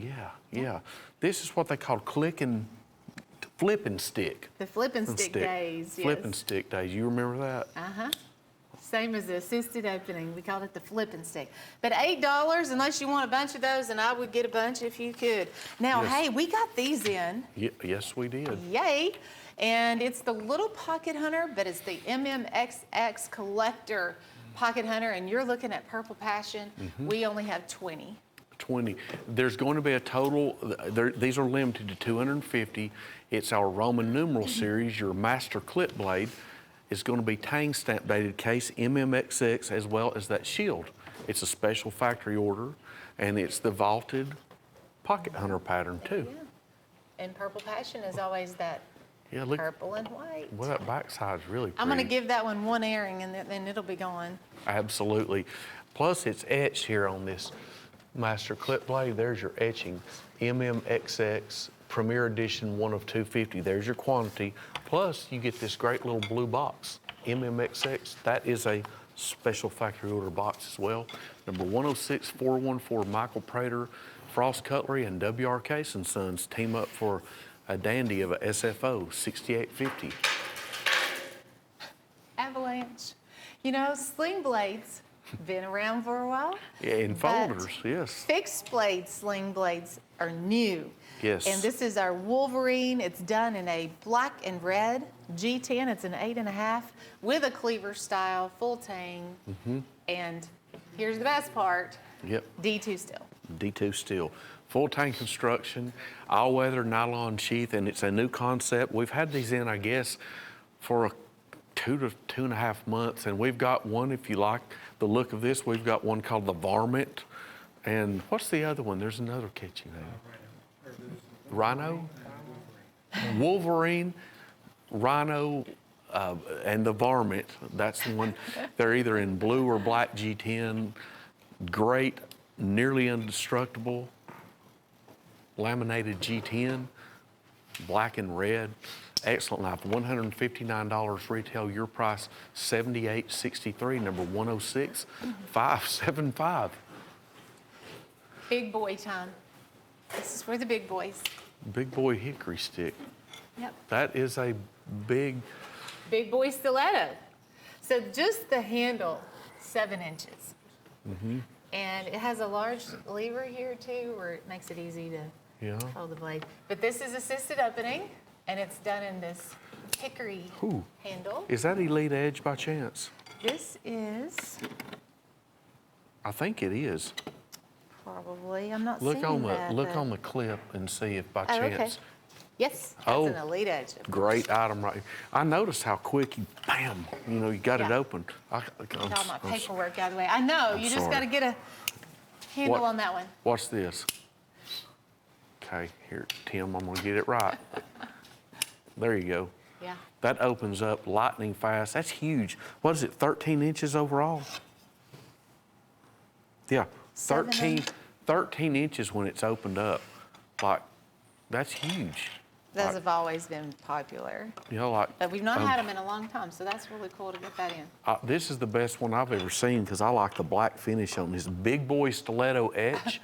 yeah. This is what they call flipping stick. The flipping stick days, yes. Flipping stick days. You remember that? Same as the assisted opening. We called it the flipping stick. But $8, unless you want a bunch of those, and I would get a bunch if you could. Now, Yes. hey, we got these in. Yes, we did. Yay. And it's the little pocket hunter, but it's the MMXX collector pocket hunter, and you're looking at Purple Passion. We only have 20. 20. There's going to be a total, these are limited to 250. It's our Roman numeral series, your master clip blade. It's going to be Tang stamp dated case, MMXX, as well as that shield. It's a special factory order, and it's the vaulted pocket hunter pattern too. Yeah. And Purple Passion is always that Yeah, look, purple and white. well, that backside's really pretty. I'm going to give that one airing, and then it'll be gone. Absolutely. Plus, it's etched here on this master clip blade. There's your etching, MMXX Premier Edition 1 of 250. There's your quantity. Plus, you get this great little blue box, MMXX. That is a special factory order box as well. Number 106414, Michael Prater, Frost Cutlery, and WRK & Sons team up for a dandy of a SFO 6850. Avalanche. You know, sling blades, been around for a while. Yeah, in but folders, yes. Fixed blade sling blades are new. Yes. And this is our Wolverine. It's done in a black and red G10. It's an 8.5 with a cleaver style, full tang. And here's the best part. Yep. D2 steel. D2 steel. Full tank construction, all weather nylon sheath, and it's a new concept. We've had these in, I guess, for 2 to 2.5 months, and we've got one, if you like the look of this, we've got one called the Varmint. And what's the other one? There's another catchy name. Rhino? Wolverine, Rhino, and the Varmint. That's the one. They're either in blue or black G10. Great, nearly indestructible, laminated G10, black and red. Excellent knife. $159 retail. Your price $78.63. Number 106575. Big boy time. This is for the big boys. Big boy hickory stick. Yep. That is a big. Big boy stiletto. So just the handle, 7 inches. And it has a large lever here too, where it makes it easy to Yeah. hold the blade. But this is assisted opening, and it's done in this hickory Ooh. handle. Is that Elite Edge by chance? This is I think it is. probably, I'm not Look seeing on the that. look but- on the clip and see if by Oh, okay. chance. Yes, that's Oh, an Elite Edge. Great item right here. I noticed how quick you, bam, you got it Yeah. open. Get all my paperwork out of the way. I know, you just sorry. got to get a handle What? on that one. Watch this. Okay, here, Tim, I'm gonna get it right. There you go. Yeah. That opens up lightning fast. That's huge. What is it, 13 inches overall? Yeah, 13 inches when it's opened up. Like, that's huge. Those have always been popular. Like. But we've not had them in a long time, so that's really cool to get that in. This is the best one I've ever seen because I like the black finish on this big boy stiletto etch.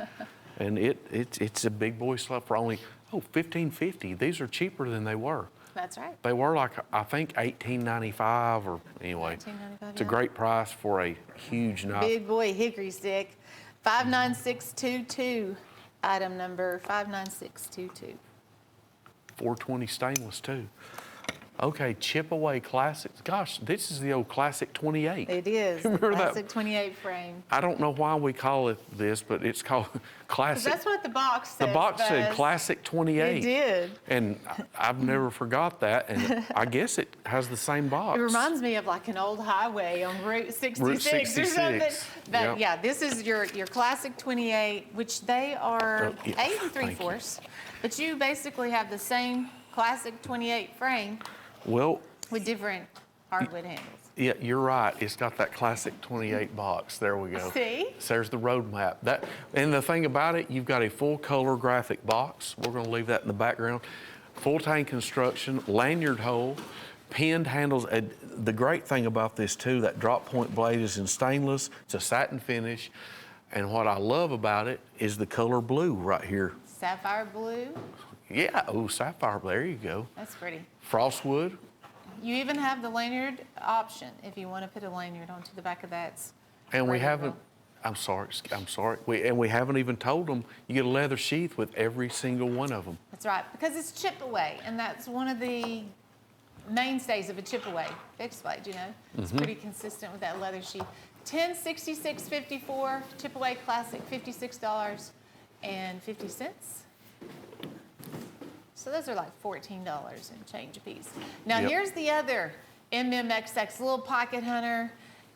And it's a big boy stiletto for only, $15.50. These are cheaper than they were. That's right. They were like, I think, $18.95 or anyway. $18.95, It's a yeah. great price for a huge knife. Big boy hickory stick, 59622. Item number 59622. 420 stainless too. Okay, chip away classics. Gosh, this is the old classic 28. It is. Remember that? Classic 28 frame. I don't know why we call it this, but it's called 'Cause classic. that's what the box says. The box said Buzz. classic 28. It did. And I've never forgot that, and I guess it has the same box. It reminds me of like an old highway on Route 66, or something. 66, But yep. yeah, this is your classic 28, which they are Oh, yeah, 8 and thank you. 3/4. But you basically have the same classic 28 frame Well, with different hardwood handles. yeah, you're right. It's got that classic 28 box. There we go. See? So there's the road map. And the thing about it, you've got a full color graphic box. We're going to leave that in the background. Full tank construction, lanyard hole, pinned handles. The great thing about this too, that drop point blade is in stainless. It's a satin finish. And what I love about it is the color blue right here. Sapphire blue. Yeah, sapphire, there you go. That's pretty. Frostwood. You even have the lanyard option if you want to put a lanyard onto the back of that. And we Regular. haven't, I'm sorry. We haven't even told them you get a leather sheath with every single one of them. That's right, because it's chip away, and that's one of the mainstays of a chip away fixed blade, It's pretty consistent with that leather sheath. 1066.54, chip away classic, $56.50. So those are like $14 and change a piece. Now Yep. here's the other MMXX little pocket hunter,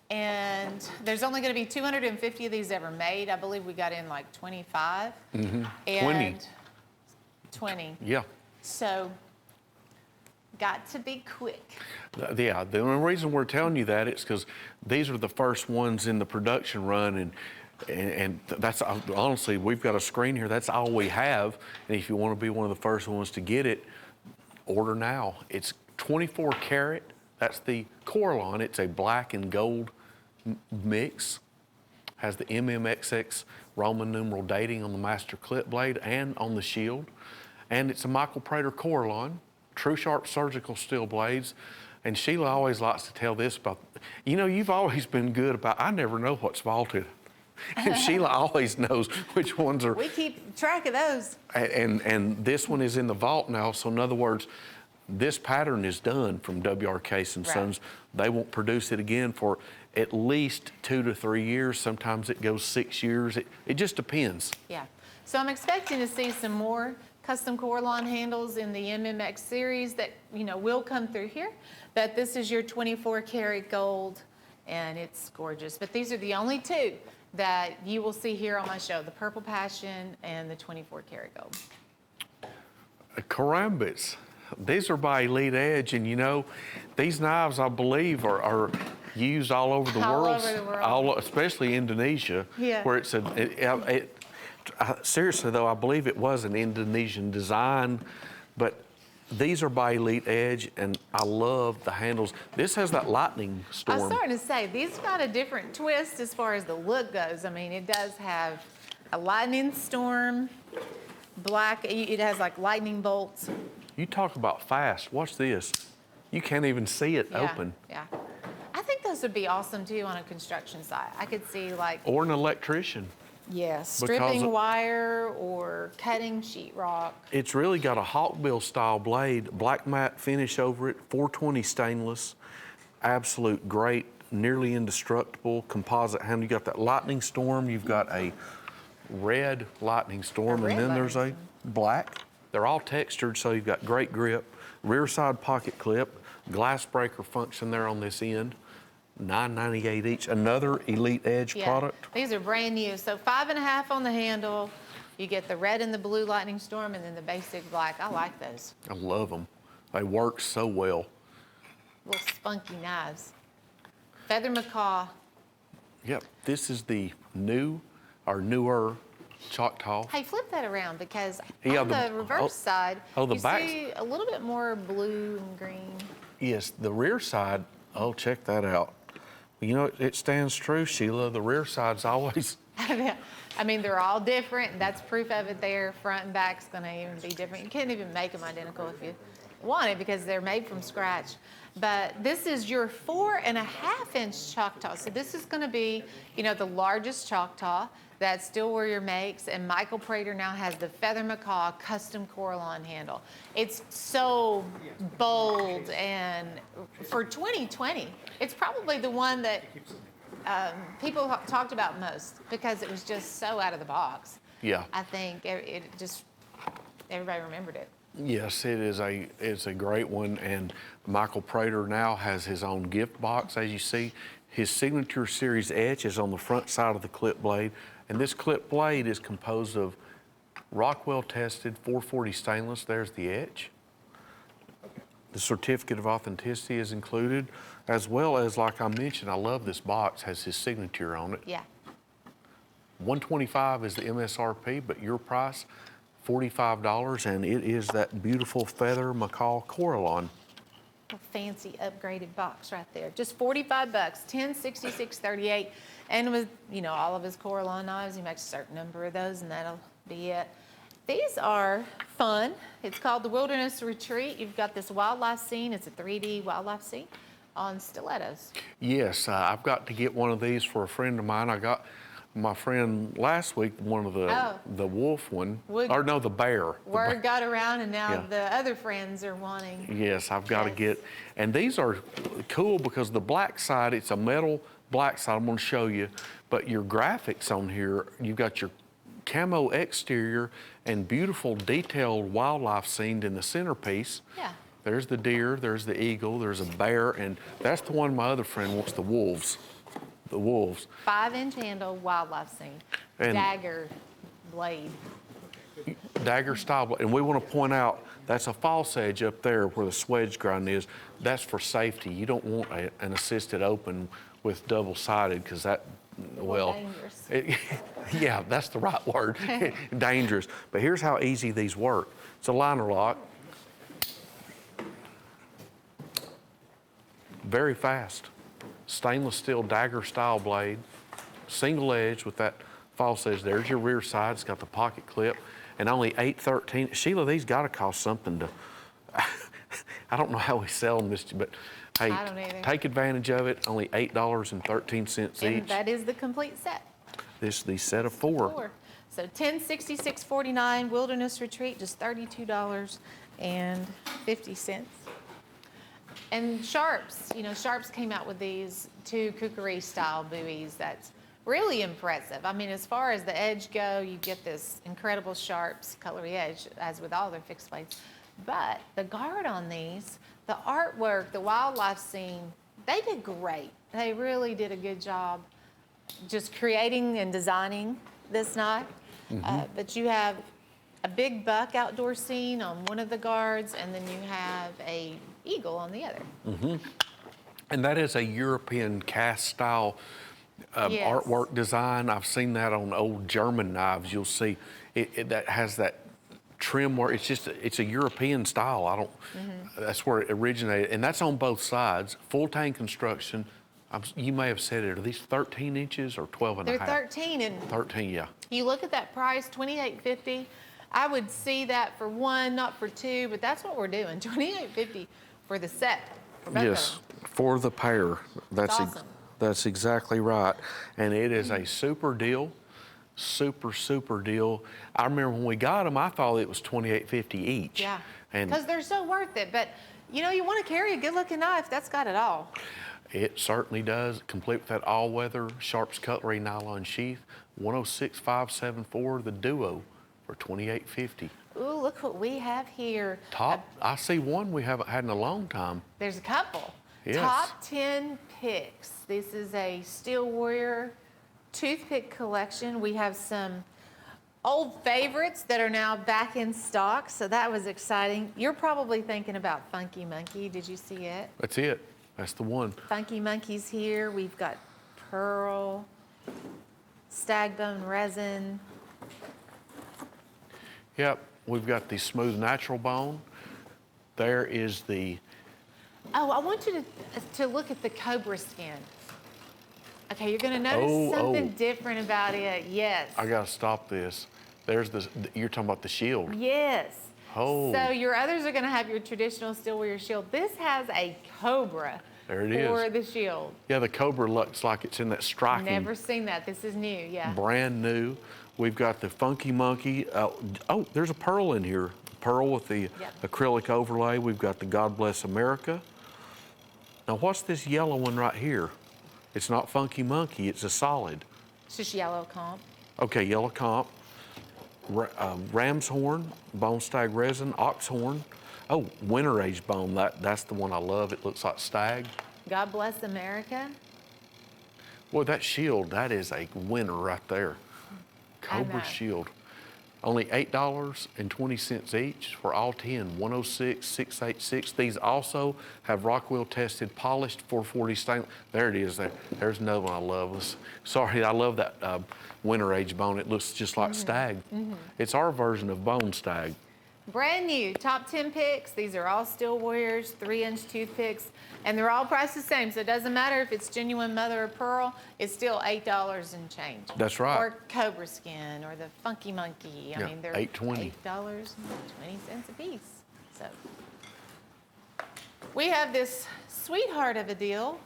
and there's only going to be 250 of these ever made. I believe we got in like 25. And 20. Yeah. So got to be quick. Yeah, the only reason we're telling you that is because these are the first ones in the production run, and that's honestly, we've got a screen here. That's all we have. And if you want to be one of the first ones to get it, order now. It's 24 karat. That's the Coralon. It's a black and gold mix. Has the MMXX Roman numeral dating on the master clip blade and on the shield. And it's a Michael Prater Coralon, true sharp surgical steel blades. And Sheila always likes to tell this about, you've always been good about, I never know what's vaulted. And Sheila always knows which ones are. We keep track of those. And this one is in the vault now. So in other words, this pattern is done from WRK and Right. Sons. They won't produce it again for at least 2 to 3 years. Sometimes it goes 6 years. It just depends. Yeah. So I'm expecting to see some more custom Coralon handles in the MMX series that, will come through here. But this is your 24 karat gold, and it's gorgeous. But these are the only two that you will see here on my show, the Purple Passion and the 24 karat gold. Karambits. These are by Elite Edge, and these knives, I believe, are used all over the All world. over the world. Especially Indonesia, Yeah. where it's seriously though, I believe it was an Indonesian design, but these are by Elite Edge, and I love the handles. This has that lightning I was storm. starting to say, these got a different twist as far as the look goes. I mean, it does have a lightning storm, black, it has like lightning bolts. You talk about fast. Watch this. You can't even see it Yeah, open. Yeah. I think those would be awesome too on a construction site. I could see like, Or an electrician. yeah, stripping wire or cutting sheetrock. It's really got a Hawkbill style blade, black matte finish over it, 420 stainless, absolute great, nearly indestructible composite handle. You got that lightning storm, you've got a red lightning storm, and then there's a black. They're all textured, so you've got great grip. Rear side pocket clip, glass breaker function there on this end. $9.98 each. Another Elite Edge product. These are brand new. So 5.5 on the handle. You get the red and the blue lightning storm, and then the basic black. I like those. I love them. They work so well. Little spunky knives. Feather macaw. Yep, this is the new or newer Choctaw. Hey, flip that around because Yeah, on the reverse side, the you back. see a little bit more blue and green. Yes, the rear side, oh, check that out. You know, it stands true, Sheila. The rear side's always, I mean, they're all different. That's proof of it there. Front and back's going to even be different. You can't even make them identical if you want it because they're made from scratch. But this is your 4.5-inch Choctaw. So this is going to be, you know, the largest Choctaw. That Steel Warrior makes, and Michael Prater now has the Feather Macaw custom Coralon handle. It's so bold, and for 2020, it's probably the one that people talked about most because it was just so out of the box. yeah. I think it just, everybody remembered it. Yes, it's a great one, and Michael Prater now has his own gift box, as you see. His Signature Series etch is on the front side of the clip blade, and this clip blade is composed of Rockwell tested 440 stainless. There's the etch. The certificate of authenticity is included, as well as, like I mentioned, I love this box, has his signature on it. Yeah. $125 is the MSRP, but your price, $45, and it is that beautiful Feather Macaw Coralon. A fancy upgraded box right there. Just $45, 1066.38, and with, you know, all of his Coralon knives, he makes a certain number of those, and that'll be it. These are fun. It's called the Wilderness Retreat. You've got this wildlife scene. It's a 3D wildlife scene on stilettos. Yes, I've got to get one of these for a friend of mine. I got my friend last week, one of the wolf one, or no, the bear. Word got around, and now the other friends are wanting. Yes, I've got to get, and these are cool because the black side, it's a metal black side, I'm going to show you, but your graphics on here, you've got your camo exterior and beautiful detailed wildlife scene in the centerpiece. Yeah. There's the deer, there's the eagle, there's a bear, and that's the one my other friend wants, the wolves. The wolves. 5-inch handle wildlife scene. And dagger blade. Dagger style blade. And we want to point out that's a false edge up there where the swedge grind is. That's for safety. You don't want an assisted open with double-sided because that, well, dangerous. Yeah, that's the right word. Dangerous. But here's how easy these work. It's a liner lock. Very fast. Stainless steel dagger style blade, single edge with that false edge. There's your rear side. It's got the pocket clip, and only $8.13. Sheila, these got to cost something to. I don't know how we sell them, but hey, I don't either. Take advantage of it. Only $8.13 each. And that is the complete set. This is the set of four. So $1066.49 Wilderness Retreat, just $32.50. And Sharps, you know, Sharps came out with these 2 Cutlery style buoys. That's really impressive. I mean, as far as the edge go, you get this incredible Sharps cutlery edge, as with all their fixed blades. But the guard on these, the artwork, the wildlife scene, they did great. They really did a good job just creating and designing this knife. But you have a big buck outdoor scene on one of the guards, and then you have a eagle on the other. And that is a European cast style Yes. artwork design. I've seen that on old German knives. You'll see it that has that trim where it's a European style. I don't. That's where it originated, and that's on both sides. Full tang construction. You may have said it. Are these 13 inches or 12 and a half? They're 13, and 13, yeah. you look at that price, $28.50. I would see that for one, not for two, but that's what we're doing, $28.50 for the set. for both Yes, of them. for the pair. That's awesome. that's exactly right. And it is a super deal, super deal. I remember when we got them, I thought it was $28.50 each. Yeah, And because they're so worth it. But, you know, you want to carry a good-looking knife. That's got it all. it certainly does, complete with that all-weather Sharps Cutlery nylon sheath, 106574, the Duo, for $28.50. Ooh, look what we have here. Top, I see one we haven't had in a long time. There's a couple. Yes. Top 10 picks. This is a Steel Warrior toothpick collection. We have some old favorites that are now back in stock, so that was exciting. You're probably thinking about Funky Monkey. Did you see it? That's it. That's the one. Funky Monkey's here. We've got pearl, stagbone resin. Yep, we've got the smooth natural bone. There is the, Oh, I want you to look at the cobra skin. Okay, you're gonna notice Oh, something oh. different about it. Yes. I gotta stop this. There's the, you're talking about the shield. Yes. Oh. So your others are gonna have your traditional Steel Warrior shield. This has a cobra There it for is. the shield. Yeah, the Cobra looks like it's in that striking, Never seen that. This is new, yeah. brand new. We've got the Funky Monkey. Oh, there's a pearl in here. Pearl with the Yep. acrylic overlay. We've got the God Bless America. Now, what's this yellow one right here? It's not Funky Monkey, it's a solid. It's just yellow comp. Okay, yellow comp. Ram's horn, bone stag resin, ox horn. Oh, winter age bone, that's the one I love. It looks like stag. God Bless America. Boy, that shield, that is a winner right there. I know. Cobra shield. Only $8.20 each for all 10, 106,686. These also have Rockwell tested, polished 440 stainless. There it is. There's another one I love. Sorry, I love that winter age bone. It looks just like stag. It's our version of bone stag. Brand new, top 10 picks. These are all Steel Warriors, 3-inch toothpicks, and they're all priced the same. So it doesn't matter if it's genuine mother of pearl, it's still $8 and change. That's right. Or Cobra Skin, or the Funky Monkey. I Yeah, mean, they're $8.20. $8.20 a piece. So we have this sweetheart of a deal.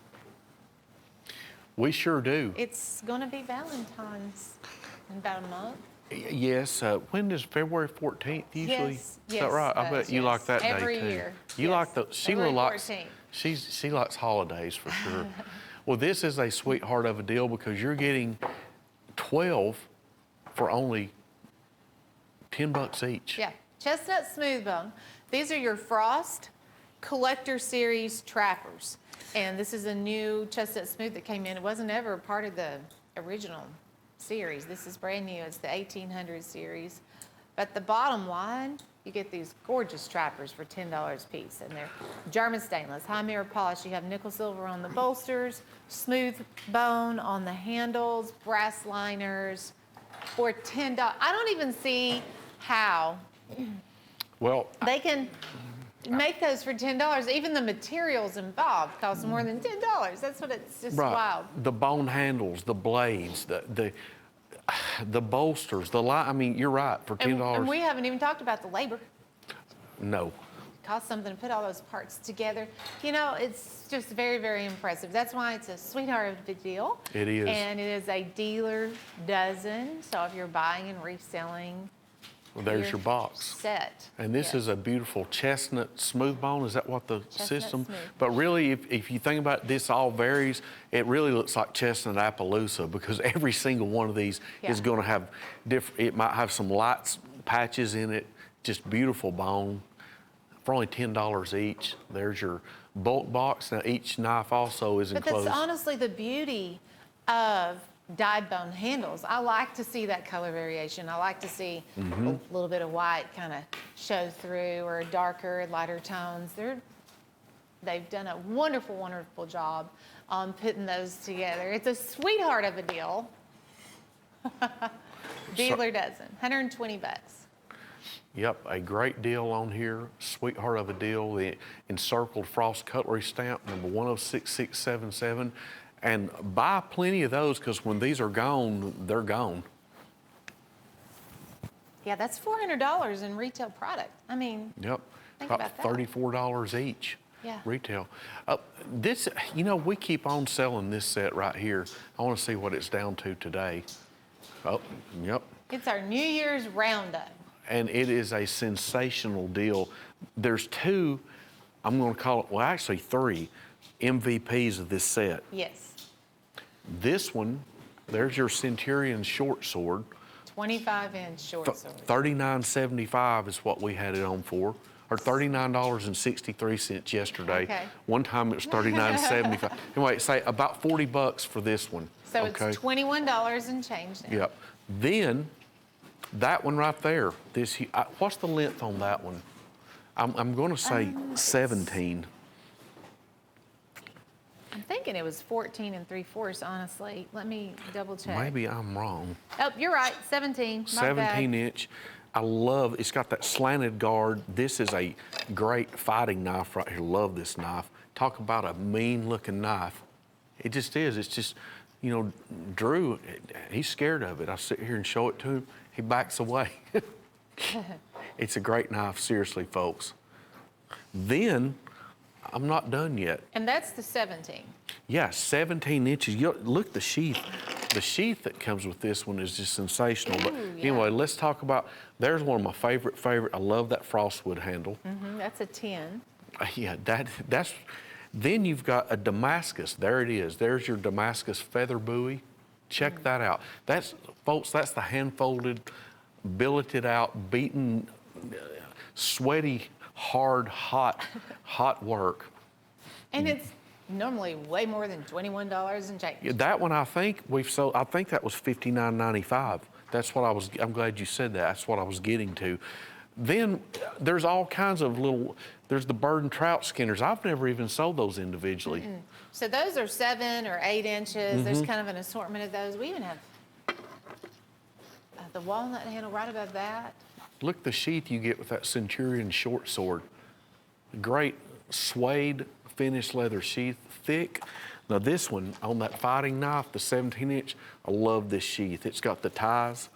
We sure do. It's gonna be Valentine's in about a month. Yes. When does February 14th usually? Yes, Is that right? I bet you yes. like that Every day too. year, You yes. like the Sheila February likes 14th. she likes holidays for sure. Well, this is a sweetheart of a deal because you're getting 12 for only $10 each. Yeah, chestnut smooth bone. These are your Frost Collector Series trappers. And this is a new chestnut smooth that came in. It wasn't ever a part of the original series. This is brand new. It's the 1800 series. But the bottom line, you get these gorgeous trappers for $10 a piece. And they're German stainless, high mirror polish. You have nickel silver on the bolsters, smooth bone on the handles, brass liners for $10. I don't even see how Well, they can make those for $10. Even the materials involved cost more than $10. That's what it's just right. wild. The bone handles, the blades, the bolsters, I mean, you're right. For $10. And we haven't even talked about the labor. No. It costs something to put all those parts together. You know, it's just very, very impressive. That's why it's a sweetheart of a deal. It is. And it is a dealer dozen. So if you're buying and reselling, Well, there's you're your box. set. And this Yes. is a beautiful chestnut smooth bone. Is that what the Chestnut system? smooth. But really, if you think about it, this all varies. It really looks like chestnut Appaloosa because every single one of these is Yeah. going to have different. It might have some light patches in it. Just beautiful bone. For only $10 each. There's your bulk box. Now each knife also is But enclosed. that's honestly the beauty of dyed bone handles. I like to see that color variation. I like to see Mm-hmm. a little bit of white kind of show through or darker, lighter tones. They've done a wonderful, wonderful job on putting those together. It's a sweetheart of a deal. Dealer dozen, $120. Yep, a great deal on here. Sweetheart of a deal. The encircled Frost Cutlery stamp, number 106677. And buy plenty of those because when these are gone, they're gone. Yeah, that's $400 in retail product. I mean, Yep, Think about about that. $34 each. Yeah. retail. This, we keep on selling this set right here. I want to see what it's down to today. Oh, yep. It's our New Year's roundup. And it is a sensational deal. There's two, I'm going to call it, well, actually three MVPs of this set. Yes. This one, there's your Centurion short sword. 25-inch short sword. $39.75 is what we had it on for, or $39.63 yesterday. Okay. One time it was $39.75. Anyway, say about $40 for this one. So it's $21 and change now. Yep. Then that one right there. What's the length on that one? I'm going to say 17. I'm thinking it was 14 3/4, honestly. Let me double check. Maybe I'm wrong. Oh, you're right, 17. My 17 bad. inch. I love, it's got that slanted guard. This is a great fighting knife right here. Love this knife. Talk about a mean looking knife. It just is. It's just, Drew, he's scared of it. I sit here and show it to him. He backs away. It's a great knife, seriously, folks. Then, I'm not done yet. And that's the 17. Yeah, 17 inches. Look, the sheath. The sheath that comes with this one is just sensational. But Ooh, yeah. anyway, let's talk about, there's one of my favorite. I love that frostwood handle. That's a 10. Yeah, that's, then you've got a Damascus. There it is. There's your Damascus feather buoy. Check that out. Folks, that's the hand-folded, billeted out, beaten, sweaty, hard, hot work. And it's normally way more than $21 and change. Yeah, that one, I think we've sold. I think that was $59.95. That's what I'm glad you said that. That's what I was getting to. Then there's all kinds of there's the bird and trout skinners. I've never even sold those individually. So those are 7 or 8 inches. There's kind of an assortment of those. We even have the walnut handle right above that. Look the sheath you get with that Centurion short sword. Great suede finished leather sheath, thick. Now this one, on that fighting knife, the 17 inch, I love this sheath. It's got the ties,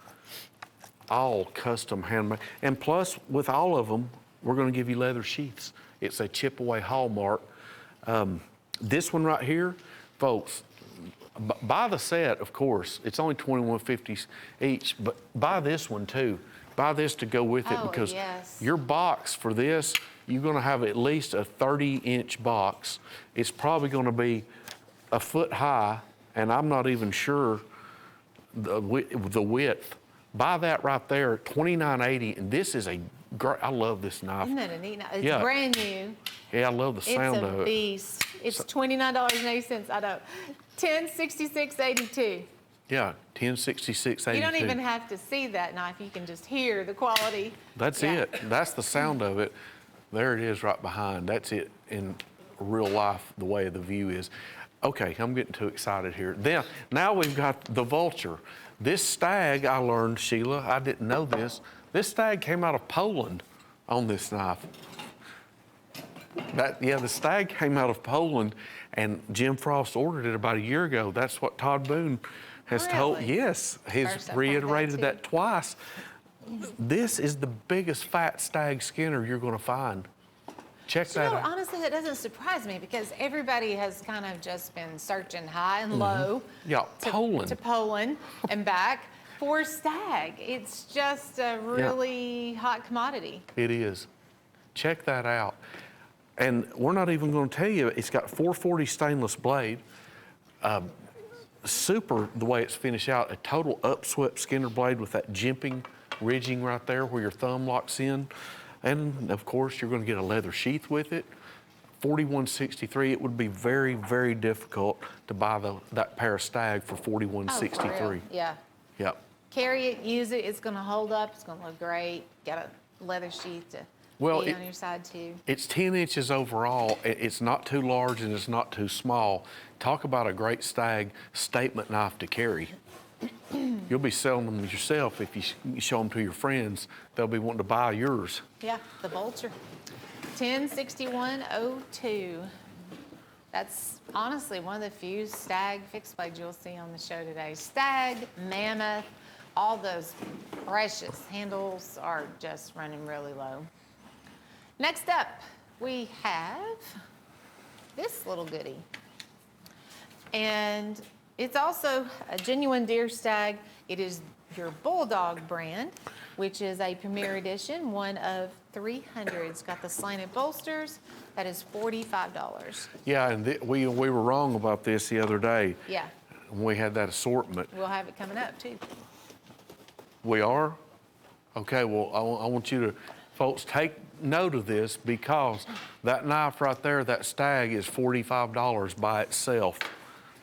all custom handmade. And plus, with all of them, we're gonna give you leather sheaths. It's a chip away hallmark. This one right here, folks, buy the set, of course. It's only $21.50 each, but buy this one too. Buy this to go with it because your box for this, you're gonna have at least a 30-inch box. It's probably gonna be a foot high, and I'm not even sure the width. Buy that right there, $29.80, and this is a great, I love this knife. Isn't that a neat knife? It's brand new. Yeah, I love the sound of it. It's a beast. It's $29.80, I know. $10.66.82. Yeah, $10.66.82. You don't even have to see that knife. You can just hear the quality. That's it. That's the sound of it. There it is right behind. That's it in real life, the way the view is. Okay, I'm getting too excited here. Now we've got the vulture. This stag, I learned, Sheila, I didn't know this. This stag came out of Poland on this knife. The stag came out of Poland, and Jim Frost ordered it about a year ago. That's what Todd Boone has told. Really? Yes, he's reiterated that twice. This is the biggest fat stag skinner you're going to find. Check that out. Honestly, that doesn't surprise me because everybody has kind of just been searching high and low. Yeah, to Poland and back for stag. It's just a really hot commodity. It is. Check that out. And we're not even going to tell you, it's got 440 stainless blade. Super the way it's finished out. A total upswept Skinner blade with that jimping ridging right there where your thumb locks in. And of course, you're going to get a leather sheath with it. $41.63. It would be very, very difficult to buy that pair of stag for $41.63. Yeah. Yep. Carry it, use it. It's going to hold up. It's going to look great. Got a leather sheath to be on your side too. It's 10 inches overall. It's not too large and it's not too small. Talk about a great stag statement knife to carry. You'll be selling them yourself if you show them to your friends. They'll be wanting to buy yours. Yeah, the vulture. 1061.02. That's honestly one of the few stag fixed blades you'll see on the show today. Stag, mammoth, all those precious handles are just running really low. Next up, we have this little goodie. And it's also a genuine deer stag. It is your Bulldog brand, which is a Premier Edition, one of 300. It's got the slanted bolsters. That is $45. Yeah, and we were wrong about this the other day. Yeah, When we had that assortment. we'll have it coming up too. We are? Okay, well, I want you to, folks, take note of this because that knife right there, that stag, is $45 by itself.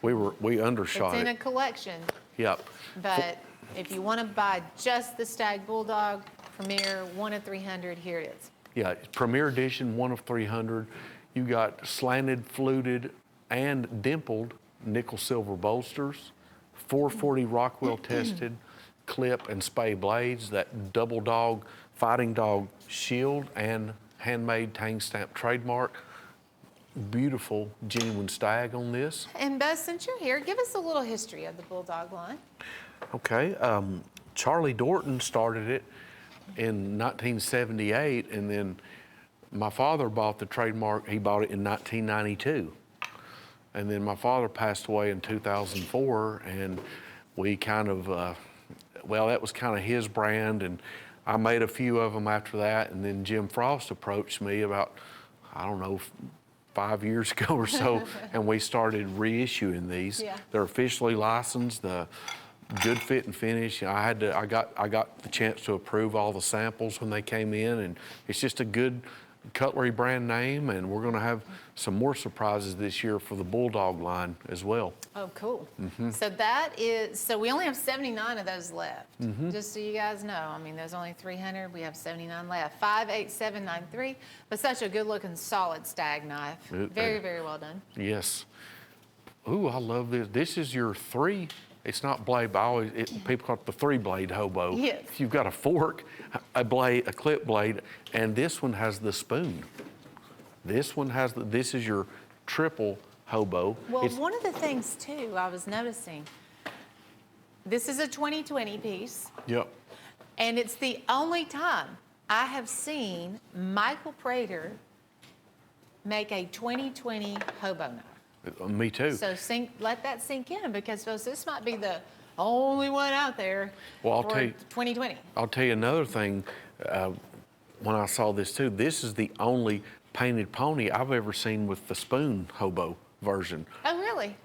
We undershot It's in a it. collection, Yep. but if you want to buy just the Stag Bulldog Premier, one of 300, here it is. Yeah, Premier Edition, one of 300. You got slanted, fluted, and dimpled nickel silver bolsters, 440 Rockwell tested clip and spay blades, that double dog, fighting dog shield, and handmade tang stamp trademark. Beautiful, genuine stag on this. And Buzz, since you're here, give us a little history of the Bulldog line. Okay, Charlie Dorton started it in 1978, and then my father bought the trademark. He bought it in 1992, and then my father passed away in 2004, and we kind of, well, that was kind of his brand, and I made a few of them after that, and then Jim Frost approached me about, I don't know, 5 years ago or so, and we started reissuing these. Yeah. They're officially licensed. Good fit and finish. I got the chance to approve all the samples when they came in, and it's just a good Cutlery brand name, and we're going to have some more surprises this year for the Bulldog line as well. Oh, cool. So we only have 79 of those left. Just so you guys know, I mean, there's only 300. We have 79 left. 58793, but such a good looking solid stag knife. Very, very well done. Yes. Ooh, I love this. This is your three. It's not blade, but people call it the three-blade hobo. Yes. If you've got a fork, a blade, a clip blade, and this one has the spoon. This one has this is your triple hobo. Well, one of the things too, I was noticing, this is a 2020 piece, Yep. and it's the only time I have seen Michael Prater make a 2020 hobo knife. Me too. So let that sink in, because folks, this might be the only one out there Well, I'll for tell you- 2020. I'll tell you another thing. When I saw this too, this is the only painted pony I've ever seen with the spoon hobo version. Oh, really?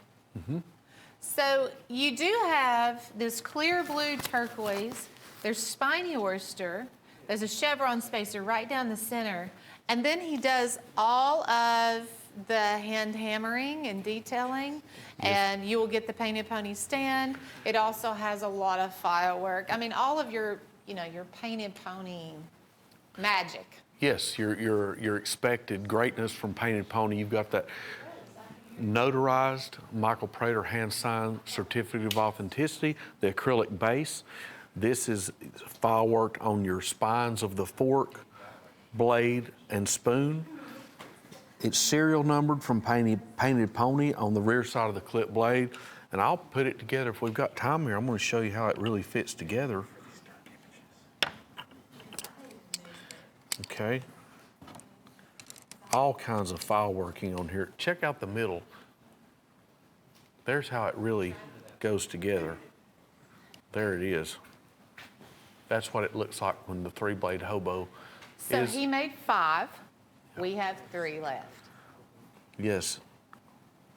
So you do have this clear blue turquoise. There's spiny oyster. There's a chevron spacer right down the center. And then he does all of the hand hammering and detailing, and you will get the painted pony stand. It also has a lot of file work. I mean, all of your painted pony magic. Yes, your expected greatness from painted pony. You've got that notarized Michael Prater hand signed certificate of authenticity, the acrylic base. This is file work on your spines of the fork, blade, and spoon. It's serial numbered from painted pony on the rear side of the clip blade, and I'll put it together. If we've got time here, I'm going to show you how it really fits together. Okay. All kinds of file working on here. Check out the middle. There's how it really goes together. There it is. That's what it looks like when the three-blade hobo So is. he made 5. We have 3 left. Yes.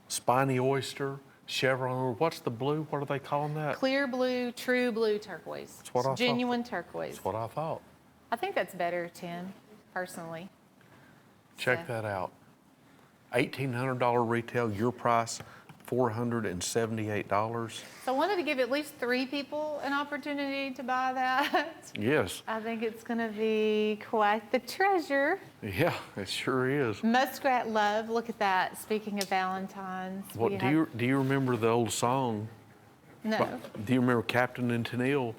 Spiny oyster, chevron, what's the blue? What are they calling that? Clear blue, true blue turquoise. That's what I thought. Genuine turquoise. That's what I thought. I think that's better, Tim, personally. Check that out. $1,800 retail, your price, $478. So I wanted to give at least 3 people an opportunity to buy that. Yes. I think it's going to be quite the treasure. Yeah, it sure is. Muskrat Love, look at that. Speaking of Valentine's. What we do have- you remember the old song? No. Do you remember Captain and Tennille?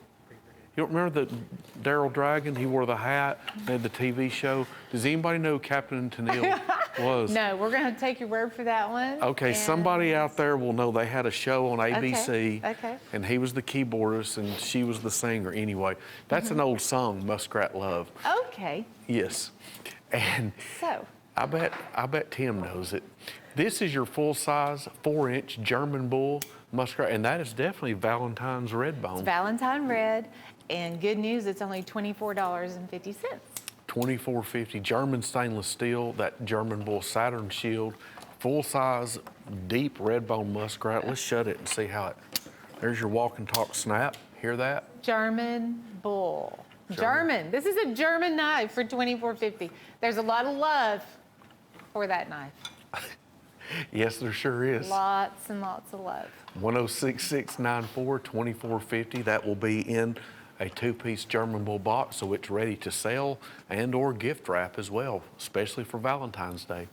You don't remember the Daryl Dragon? He wore the hat. They had the TV show. Does anybody know who Captain and Tennille was? No, we're going to take your word for that one. Okay, And- somebody out there will know they had a show on ABC, okay. and he was the keyboardist and she was the singer. Anyway, that's an old song, Muskrat Love. Okay. Yes, and So, I bet Tim knows it. This is your full-size 4-inch German bull muskrat, and that is definitely Valentine's red bone. Valentine red, and good news, it's only $24.50. $24.50 German stainless steel, that German bull Saturn shield, full-size deep red bone muskrat. Let's shut it and see how it. There's your walk and talk snap. Hear that? German bull. German. This is a German knife for $24.50. There's a lot of love for that knife. Yes, there sure is. Lots and lots of love. 106694 2450. That will be in a 2-piece German bull box, so it's ready to sell and or gift wrap as well, especially for Valentine's Day.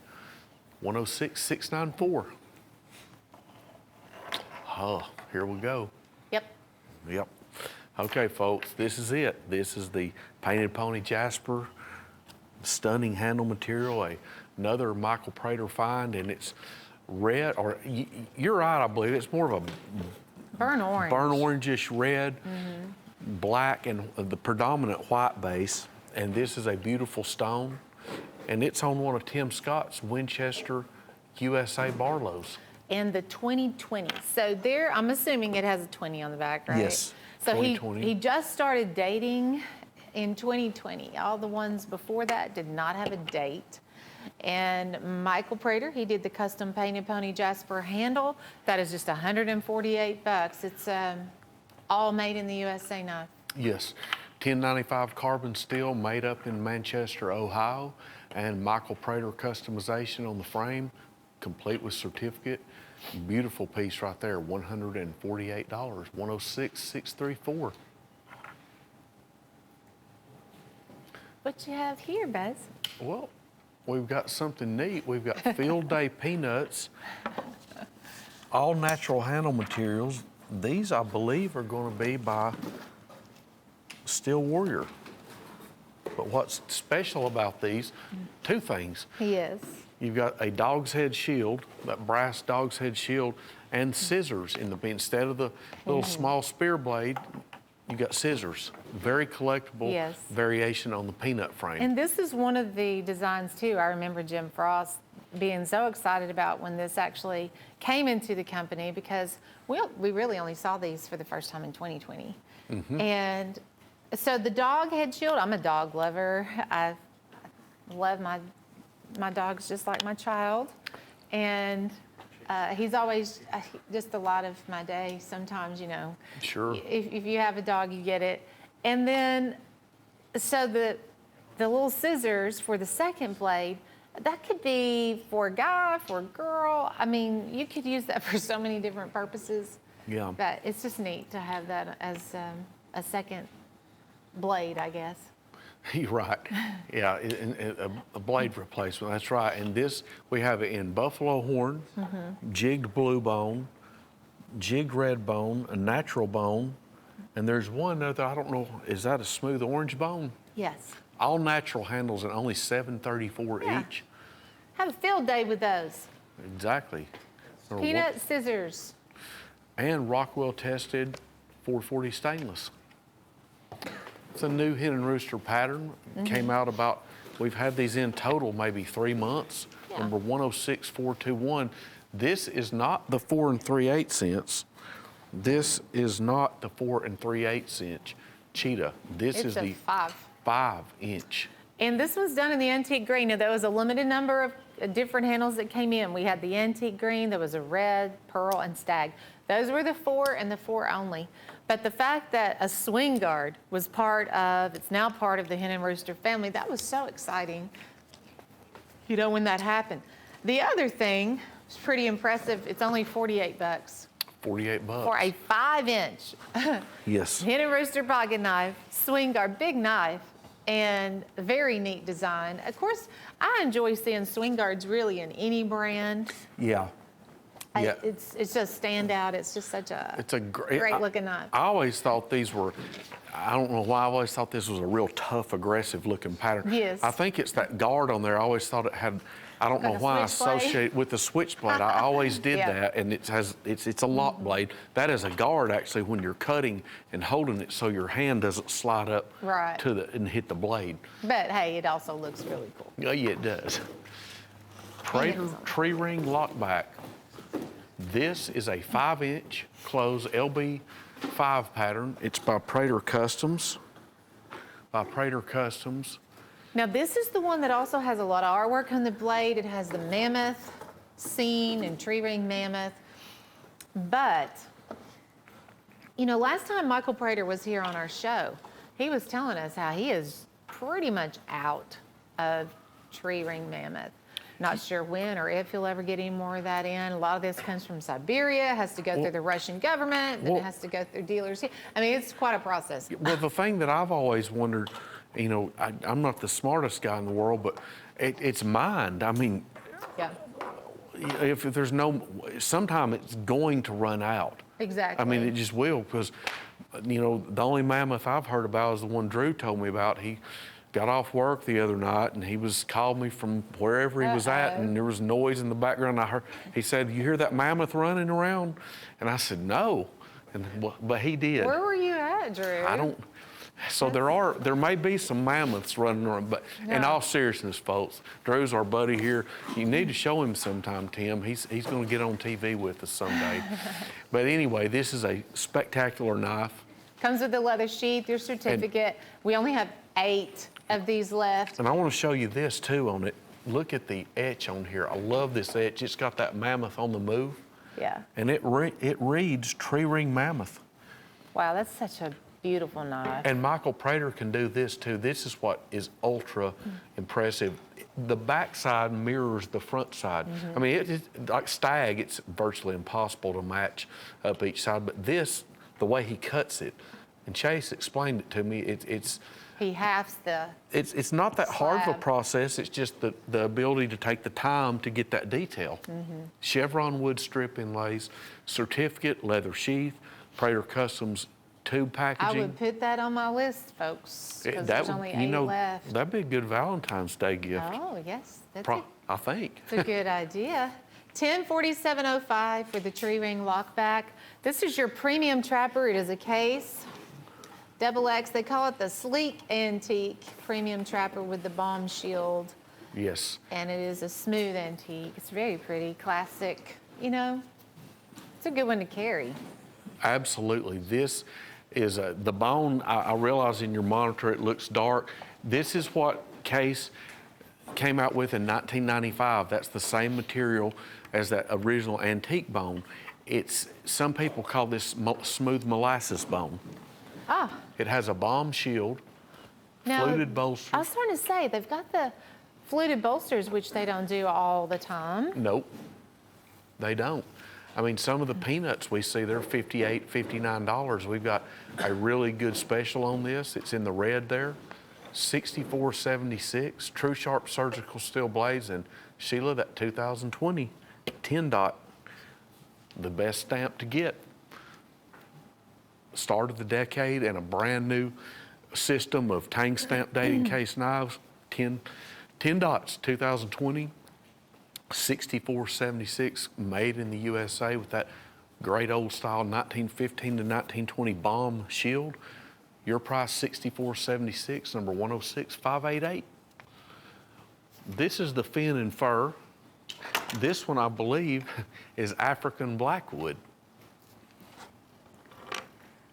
106694. Oh, here we go. Yep. Yep. Okay, folks, this is it. This is the Painted Pony Jasper, stunning handle material, another Michael Prater find, and it's red, or you're right, I believe. It's more of a Burnt orange. burnt orangish red, black, and the predominant white base. And this is a beautiful stone, and it's on one of Tim Scott's Winchester USA Barlows. And the 2020. So there, I'm assuming it has a 20 on the back, right? Yes, So 2020. he just started dating in 2020. All the ones before that did not have a date. And Michael Prater, he did the custom Painted Pony Jasper handle. That is just $148. It's all made in the USA knife. Yes, 1095 carbon steel made up in Manchester, Ohio, and Michael Prater customization on the frame, complete with certificate. Beautiful piece right there, $148, 106634. What you have here, Buzz? Well, we've got something neat. We've got Field Day peanuts, all natural handle materials. These, I believe, are going to be by Steel Warrior. But what's special about these, two things. Yes. You've got a dog's head shield, that brass dog's head shield, and scissors instead of the little small spear blade, you got scissors. Very collectible Yes. variation on the peanut frame. And this is one of the designs too. I remember Jim Frost being so excited about when this actually came into the company, because we really only saw these for the first time in 2020. And so the dog head shield, I'm a dog lover. I love my dog's just like my child. And he's always just a lot of my day. Sometimes, you know, Sure. if you have a dog, you get it. And then, so the little scissors for the second blade, that could be for a guy, for a girl. I mean, you could use that for so many different purposes. Yeah. But it's just neat to have that as a second blade, I guess. You're right. Yeah, a blade replacement, that's right. And this, we have it in buffalo horn, jigged blue bone, jigged red bone, a natural bone, and there's one other, I don't know, is that a smooth orange bone? Yes. All natural handles and only $734 Yeah. each. Have a field day with those. Exactly. Or Peanut scissors. and Rockwell tested 440 stainless. It's a new Hen and Rooster pattern. Came out about, we've had these in total maybe 3 months. Yeah. Number 106421. This is not the 4 3/8 inch. This is not the 4 3/8 inch cheetah. This It's is a the 5-inch. And this was done in the antique green. Now, there was a limited number of different handles that came in. We had the antique green, there was a red, pearl, and stag. Those were the 4 and the 4 only. But the fact that a swing guard was it's now part of the Hen and Rooster family, that was so exciting, you know, when that happened. The other thing was pretty impressive. It's only $48 $48. for a 5-inch Yes. Hen and Rooster pocket knife, swing guard, big knife, and a very neat design. Of course, I enjoy seeing swing guards really in any brand. Yeah. Yeah. It's just standout. It's just such a It's a great looking knife. I always thought these were, I don't know why, I always thought this was a real tough, aggressive looking pattern. Yes. I think it's that guard on there. I always thought it had, I don't Like know a why I switchblade? associate with the switchblade. I always did Yeah. that, and it's a lock blade. That is a guard actually when you're cutting and holding it so your hand doesn't slide up Right. and hit the blade. But hey, it also looks really cool. Yeah, it does. Prater tree ring lockback. This is a 5-inch closed LB5 pattern. It's by Prater Customs. Now this is the one that also has a lot of artwork on the blade. It has the mammoth scene and tree ring mammoth. But, you know, last time Michael Prater was here on our show, he was telling us how he is pretty much out of tree ring mammoth. Not sure when or if he'll ever get any more of that in. A lot of this comes from Siberia, has to go through the Russian government, then it has to go through dealers. I mean, it's quite a process. Well, the thing that I've always wondered, you know, I'm not the smartest guy in the world, but it's mind. I mean, Yeah, if there's sometime it's going to run out. exactly. I mean, it just will, because, you know, the only mammoth I've heard about is the one Drew told me about. He got off work the other night and he called me from wherever he was at, and there was noise in the background. He said, "You hear that mammoth running around?" And I said, "No," but he did. Where were you at, Drew? I don't. So there may be some mammoths running around, but in all seriousness, folks, Drew's our buddy here. You need to show him sometime, Tim. He's going to get on TV with us someday. But anyway, this is a spectacular knife. Comes with the leather sheath, your certificate. We only have 8 of these left. And I want to show you this too on it. Look at the etch on here. I love this etch. It's got that mammoth on the move. Yeah. And it reads tree ring mammoth. Wow, that's such a beautiful knife. And Michael Prater can do this too. This is what is ultra impressive. The back side mirrors the front side. I mean, it's like Stag, it's virtually impossible to match up each side. But this, the way he cuts it, and Chase explained it to me, He halves the it's not that hard of a slab. process. It's just the ability to take the time to get that detail. Chevron wood strip inlays, certificate, leather sheath, Prater Customs tube I packaging. would put that on my list, folks, because there's only 8 left. That'd be a good Valentine's Day gift. Oh, yes, that's I think. It's a good idea. 104705 for the tree ring lockback. This is your premium trapper. It is a case. Double X, they call it the sleek antique premium trapper with the bomb shield. Yes. And it is a smooth antique. It's very pretty, classic. You know, it's a good one to carry. Absolutely. This is the bone. I realize in your monitor it looks dark. This is what Case came out with in 1995. That's the same material as that original antique bone. Some people call this smooth molasses bone. Ah, It has a bomb shield, now, fluted bolster. I was trying to say, they've got the fluted bolsters, which they don't do all the time. Nope, they don't. I mean, some of the peanuts we see, they're $58, $59. We've got a really good special on this. It's in the red there, $64.76. True Sharp surgical steel blades, and Sheila, that 2020 10 dot, the best stamp to get. Start of the decade and a brand new system of tang stamp dating case knives. 10 dots, 2020. 64.76, made in the USA with that great old style 1915 to 1920 bomb shield. Your price $64.76, number 106588. This is the fin and fur. This one, I believe, is African blackwood.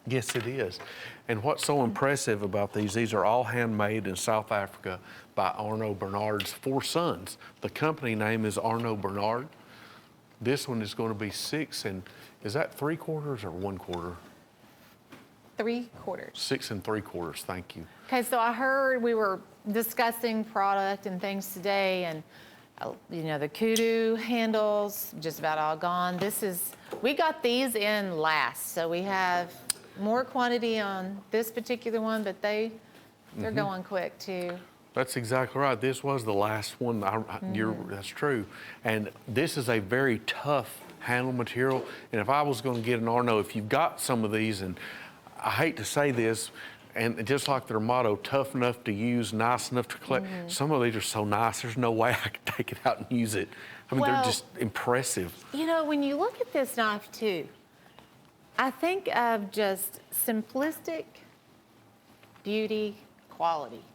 Yes, it is. And what's so impressive about these are all handmade in South Africa by Arno Bernard's 4 sons. The company name is Arno Bernard. This one is going to be 6 and, is that 3/4 or 1/4? 3/4. 6 3/4, thank you. Okay, so I heard we were discussing product and things today, and you know, the kudu handles, just about all gone. We got these in last, so we have more quantity on this particular one, but they're going quick too. That's exactly right. This was the last one. That's true. And this is a very tough handle material. And if I was going to get an Arno, if you've got some of these, and I hate to say this, and just like their motto, tough enough to use, nice enough to collect, some of these are so nice, there's no way I could take it out and use it. I mean, they're just impressive. You know, when you look at this knife too, I think of just simplistic beauty, quality.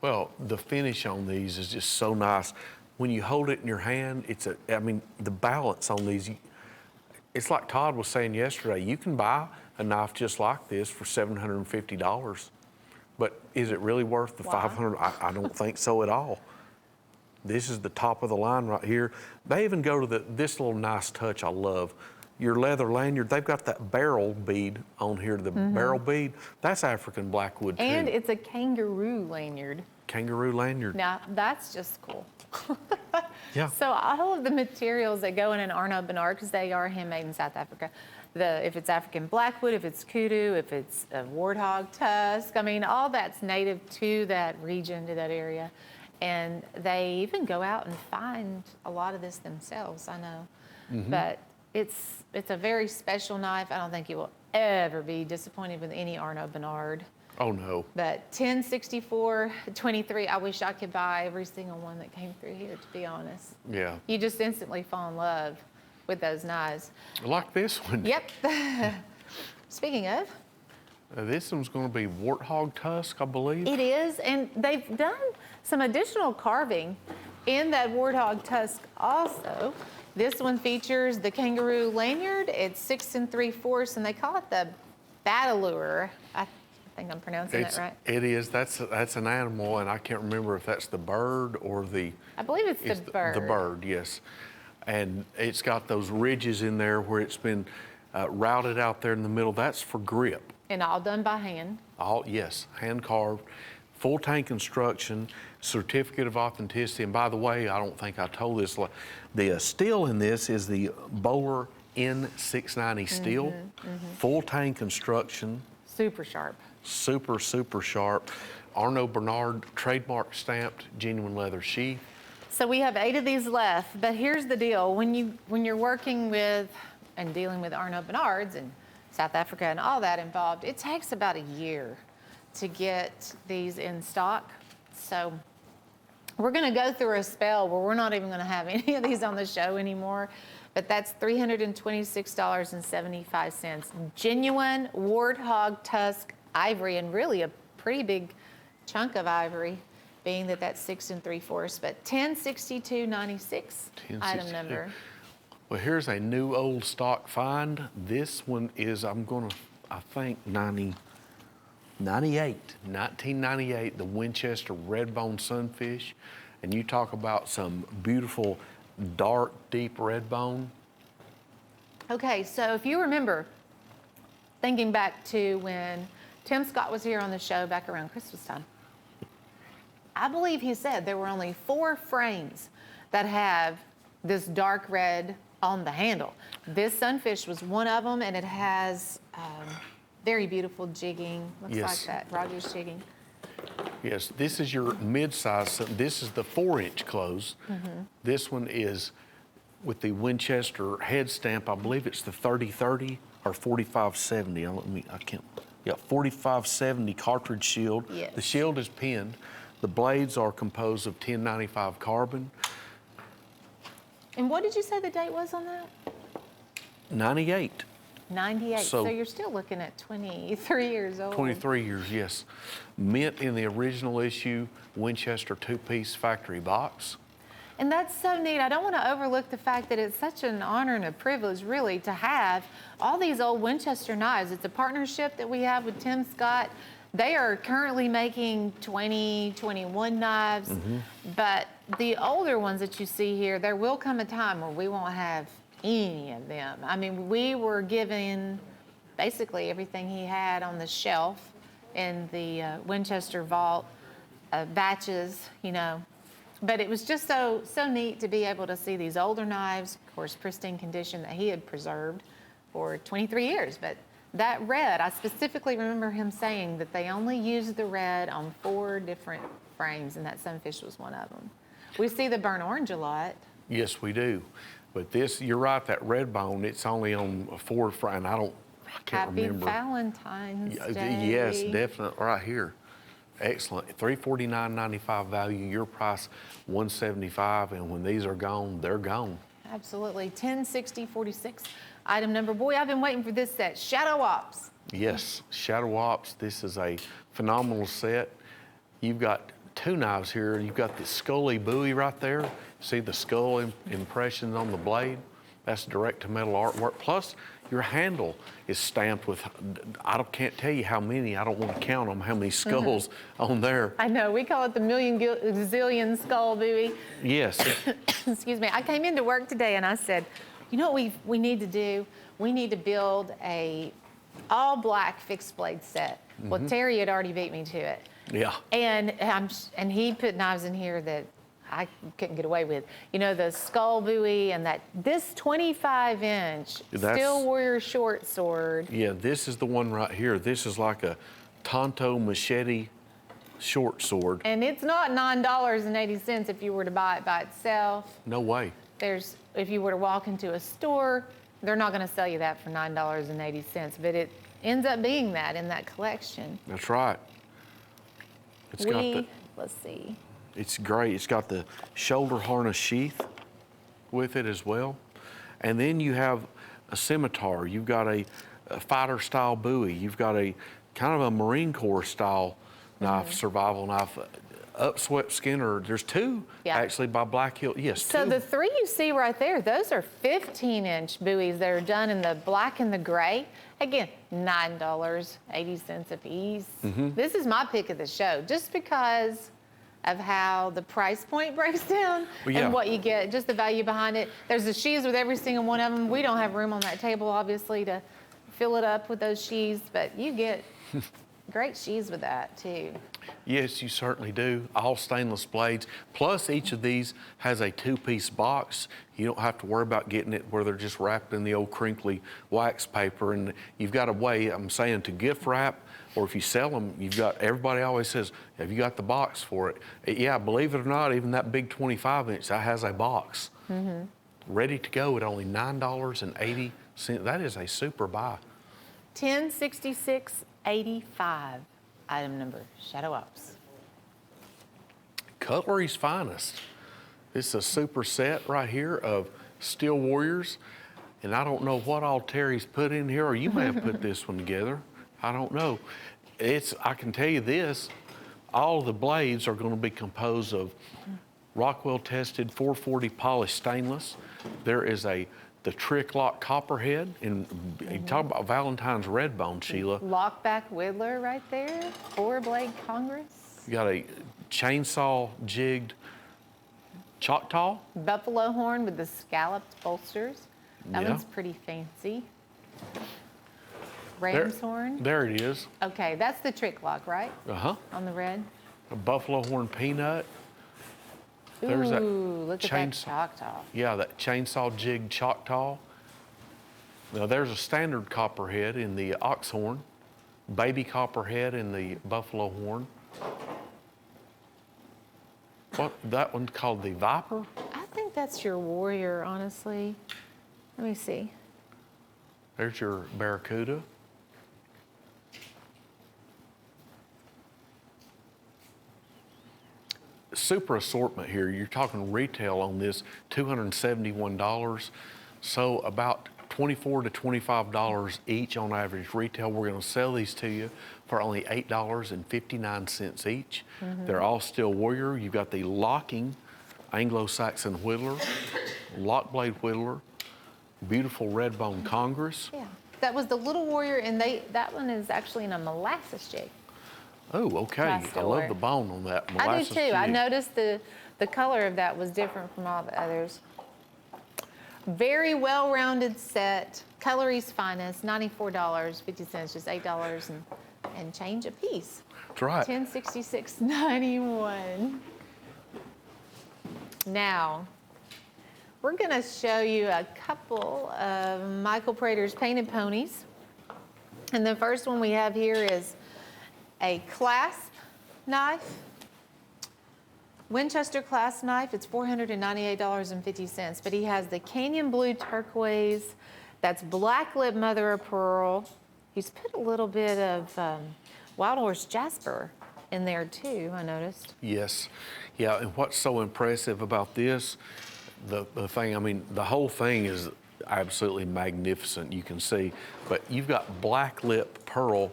Well, the finish on these is just so nice. when you hold it in your hand, I mean, the balance on these, it's like Todd was saying yesterday, you can buy a knife just like this for $750, but is it really worth the Wow. $500? I don't think so at all. This is the top of the line right here. They even go to this little nice touch I love. Your leather lanyard, they've got that barrel bead on here, the barrel bead. That's African blackwood too. And it's a kangaroo lanyard. Kangaroo lanyard. Now, that's just cool. Yeah. So all of the materials that go in an Arnaud Bernard, because they are handmade in South Africa, if it's African blackwood, if it's kudu, if it's a warthog tusk, I mean, all that's native to that region, to that area. And they even go out and find a lot of this themselves, I know. But it's a very special knife. I don't think you will ever be disappointed with any Arnaud Bernard. Oh no. But 10, 64, 23, I wish I could buy every single one that came through here, to be honest. Yeah. You just instantly fall in love with those knives. Like this one. Yep. Speaking of, This one's going to be warthog tusk, I believe. it is, and they've done some additional carving in that warthog tusk also. This one features the kangaroo lanyard. It's 6 3/4, and they call it the battleur. I think I'm pronouncing that right. It is. That's an animal, and I can't remember if that's the bird or the. I believe it's the bird. The bird, yes. And it's got those ridges in there where it's been routed out there in the middle. That's for grip. And all done by hand. Yes, hand carved, full tank construction, certificate of authenticity. And by the way, I don't think I told this. The steel in this is the Bowler N690 steel, full tank construction. Super sharp. Super, super sharp. Arnaud Bernard trademark stamped genuine leather sheath. So we have 8 of these left, but here's the deal. When you're working with and dealing with Arnaud Bernards and South Africa and all that involved, it takes about a year to get these in stock. So we're gonna go through a spell where we're not even gonna have any of these on the show anymore, but that's $326.75. Genuine warthog tusk ivory, and really a pretty big chunk of ivory, being that that's 6 3/4, but 1062.96 item number. Well, here's a new old stock find. This one is, I think 1998, the Winchester Redbone Sunfish. And you talk about some beautiful, dark, deep redbone. Okay, so if you remember, thinking back to when Tim Scott was here on the show back around Christmas time, I believe he said there were only 4 frames that have this dark red on the handle. This sunfish was one of them, and it has very beautiful jigging. Looks Yes. like that, Rogers jigging. Yes, this is your mid-size. This is the 4-inch close. This one is with the Winchester head stamp. I believe it's the 3030 or 4570. I can't. Yeah, 4570 cartridge shield. Yes. The shield is pinned. The blades are composed of 1095 carbon. And what did you say the date was on that? 98. 98. So- So you're still looking at 23 years old. 23 years, yes. Mint in the original issue Winchester 2-piece factory box. And that's so neat. I don't want to overlook the fact that it's such an honor and a privilege, really, to have all these old Winchester knives. It's a partnership that we have with Tim Scott. They are currently making 20, 21 knives, but the older ones that you see here, there will come a time where we won't have any of them. I mean, we were given basically everything he had on the shelf in the Winchester vault, batches, But it was just so neat to be able to see these older knives, of course, pristine condition that he had preserved for 23 years. But that red, I specifically remember him saying that they only used the red on 4 different frames, and that sunfish was one of them. We see the burnt orange a lot. Yes, we do. But this, you're right, that red bone, it's only on 4 frame. I can't Happy remember. Valentine's Day. Yes, definitely, right here. Excellent. $349.95 value, your price $175, and when these are gone, they're gone. Absolutely. 106046 item number. Boy, I've been waiting for this set. Shadow Ops. Yes, Shadow Ops, this is a phenomenal set. You've got two knives here. You've got the Scully buoy right there. See the skull impressions on the blade? That's direct-to-metal artwork. Plus, your handle is stamped with, can't tell you how many, I don't want to count them, how many skulls on there. I know, we call it the zillion skull buoy. Yes. Excuse me. I came into work today and I said, you know what we need to do? We need to build a all black fixed blade set. Well, Terry had already beat me to it. Yeah. And he put knives in here that I couldn't get away with. You know, the skull buoy and this 25-inch Steel Warrior short sword. Yeah, this is the one right here. This is like a Tonto machete short sword. And it's not $9.80 if you were to buy it by itself. No way. If you were to walk into a store, they're not going to sell you that for $9.80, but it ends up being that in that collection. That's right. Let's see. It's great. It's got the shoulder harness sheath with it as well. And then you have a scimitar. You've got a fighter style buoy. You've got a kind of a Marine Corps style knife, survival knife. Upswept Skinner, there's two actually by Black Hill. Yes, so two. the three you see right there, those are 15-inch buoys that are done in the black and the gray. Again, $9.80 a piece. This is my pick of the show, just because of how the price point breaks down and what you get, just the value behind it. There's the sheaths with every single one of them. We don't have room on that table, obviously, to fill it up with those sheaths, but you get great sheaths with that, too. Yes, you certainly do. All stainless blades. Plus, each of these has a two-piece box. You don't have to worry about getting it where they're just wrapped in the old crinkly wax paper. And you've got a way, I'm saying, to gift wrap, or if you sell them, everybody always says, have you got the box for it? Yeah, believe it or not, even that big 25-inch, that has a box. Ready to go at only $9.80. That is a super buy. $1066.85. Item number, Shadow Ops. Cutlery's finest. This is a super set right here of Steel Warriors. And I don't know what all Terry's put in here, or you may have put this one together. I don't know. I can tell you this, all the blades are going to be composed of Rockwell tested 440 polished stainless. There is the trick lock copperhead, and you talk about Valentine's red bone, Sheila. Lockback Whittler right there, 4-blade Congress. You got a chainsaw jigged Choctaw. Buffalo horn with the scalloped bolsters. That one's pretty fancy. Ram's horn. There it is. Okay, that's the trick lock, right? On the red. A buffalo horn peanut. There's look at that Choctaw. Yeah, that chainsaw jig Choctaw. Now there's a standard copperhead in the ox horn, baby copperhead in the buffalo horn. That one's called the Viper? I think that's your warrior, honestly. Let me see. There's your Barracuda. Super assortment here. You're talking retail on this, $271. So about $24 to $25 each on average retail. We're going to sell these to you for only $8.59 each. They're all Steel Warrior. You've got the locking Anglo-Saxon Whittler, lock blade Whittler, beautiful red bone Congress. Yeah, that was the Little Warrior, and that one is actually in a molasses jig. Oh, okay. I love the bone on that molasses I do too. jig. I noticed the color of that was different from all the others. Very well-rounded set. Cutlery's finest, $94.50, just $8 and change a piece. That's right. $1066.91. Now, we're going to show you a couple of Michael Prater's painted ponies. And the first one we have here is a clasp knife, Winchester clasp knife. It's $498.50, but he has the Canyon Blue Turquoise. That's black lip mother of pearl. He's put a little bit of Wild Horse Jasper in there too, I noticed. Yes. Yeah, and what's so impressive about this, the thing, I mean, the whole thing is absolutely magnificent, you can see, but you've got black lip pearl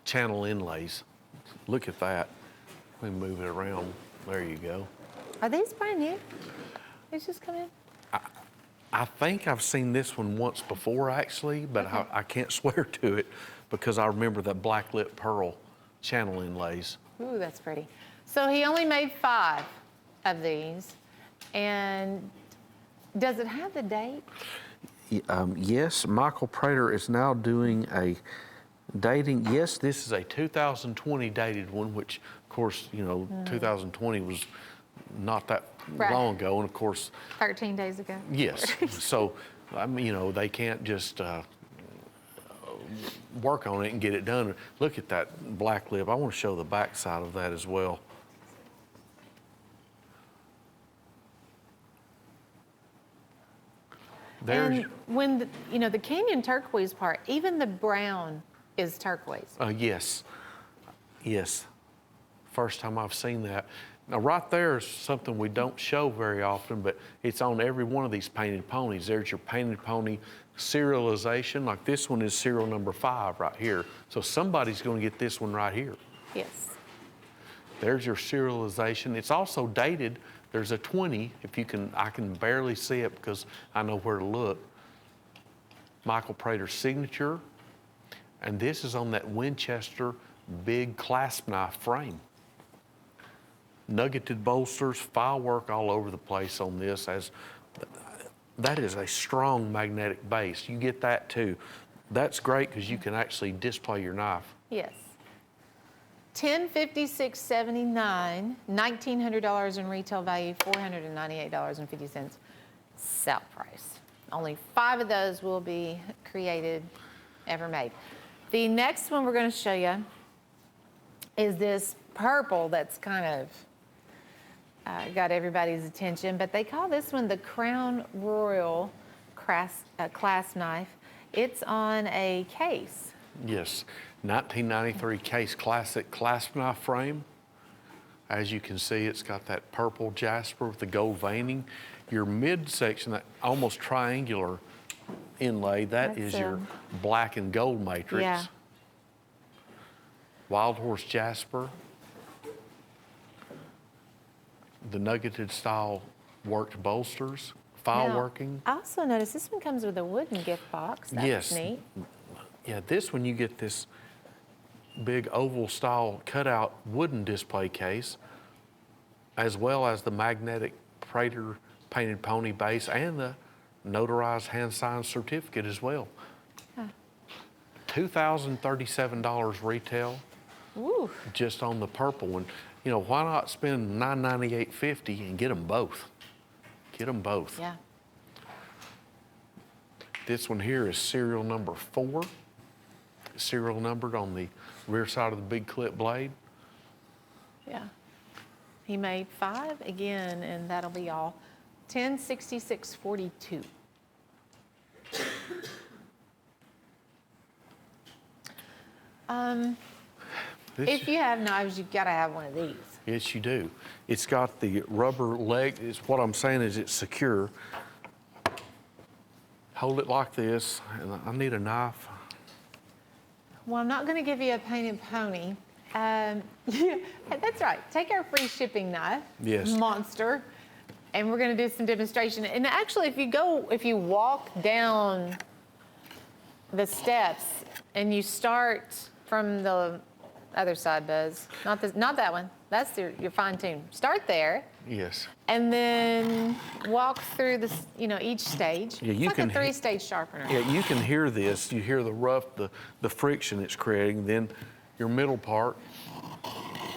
channel inlays. Look at that. Let me move it around. There you go. Are these brand new? These just come in? I think I've seen this one once before, actually, but Okay. I can't swear to it because I remember that black lip pearl channel inlays. Ooh, that's pretty. So he only made 5 of these. And does it have the date? Yes, Michael Prater is now doing a dating. Yes, this is a 2020 dated one, which, of course, 2020 was not that Right. long ago. And, of course, 13 days ago. yes. So, I mean, they can't just work on it and get it done. Look at that black lip. I want to show the back side of that as well. There's, And when, the canyon turquoise part, even the brown is turquoise. yes, yes. First time I've seen that. Now, right there is something we don't show very often, but it's on every one of these painted ponies. There's your painted pony serialization. Like this one is serial number 5 right here. So somebody's going to get this one right here. Yes. There's your serialization. It's also dated. There's a 20, if you can, I can barely see it because I know where to look. Michael Prater's signature. And this is on that Winchester big clasp knife frame. Nuggeted bolsters, file work all over the place on this. That is a strong magnetic base. You get that too. That's great because you can actually display your knife. Yes. $1056.79, $1,900 in retail value, $498.50 sale price. Only 5 of those will be created, ever made. The next one we're going to show you is this purple that's kind of got everybody's attention, but they call this one the Crown Royal clasp knife. It's on a case. Yes, 1993 Case Classic clasp knife frame. As you can see, it's got that purple jasper with the gold veining. Your midsection, that almost triangular inlay, that is your black and gold matrix. Yeah. Wild Horse jasper. The nuggeted style worked bolsters, file Now, working. I also noticed this one comes with a wooden gift box. That's Yes. neat. Yeah, this one you get this big oval style cutout wooden display case, as well as the magnetic Prater painted pony base and the notarized hand signed certificate as well. Huh. $2,037 retail Ooh. just on the purple one. Why not spend $998.50 and get them both? Get them both. Yeah. This one here is serial number 4. Serial numbered on the rear side of the big clip blade. Yeah. He made 5 again, and that'll be all. $1066.42. If you have knives, you've got to have one of these. Yes, you do. It's got the rubber leg. What I'm saying is it's secure. Hold it like this, and I need a knife. Well, I'm not going to give you a painted pony. Yeah, that's right. Take our free shipping knife, Yes. monster, and we're going to do some demonstration. And actually, if you walk down the steps and you start from the other side, Buzz, not that one. That's your fine tune. Start there. Yes. And then walk through each stage. Yeah, it's you like can a 3-stage sharpener. Yeah, you can hear this. You hear the rough, the friction it's creating. Then your middle part,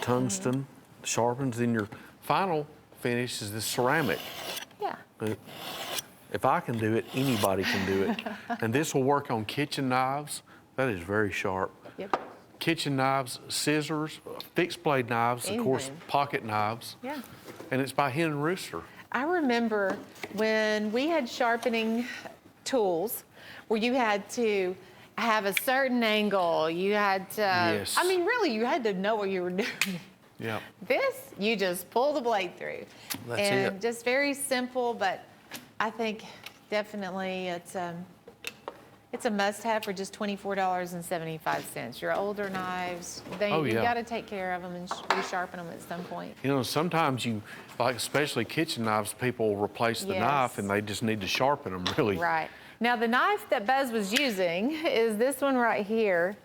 tungsten, sharpens. Then your final finish is this ceramic. Yeah. If I can do it, anybody can do it. And this will work on kitchen knives. That is very sharp. Yep. Kitchen knives, scissors, fixed blade knives, of course, Anything. pocket knives. Yeah. And it's by Hen and Rooster. I remember when we had sharpening tools where you had to have a certain angle. You had to, Yes. I mean, really, you had to know what you were doing. Yeah. This, you just pull the blade through. That's and it. just very simple, but I think definitely it's It's a must-have for just $24.75. Your older knives, Oh, you yeah. got to take care of them and resharpen them at some point. You know, sometimes like especially kitchen knives, people replace the knife and they just need to sharpen them really. Right. Now the knife that Buzz was using is this one right here.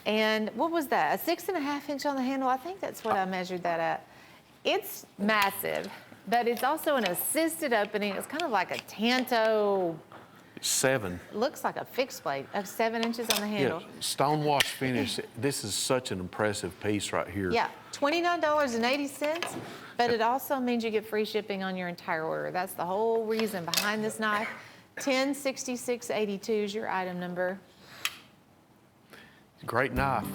And what was that? A 6.5 inch on the handle? I think that's what I measured that at. It's massive, but it's also an assisted opening. It's kind of like a Tanto, 7. looks like a fixed blade of 7 inches on the handle. Yeah, stone wash finish. This is such an impressive piece right here. Yeah, $29.80, but it also means you get free shipping on your entire order. That's the whole reason behind this knife. 106682 is your item number. Great knife.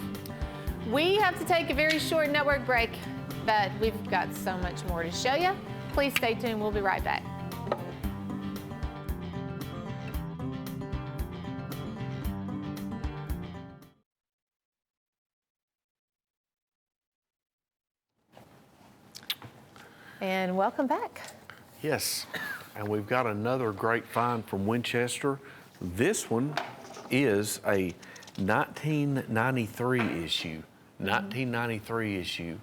We have to take a very short network break, but we've got so much more to show you. Please stay tuned. We'll be right back. And welcome back. Yes, and we've got another great find from Winchester. This one is a 1993 issue. 1993 issue.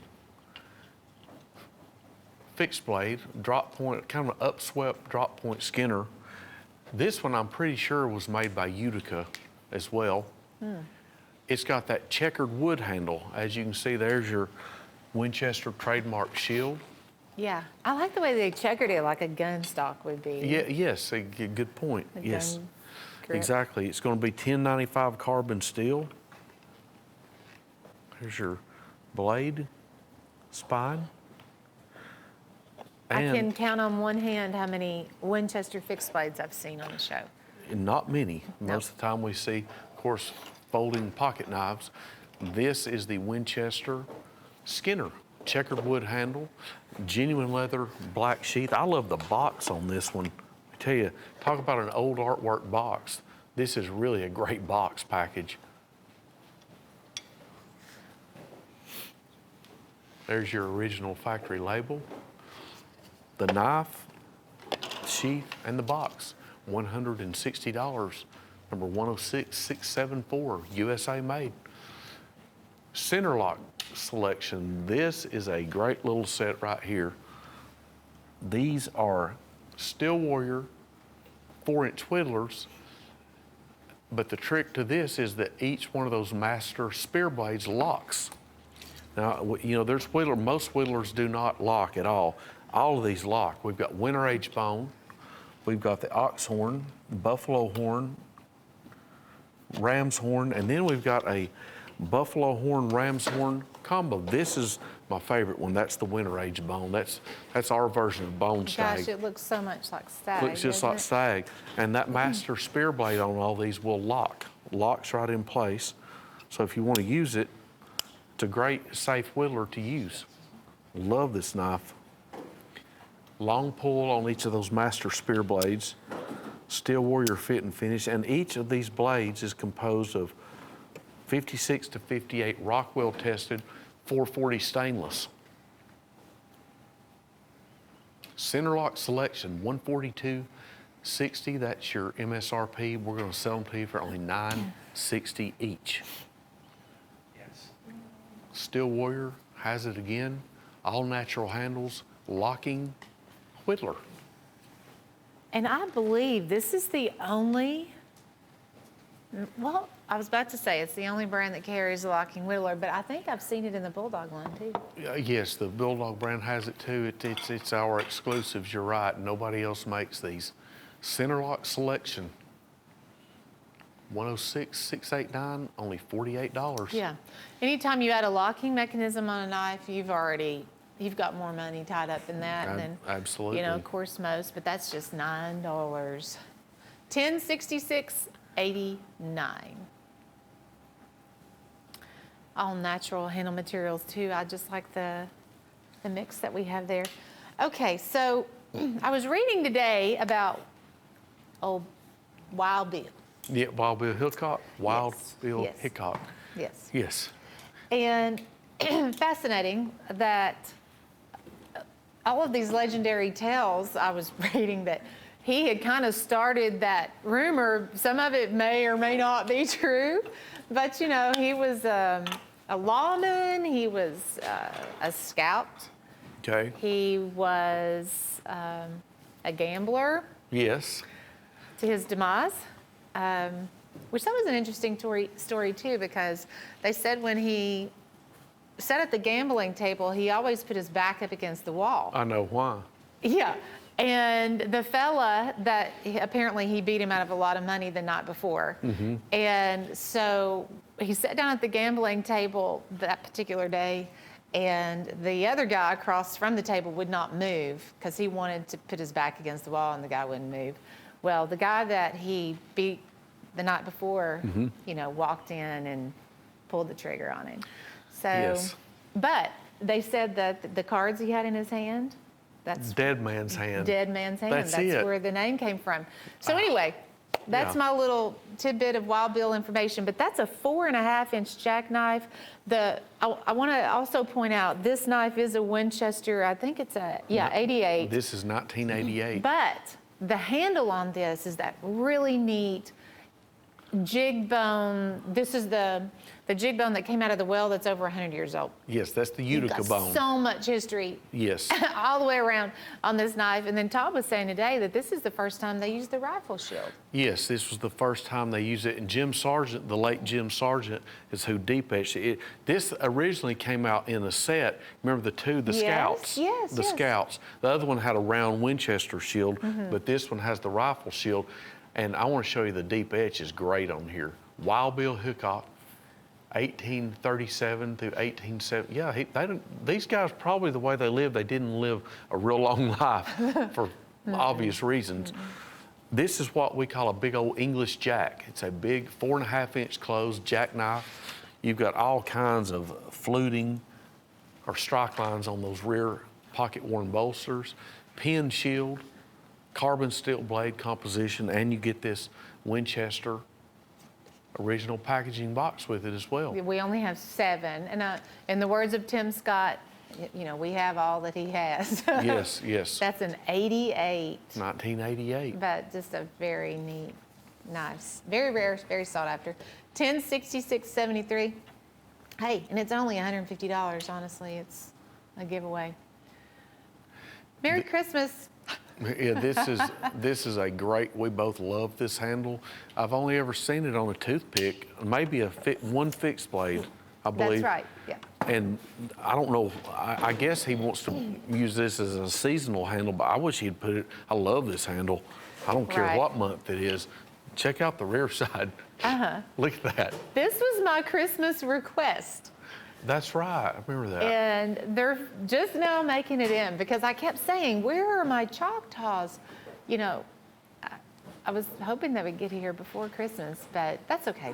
Fixed blade, drop point, kind of an upswept drop point Skinner. This one I'm pretty sure was made by Utica as well. It's got that checkered wood handle. As you can see, there's your Winchester trademark shield. Yeah, I like the way they checkered it like a gun stock would be. Yeah, yes, a good point. A Yes, gun grip. exactly. It's going to be 1095 carbon steel. Here's your blade, spine. I can count on one hand how many Winchester fixed blades I've seen on the show. Not many. No. Most of the time we see, of course, folding pocket knives. This is the Winchester Skinner. Checkered wood handle, genuine leather, black sheath. I love the box on this one. I tell you, talk about an old artwork box. This is really a great box package. There's your original factory label. The knife, sheath, and the box. $160, number 106674, USA made. Center lock selection. This is a great little set right here. These are Steel Warrior 4-inch whittlers, but the trick to this is that each one of those master spear blades locks. Now, you know, there's most whittlers do not lock at all. All of these lock. We've got winter age bone, we've got the ox horn, buffalo horn, ram's horn, and then we've got a buffalo horn, ram's horn combo. This is my favorite one. That's the winter age bone. That's our version of bone stag. Gosh, it looks so much like stag. Looks just doesn't like it? stag. And that master spear blade on all these will lock. Locks right in place. So if you want to use it, it's a great safe whittler to use. Love this knife. Long pull on each of those master spear blades. Steel Warrior fit and finish. And each of these blades is composed of 56 to 58 Rockwell tested 440 stainless. Center lock selection, $142.60. That's your MSRP. We're going to sell them to you for only $9.60 each. Yes. Steel Warrior has it again. All natural handles, locking, whittler. And I believe this is the only, well, I was about to say it's the only brand that carries a locking whittler, but I think I've seen it in the Bulldog line too. Yes, the Bulldog brand has it too. It's our exclusives, you're right. Nobody else makes these. Center lock selection, $106,689, only $48. Yeah. Anytime you add a locking mechanism on a knife, you've got more money tied up in that than, Absolutely. you know, of course most, but that's just $9. $1066.89. All natural handle materials too. I just like the mix that we have there. Okay, so I was reading today about old Wild Bill. Yeah, Wild Bill Hickok. Wild Yes, Bill yes. Hickok. Yes. Yes. And fascinating that all of these legendary tales, I was reading that he had kind of started that rumor. Some of it may or may not be true, but you know, he was a lawman, he was a scout, Okay. he was a gambler Yes. to his demise, which that was an interesting story too, because they said when he sat at the gambling table, he always put his back up against the wall. I know why. Yeah. And the fella that apparently he beat him out of a lot of money the night before. And so he sat down at the gambling table that particular day, and the other guy across from the table would not move because he wanted to put his back against the wall and the guy wouldn't move. Well, the guy that he beat the night before, you know, walked in and pulled the trigger on him. So, Yes. but they said that the cards he had in his hand, that's Dead man's hand. Dead man's hand. That's That's it. where the name came from. So anyway, that's Yeah. my little tidbit of Wild Bill information. But that's a 4.5-inch jackknife. I want to also point out this knife is a Winchester. I think it's a 88. This is 1988. But the handle on this is that really neat jig bone. This is the jig bone that came out of the well that's over 100 years old. Yes, that's the You've Utica got bone. so much history Yes. all the way around on this knife. And then Todd was saying today that this is the first time they used the rifle shield. Yes, this was the first time they used it. And Jim Sargent, the late Jim Sargent, is who deep etched it. This originally came out in a set. Remember the two, the Yes, Scouts? yes, The yes. Scouts. The other one had a round Winchester shield, but this one has the rifle shield. And I want to show you the deep etch is great on here. Wild Bill Hickok, 1837 through 1870. Yeah, these guys, probably the way they lived, they didn't live a real long life for obvious reasons. This is what we call a big old English jack. It's a big 4.5-inch closed jackknife. You've got all kinds of fluting or strike lines on those rear pocket-worn bolsters, pin shield, carbon steel blade composition, and you get this Winchester original packaging box with it as well. We only have 7. And in the words of Tim Scott, you know, we have all that he has. Yes, yes. That's an 88. 1988. But just a very neat knife. Very rare, very sought after. 1066.73. Hey, and it's only $150, honestly. It's a giveaway. Merry Christmas. Yeah, this is a great. We both love this handle. I've only ever seen it on a toothpick, maybe one fixed blade, I believe. That's right, yeah. And I don't know. I guess he wants to use this as a seasonal handle, but I wish he'd put it. I love this handle. I don't care Right. what month it is. Check out the rear side. Look at that. This was my Christmas request. That's right. I remember that. And they're just now making it in because I kept saying, where are my Choctaws? You know, I was hoping they would get here before Christmas, but that's okay.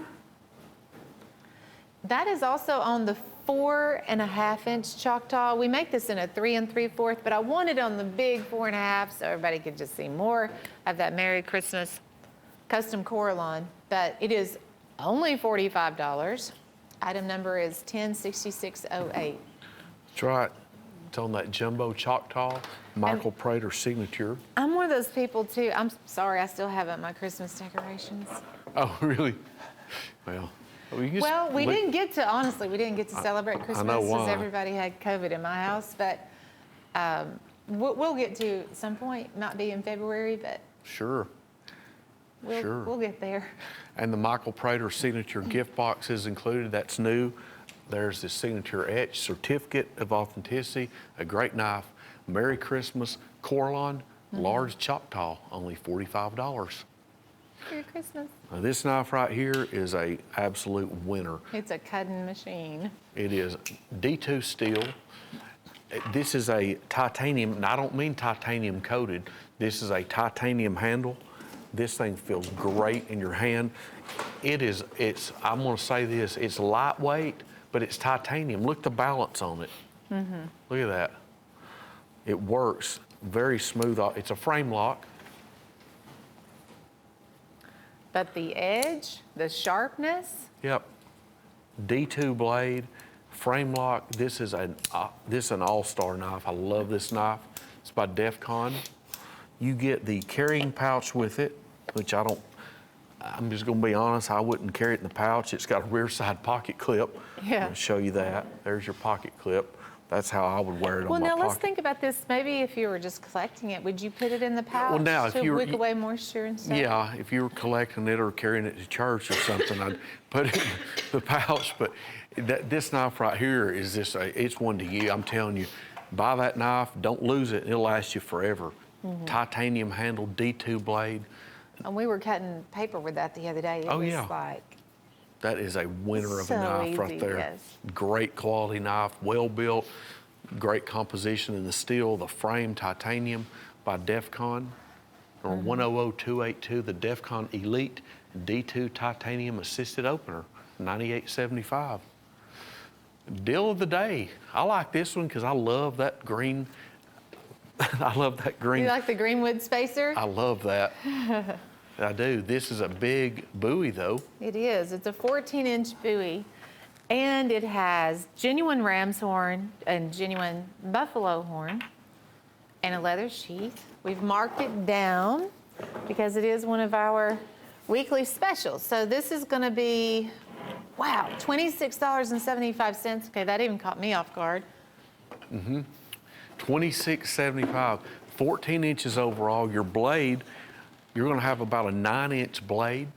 That is also on the 4.5-inch Choctaw. We make this in a 3 3/4, but I want it on the big 4.5 so everybody could just see more of that Merry Christmas custom Coralon. But it is only $45. Item number is 106608. That's right. It's on that jumbo Choctaw, Michael Prater signature. I'm one of those people too. I'm sorry, I still haven't my Christmas decorations. Oh, really? Well, We didn't get to, honestly, we didn't get to celebrate Christmas know because why. everybody had COVID in my house. But we'll get to at some point, not be in February, but Sure. Sure. we'll get there. And the Michael Prater signature gift box is included. That's new. There's the signature etch certificate of authenticity, a great knife. Merry Christmas, Coralon, large Choctaw, only $45. Merry Christmas. Now, this knife right here is a absolute winner. It's a cutting machine. It is D2 steel. This is a titanium, and I don't mean titanium coated. This is a titanium handle. This thing feels great in your hand. I'm gonna say this, it's lightweight, but it's titanium. Look at the balance on it. Look at that. It works very smooth. It's a frame lock. But the edge, the sharpness, Yep. D2 blade, frame lock. This is an all-star knife. I love this knife. It's by Defcon. You get the carrying pouch with it, which I'm just gonna be honest, I wouldn't carry it in the pouch. It's got a rear side pocket clip. Yeah. I'll show you that. There's your pocket clip. That's how I would wear it Well, on my now pocket. let's think about this. Maybe if you were just collecting it, would you put it in the pouch Well, now, if to you're- wick away moisture and stuff? Yeah, if you were collecting it or carrying it to church or something, I'd put it in the pouch. But this knife right here is it's one to you. I'm telling you, buy that knife, don't lose it. It'll last you forever. Titanium handle, D2 blade. And we were cutting paper with that the other day. It Oh, was yeah. like, That is a winner of So a knife right easy, there. yes. Great quality knife, well built, great composition in the steel, the frame titanium by Defcon, or 100282, the Defcon Elite D2 titanium assisted opener, 9875. Deal of the day. I like this one because I love that green. I love that green. you like the Greenwood spacer? I love that. I do. This is a big buoy though. It is. It's a 14-inch buoy, and it has genuine ram's horn and genuine buffalo horn and a leather sheath. We've marked it down because it is one of our weekly specials. So this is going to be, wow, $26.75. Okay, that even caught me off guard. $26.75, 14 inches overall. Your blade, you're going to have about a 9-inch blade.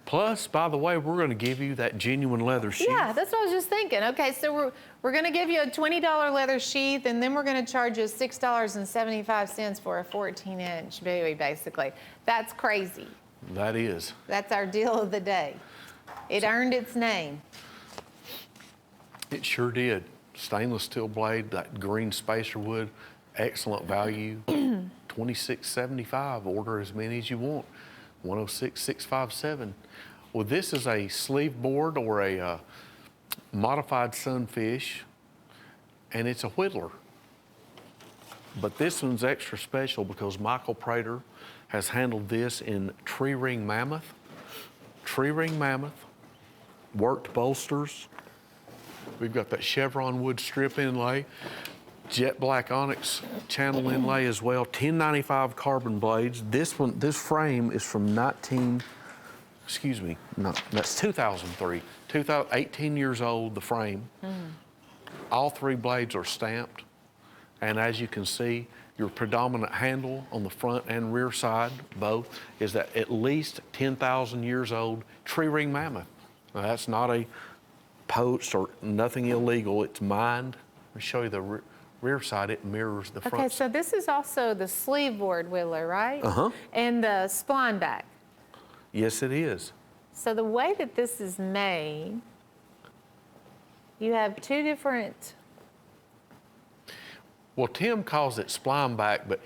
Plus, by the way, we're going to give you that genuine leather sheath. Yeah, that's what I was just thinking. Okay, so we're going to give you a $20 leather sheath, and then we're going to charge you $6.75 for a 14-inch buoy, basically. That's crazy. That is. That's our deal of the day. It earned its name. It sure did. Stainless steel blade, that green spacer wood, excellent value. $26.75. Order as many as you want. 106-657. Well, this is a sleeve board or a modified sunfish, and it's a whittler. But this one's extra special because Michael Prater has handled this in tree ring mammoth, worked bolsters. We've got that chevron wood strip inlay, jet black onyx channel inlay as well, 1095 carbon blades. This frame is from that's 2003, 18 years old, the frame. All three blades are stamped. And as you can see, your predominant handle on the front and rear side, both, is that at least 10,000 years old tree ring mammoth. Now, that's not a poached or nothing illegal, it's mined. Let me show you the rear side, it mirrors the front. Okay, so this is also the sleeve board whittler, right? Uh-huh. And the spline back. Yes, it is. So the way that this is made, you have two different. Well, Tim calls it spline back, but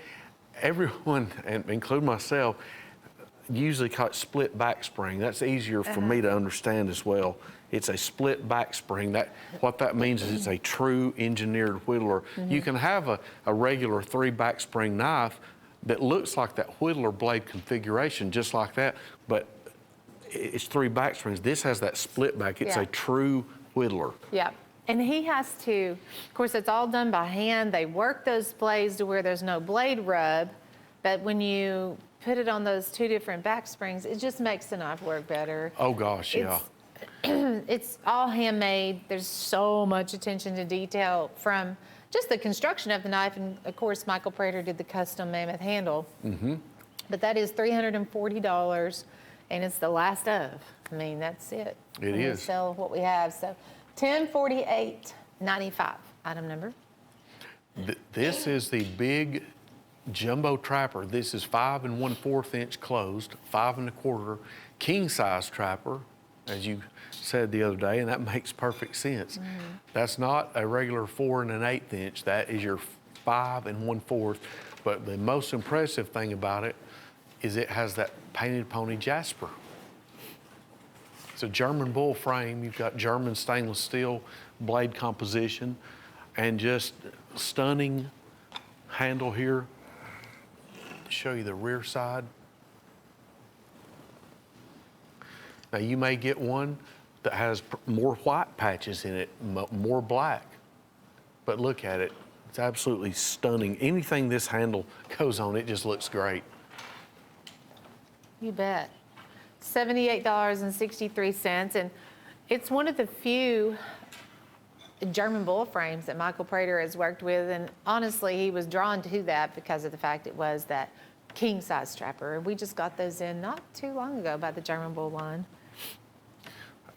everyone, and including myself, usually call it split back spring. That's easier for me to understand as well. It's a split back spring. What that means is it's a true engineered whittler. You can have a regular 3 back spring knife that looks like that whittler blade configuration, just like that, but it's 3 back springs. This has that split back. It's Yeah. a true whittler. Yeah. And he has to, of course, it's all done by hand. They work those blades to where there's no blade rub, but when you put it on those 2 different back springs, it just makes the knife work better. Oh gosh, yeah. It's all handmade. There's so much attention to detail from just the construction of the knife. And of course, Michael Prater did the custom mammoth handle. But that is $340, and it's the last of. I mean, that's it. It We is. sell what we have. So $1048.95, item number. This is the big jumbo trapper. This is 5 1/4 inch closed, 5 1/4 king size trapper, as you said the other day, and that makes perfect sense. That's not a regular 4 1/8 inch. That is your 5 1/4. But the most impressive thing about it is it has that painted pony jasper. It's a German bull frame. You've got German stainless steel blade composition and just stunning handle here. Show you the rear side. Now you may get one that has more white patches in it, more black. But look at it. It's absolutely stunning. Anything this handle goes on, it just looks great. You bet. $78.63, and it's one of the few German bull frames that Michael Prater has worked with, and honestly, he was drawn to that because of the fact it was that king-size strapper. We just got those in not too long ago by the German bull line.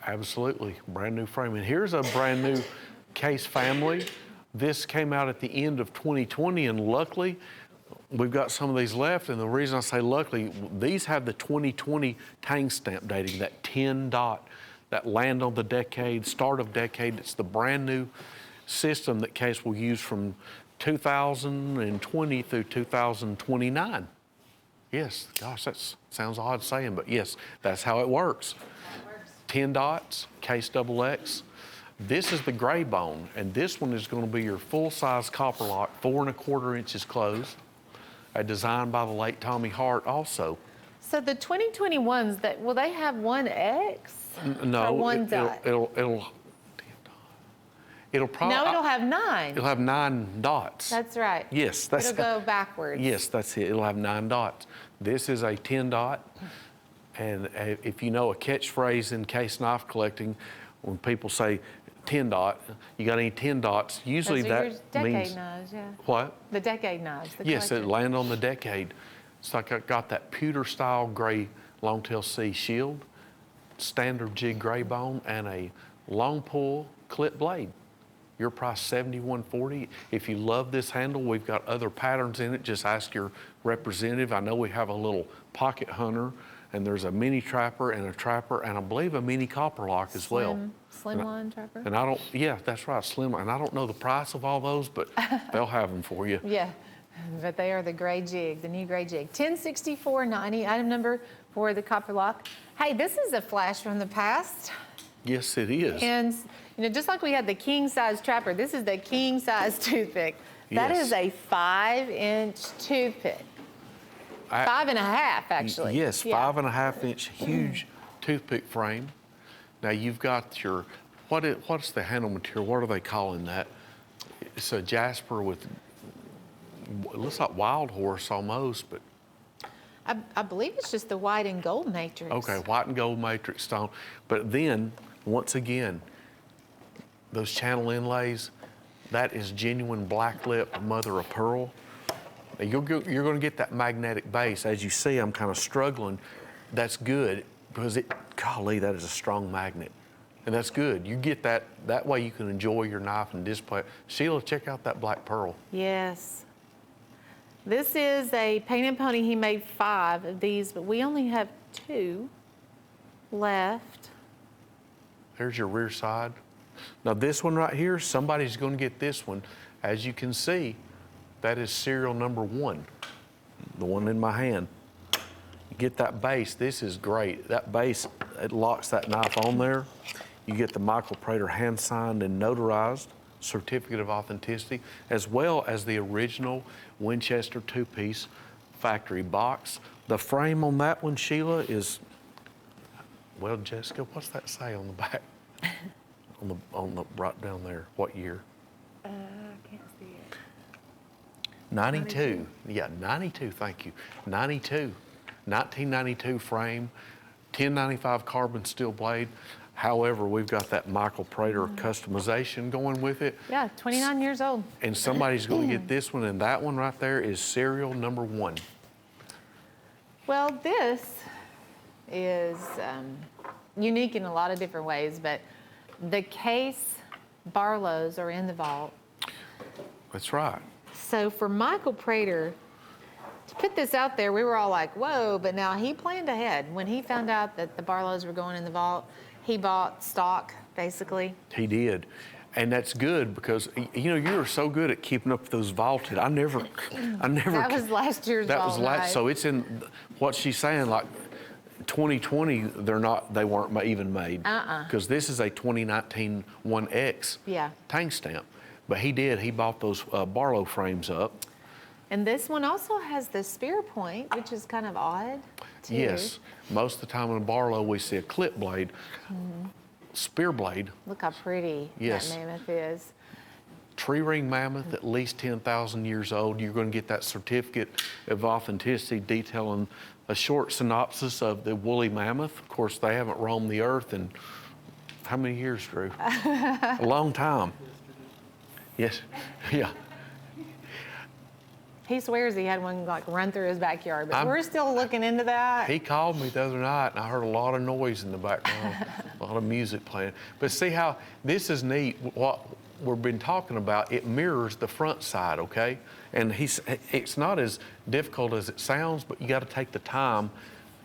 Absolutely, brand new frame. And here's a brand new case family. This came out at the end of 2020, and luckily, we've got some of these left. And the reason I say luckily, these have the 2020 tang stamp dating, that 10 dot, that land on the decade, start of decade. It's the brand new system that Case will use from 2020 through 2029. Yes, gosh, that sounds odd saying, but yes, that's how it works. 10 dots, Case XX. This is the gray bone, and this one is going to be your full-size copper lock, 4 1/4 inches closed, designed by the late Tommy Hart also. So the 2021s, will they have 1X? No, or 1 dot? It'll probably. No, it'll have 9. It'll have 9 dots. That's right. Yes, that's. It'll go backwards. Yes, that's it. It'll have 9 dots. This is a 10 dot, and if you know a catchphrase in case knife collecting, when people say 10 dot, you got any 10 dots? Usually Those are your that decade means knives, yeah. what? The decade knives. The Yes, it collector. land on the decade. It's like I got that pewter style gray Longtail C shield, standard jig gray bone, and a long pull clip blade. Your price $71.40. If you love this handle, we've got other patterns in it. Just ask your representative. I know we have a little pocket hunter, and there's a mini trapper, and I believe a mini copper lock as well. Slim line trapper. And I don't, yeah, that's right, slim. And I don't know the price of all those, but they'll have them for you. Yeah, but they are the gray jig, the new gray jig. 1064.90, item number for the copper lock. Hey, this is a flash from the past. Yes, it is. And just like we had the king size trapper, this is the king size toothpick. That Yes. is a 5-inch toothpick. 5 and a half, actually. Yes, Yeah. 5 1/2 inch huge toothpick frame. Now you've got your, what's the handle material? What are they calling that? It's a jasper with, it looks like wild horse almost, but. I believe it's just the white and gold matrix. Okay, white and gold matrix stone. But then, once again, those channel inlays, that is genuine black lip mother of pearl. Now, you're going to get that magnetic base. As you see, I'm kind of struggling. That's good because golly, that is a strong magnet. And that's good. You get that way you can enjoy your knife and display it. Sheila, check out that black pearl. Yes. This is a painted pony. He made 5 of these, but we only have 2 left. There's your rear side. Now this one right here, somebody's going to get this one. As you can see, that is serial number 1, the one in my hand. You get that base, this is great. That base, it locks that knife on there. You get the Michael Prater hand signed and notarized certificate of authenticity, as well as the original Winchester 2-piece factory box. The frame on that one, Sheila, is, well, Jessica, what's that say on the back? on the right down there, what year? I can't see it. 92. Yeah, 92, thank you. 92. 1992 frame, 1095 carbon steel blade. However, we've got that Michael Prater customization going with it. Yeah, 29 years old. And somebody's going to get this one, and that one right there is serial number 1. Well, this is unique in a lot of different ways, but the Case Barlows are in the vault. That's right. So for Michael Prater to put this out there, we were all like, whoa, but now he planned ahead. When he found out that the Barlows were going in the vault, he bought stock, basically. He did. And that's good because, you were so good at keeping up with those vaulted. I never. That was last year's That vault was last. night. So it's in what she's saying, like 2020, they weren't even made. Because this is a 2019 1X Yeah. tang stamp. But he bought those Barlow frames up. And this one also has the spear point, which is kind of odd, too. Yes. Most of the time in a Barlow, we see a clip blade, spear blade. Look how pretty Yes. that mammoth is. tree ring mammoth, at least 10,000 years old. You're going to get that certificate of authenticity detailing a short synopsis of the woolly mammoth. Of course, they haven't roamed the earth in how many years, Drew? A long time. Yes, yeah. He swears he had one like run through his backyard, but I'm- we're still looking into that. He called me the other night, and I heard a lot of noise in the background, a lot of music playing. But see how this is neat, what we've been talking about, it mirrors the front side, okay? And it's not as difficult as it sounds, but you got to take the time,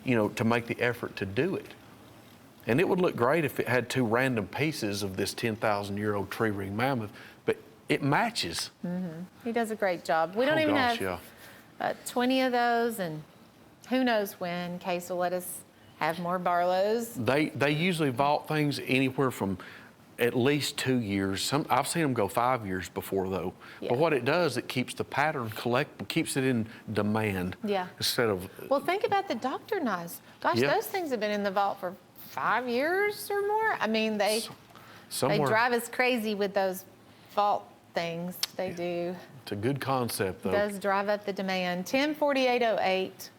you know, to make the effort to do it. And it would look great if it had two random pieces of this 10,000-year-old tree ring mammoth, but it matches. He does a great job. We don't Oh, even gosh, have yeah. 20 of those, and who knows when Case will let us have more Barlows. They usually vault things anywhere from at least 2 years. I've seen them go 5 years before though. Yeah. But what it does, it keeps the pattern keeps it in demand. Yeah. Instead of Well, think about the doctor knives. Gosh, Yeah. those things have been in the vault for 5 years or more. I mean, they somewhere. drive us crazy with those vault things. They do. It's a good concept though. Does drive up the demand. 104808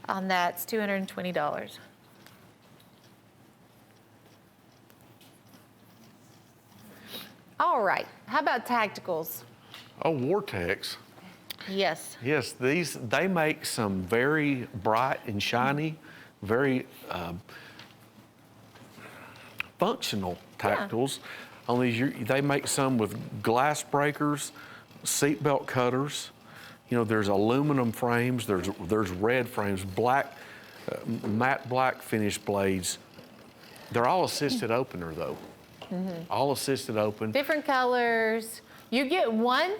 on that's $220. All right. How about tacticals? Oh, Vortex. Yes. Yes, they make some very bright and shiny, very functional tactiles. On these, they make some with glass breakers, seatbelt cutters. You know, there's aluminum frames. There's red frames, black, matte black finished blades. They're all assisted opener though. All assisted open. Different colors. You get one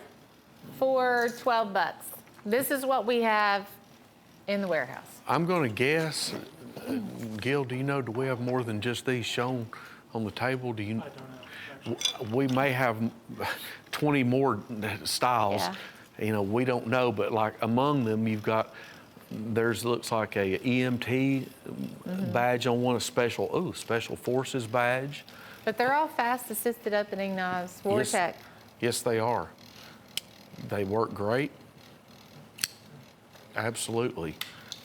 for 12 bucks. This is what we have in the warehouse. I'm going to guess, Gil, do you know, do we have more than just these shown on the table? Do you? We may have 20 more styles. Yeah. You know, we don't know, but like among them, you've got, looks like a EMT badge on one, a special forces badge. But they're all fast assisted opening knives. Vortex. Yes, they are. They work great. Absolutely.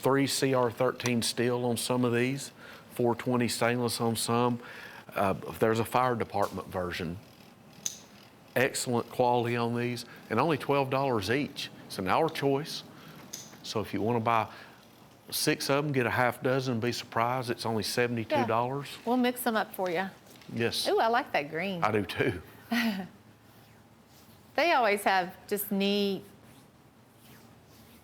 3 CR13 steel on some of these, 420 stainless on some. There's a fire department version. Excellent quality on these, and only $12 each. It's an hour choice. So if you want to buy 6 of them, get a half dozen, and be surprised, it's only $72. Yeah. We'll mix them up for you. Yes, Ooh, I like that green. I do too. They always have just neat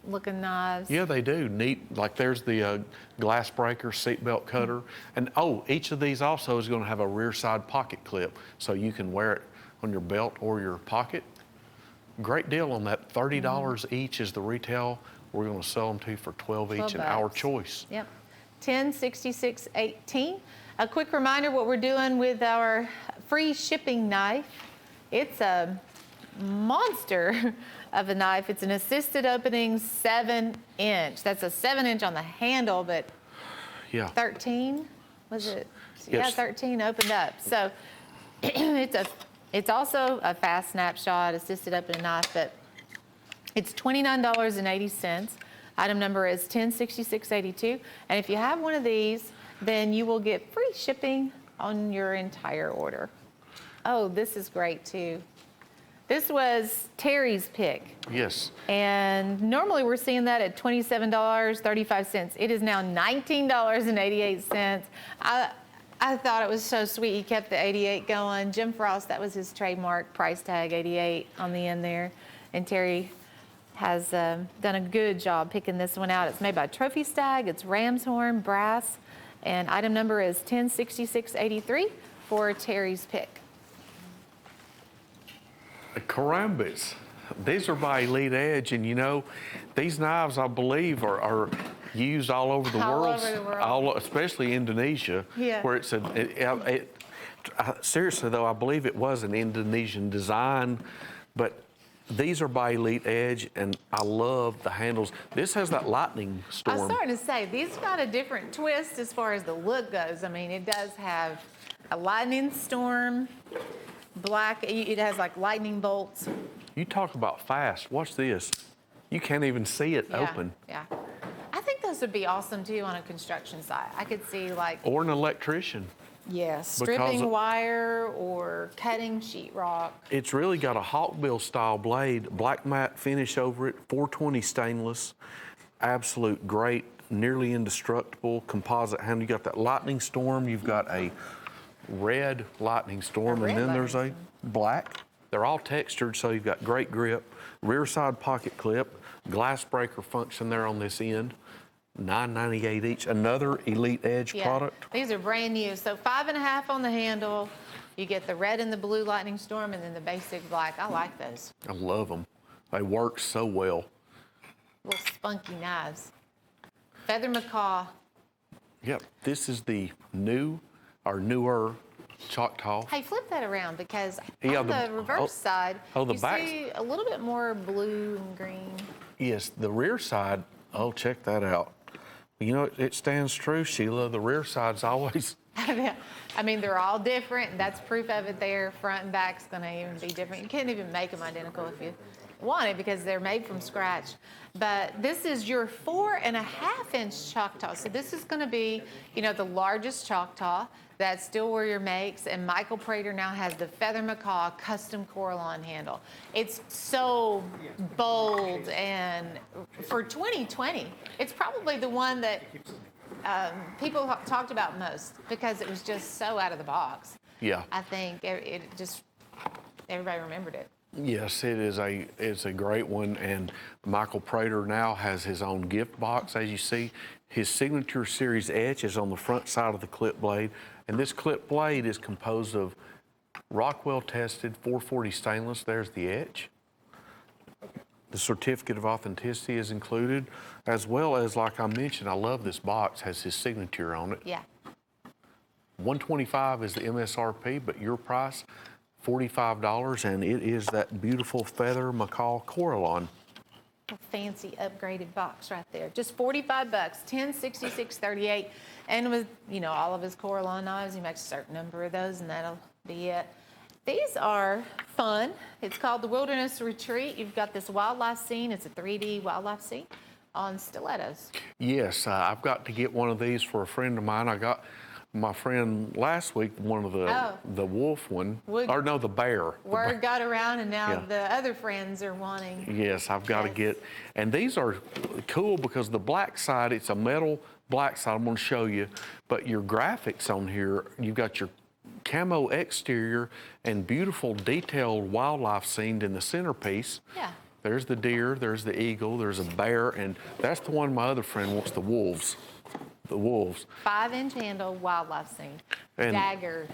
looking knives. Yeah, they do. Neat. Like there's the glass breaker, seatbelt cutter. And oh, each of these also is going to have a rear side pocket clip so you can wear it on your belt or your pocket. Great deal on that. $30 each is the retail. We're going to sell them to you for 12 each, an our choice. Yep. 1066.18. A quick reminder what we're doing with our free shipping knife. It's a monster of a knife. It's an assisted opening 7-inch. That's a 7-inch on the handle, but Yeah. 13 was it? Yeah, Yes. 13 opened up. So it's also a fast snapshot assisted opening knife, but it's $29.80. Item number is 106682. And if you have one of these, then you will get free shipping on your entire order. Oh, this is great too. This was Terry's pick. Yes. And normally we're seeing that at $27.35. It is now $19.88. I thought it was so sweet. He kept the 88 going. Jim Frost, that was his trademark price tag, 88 on the end there. And Terry has done a good job picking this one out. It's made by Trophy Stag. It's ram's horn, brass. And item number is 106683 for Terry's pick. Carambas. These are by Elite Edge, and you know, these knives, I believe, are used all over the All world. over the world. Especially Indonesia, Yeah. where it's seriously though, I believe it was an Indonesian design, but these are by Elite Edge, and I love the handles. This has that lightning I was storm. starting to say, these got a different twist as far as the look goes. I mean, it does have a lightning storm black. It has like lightning bolts. You talk about fast. Watch this. You can't even see it open. Yeah. I think those would be awesome too on a construction site. I could see like, Or an electrician. stripping wire or cutting sheetrock. It's really got a Hawkbill style blade, black matte finish over it, 420 stainless, absolute great, nearly indestructible composite handle. You got that lightning storm, you've got a red lightning storm, and then there's a black. They're all textured, so you've got great grip. Rear side pocket clip, glass breaker function there on this end. $9.98 each. Another Elite Edge product. These are brand new. So 5.5 on the handle. You get the red and the blue lightning storm, and then the basic black. I like those. I love them. They work so well. Little spunky knives. Feather macaw. Yep, this is the newer Choctaw. Hey, flip that around because Yeah, on the reverse side, the you back. see a little bit more blue and green. Yes, the rear side, oh, check that out. You know, it stands true, Sheila. The rear side's always, I mean, they're all different. That's proof of it there. Front and back's going to even be different. You can't even make them identical if you want it because they're made from scratch. But this is your 4.5-inch Choctaw. So this is going to be, the largest Choctaw. That's Steel Warrior makes, and Michael Prater now has the Feather Macaw custom Coralon handle. It's so bold, and for 2020, it's probably the one that people talked about most because it was just so out of the box. yeah. I think it just, everybody remembered it. Yes, it's a great one, and Michael Prater now has his own gift box, as you see. His signature series etch is on the front side of the clip blade, and this clip blade is composed of Rockwell tested 440 stainless. There's the etch. The certificate of authenticity is included, as well as, like I mentioned, I love this box, has his signature on it. Yeah. $125 is the MSRP, but your price, $45, and it is that beautiful Feather Macaw Coralon. Fancy upgraded box right there. Just $45, 1066.38, and with all of his Coralon knives, he makes a certain number of those, and that'll be it. These are fun. It's called the Wilderness Retreat. You've got this wildlife scene. It's a 3D wildlife scene on stilettos. Yes, I've got to get one of these for a friend of mine. I got my friend last week one of the wolf one, the bear. Word got around, and now the other friends are wanting. Yes, I've got to get, and these are cool because the black side, it's a metal black side. I'm going to show you, but your graphics on here, you've got your camo exterior and beautiful detailed wildlife scene in the centerpiece. Yeah. There's the deer, there's the eagle, there's a bear, and that's the one my other friend wants, the wolves. The wolves. 5-inch handle wildlife scene. And dagger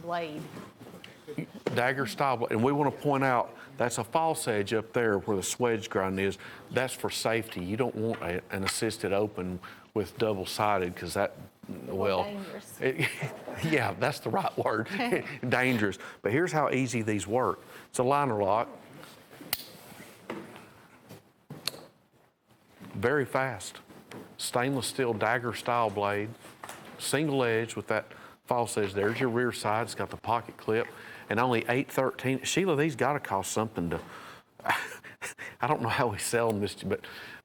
blade. Dagger style, and we want to point out that's a false edge up there where the swedge grind is. That's for safety. You don't want an assisted open with double-sided because that, dangerous. Yeah, that's the right word. Dangerous. But here's how easy these work. It's a liner lock. Very fast. Stainless steel dagger style blade, single edge with that false edge. There's your rear side. It's got the pocket clip, and only $8.13. Sheila, these got to cost something to. I don't know how we sell them, but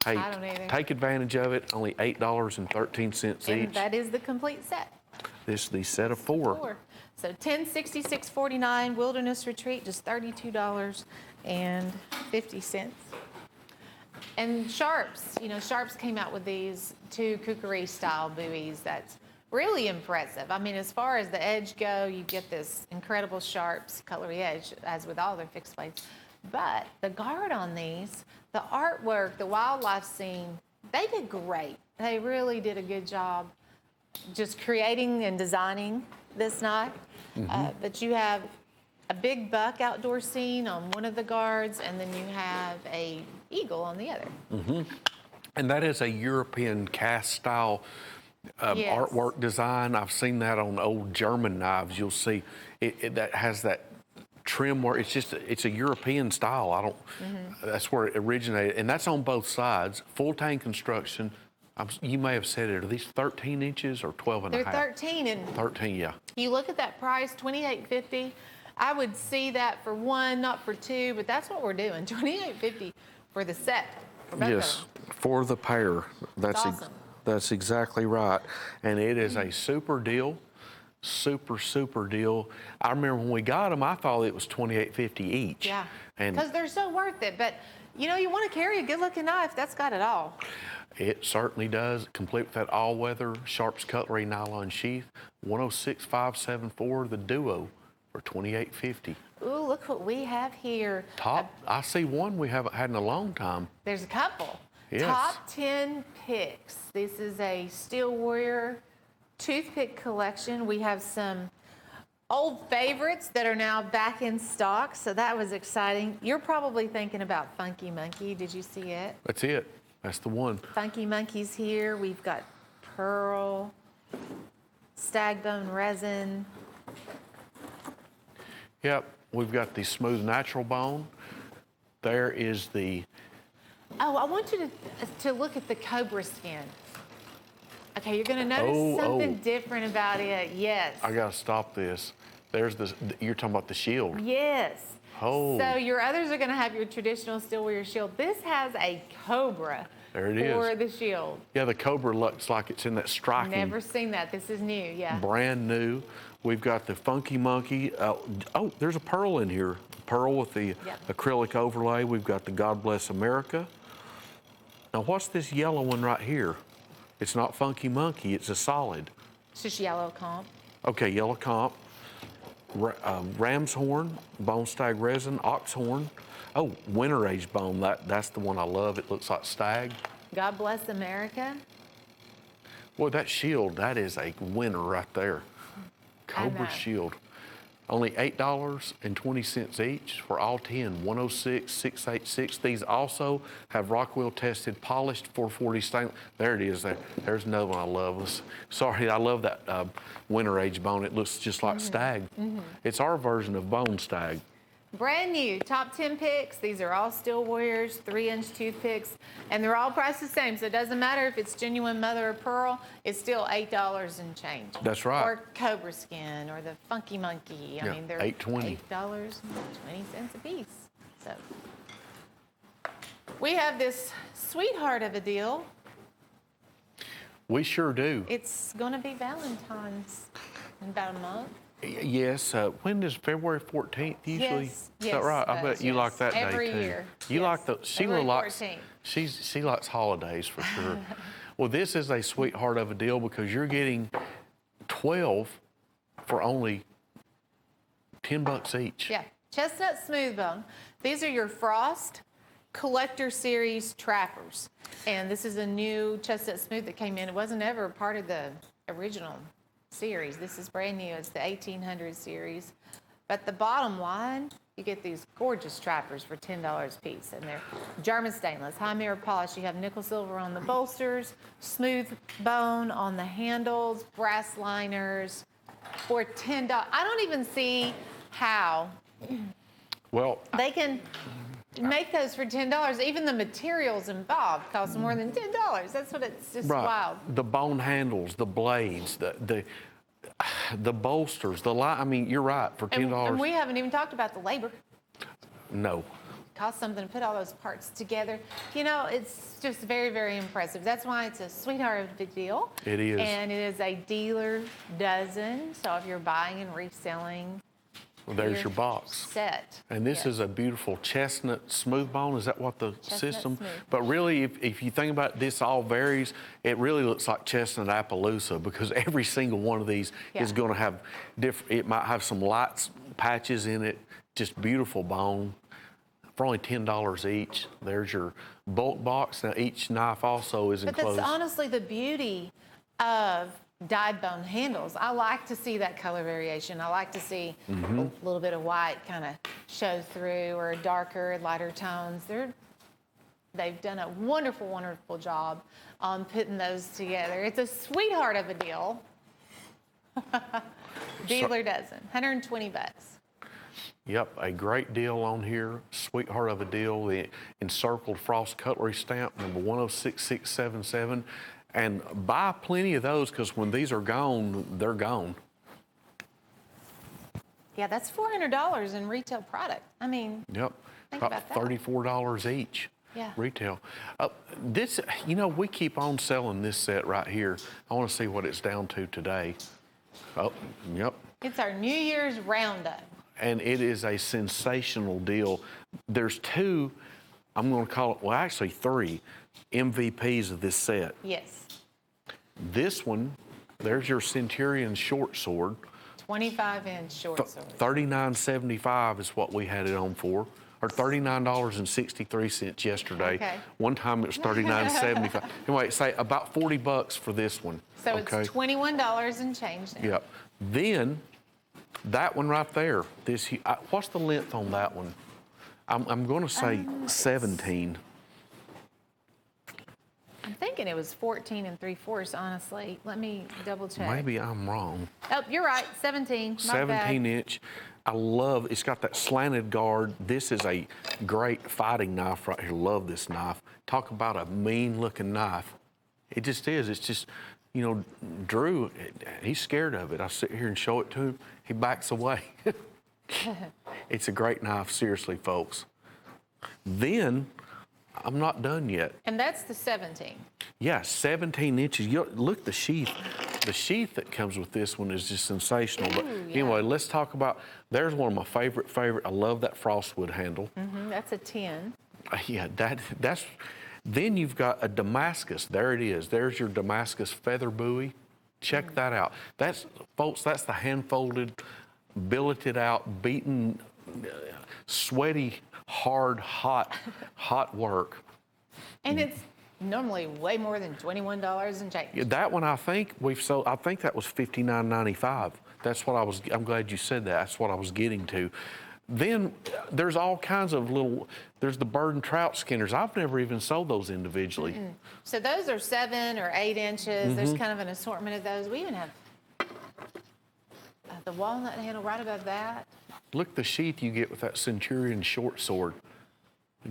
hey, I don't either. Take advantage of it. Only $8.13 each. And that is the complete set. This is the set of four. So $1066.49 Wilderness Retreat, just $32.50. And Sharps, Sharps came out with these 2 Cutlery style buoys. That's really impressive. I mean, as far as the edge go, you get this incredible Sharps Cutlery edge, as with all their fixed blades. But the guard on these, the artwork, the wildlife scene, they did great. They really did a good job just creating and designing this knife. But you have a big buck outdoor scene on one of the guards, and then you have a eagle on the other. And that is a European cast style artwork design. I've seen that on old German knives. You'll see it that has that trim where it's a European style. That's where it originated, and that's on both sides. Full tang construction. You may have said it. Are these 13 inches or 12 and a half? They're 13. And 13, yeah. you look at that price, $28.50. I would see that for one, not for two, but that's what we're doing. $28.50 for the set. For both of Yes, them. for the pair. That's awesome. that's exactly right. And it is a super deal. Super deal. I remember when we got them, I thought it was $28.50 each. Yeah, And because they're so worth it. But, you know, you want to carry a good-looking knife. That's got it all. it certainly does, complete with that all-weather Sharps Cutlery nylon sheath, 106574, the Duo, for $28.50. Ooh, look what we have here. Top, I see one we haven't had in a long time. There's a couple. Yes. Top 10 picks. This is a Steel Warrior toothpick collection. We have some old favorites that are now back in stock, so that was exciting. You're probably thinking about Funky Monkey. Did you see it? That's it. That's the one. Funky Monkey's here. We've got pearl, stag bone resin. Yep, we've got the smooth natural bone. There is the, Oh, I want you to look at the cobra skin. Okay, you're going to notice something different about it. Yes. I gotta stop this. There's the, you're talking about the shield. Yes. Oh. So your others are going to have your traditional Steel Warrior shield. This has a cobra There it is. for the shield. Yeah, the Cobra looks like it's in that striking. Never seen that. This is new, yeah. Brand new. We've got the Funky Monkey. Oh, there's a pearl in here. Pearl with the acrylic overlay. We've got the God Bless America. Now, what's this yellow one right here? It's not Funky Monkey, it's a solid. It's just yellow comp. Okay, yellow comp. Ram's horn, bone stag resin, ox horn. Oh, winter age bone, that's the one I love. It looks like stag. God Bless America. Boy, that shield, that is a winner right there. I know. Cobra shield. Only $8.20 each for all 10, 106,686. These also have Rockwell tested, polished 440 stainless. There it is. There's another one I love. Sorry, I love that winter age bone. It looks just like stag. It's our version of bone stag. Brand new, top 10 picks. These are all Steel Warriors, 3-inch toothpicks, and they're all priced the same. So it doesn't matter if it's genuine mother of pearl, it's still $8 and change. That's right. Or Cobra Skin, or the Funky Monkey. Yeah, I mean, they're $8.20. $8.20 a piece. So we have this sweetheart of a deal. We sure do. It's going to be Valentine's in about a month. Yes. When is February 14th usually? Yes, Is that right? I bet you like that every day too. year. You Yes. like the Sheila February likes 14th. she likes holidays for sure. Well, this is a sweetheart of a deal because you're getting 12 for only $10 each. Yeah, chestnut smooth bone. These are your Frost Collector Series trappers. And this is a new chestnut smooth that came in. It wasn't ever part of the original series. This is brand new. It's the 1800 series. But the bottom line, you get these gorgeous trappers for $10 a piece. And they're German stainless, high mirror polish. You have nickel silver on the bolsters, smooth bone on the handles, brass liners for $10. I don't even see how Well, they can make those for $10. Even the materials involved cost more than $10. That's what it's just right. wild. The bone handles, the blades, the bolsters, I mean, you're right. For $10. And we haven't even talked about the labor. No. Costs something to put all those parts together. You know, it's just very, very impressive. That's why it's a sweetheart of a deal. It is. And it is a dealer dozen. So if you're buying and reselling, Well, there's you're your box. set. And this Yes. is a beautiful chestnut smooth bone. Is that what the Chestnut system? smooth. But really, if you think about it, this all varies. It really looks like chestnut Appaloosa because every single one of these is Yeah. going to have different. It might have some lights patches in it. Just beautiful bone. For only $10 each. There's your bulk box. Now each knife also is But enclosed. that's honestly the beauty of dyed bone handles. I like to see that color variation. I like to see Mm-hmm. a little bit of white kind of show through or darker, lighter tones. They've done a wonderful, wonderful job on putting those together. It's a sweetheart of a deal. Dealer dozen, $120. Yep, a great deal on here. Sweetheart of a deal. The encircled Frost Cutlery stamp, number 106677. And buy plenty of those because when these are gone, they're gone. Yeah, that's $400 in retail product. I mean, Yep. Think About about that. $34 each. Yeah. Retail. This, we keep on selling this set right here. I want to see what it's down to today. Oh, yep. it's our New Year's roundup. And it is a sensational deal. There's two, I'm going to call it, well, actually three MVPs of this set. Yes, This one, there's your Centurion short sword. 25-inch short sword. $39.75 is what we had it on for, or $39.63 yesterday. Okay. One time it was $39.75. Anyway, say about $40 for this one. So it's $21 and change now. Yep. Then that one right there. What's the length on that one? I'm going to say 17. I'm thinking it was 14 3/4, honestly. Let me double check. Maybe I'm wrong. Oh, you're right, 17. My 17 bad. inch. I love, it's got that slanted guard. This is a great fighting knife right here. Love this knife. Talk about a mean looking knife. It just is. It's just, Drew, he's scared of it. I sit here and show it to him. He backs away. It's a great knife, seriously, folks. Then, I'm not done yet. And that's the 17. Yeah, 17 inches. Look, the sheath. The sheath that comes with this one is just sensational. But Ooh, yeah. anyway, let's talk about, there's one of my favorite. I love that frostwood handle. That's a 10. Yeah, that's, then you've got a Damascus. There it is. There's your Damascus feather buoy. Check that out. Folks, that's the hand-folded, billeted out, beaten, sweaty, hard, hot work. And it's normally way more than $21 and change. Yeah, that one I think we've sold. I think that was $59.95. That's what I'm glad you said that. That's what I was getting to. Then there's all kinds of there's the bird and trout skinners. I've never even sold those individually. So those are 7 or 8 inches. There's kind of an assortment of those. We even have the walnut handle right above that. Look the sheath you get with that Centurion short sword.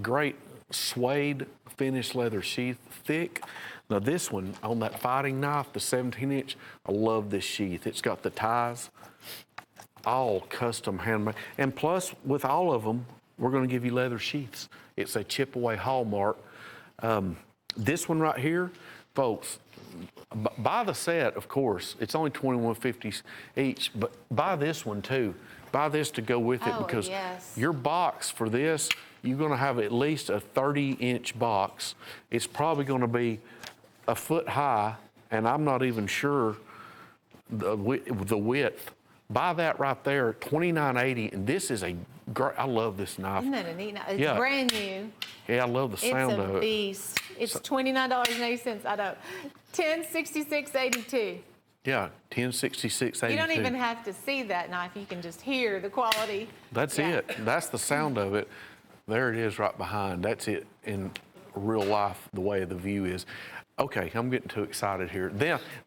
Great suede finished leather sheath, thick. Now this one, on that fighting knife, the 17-inch, I love this sheath. It's got the ties, all custom handmade. And plus, with all of them, we're gonna give you leather sheaths. It's a chip away hallmark. This one right here, folks, buy the set, of course. It's only $21.50 each, but buy this one too. Buy this to go with it because your box for this, you're going to have at least a 30-inch box. It's probably going to be a foot high, and I'm not even sure the width. Buy that right there, $29.80, and this is I love this knife. Isn't that a neat knife? It's brand new. Yeah, I love the sound of it. It's a beast. It's $29.80. I know. $10.66.82. Yeah, $10.66.82. You don't even have to see that knife. You can just hear the quality. That's it. That's the sound of it. There it is right behind. That's it in real life, the way the view is. Okay, I'm getting too excited here.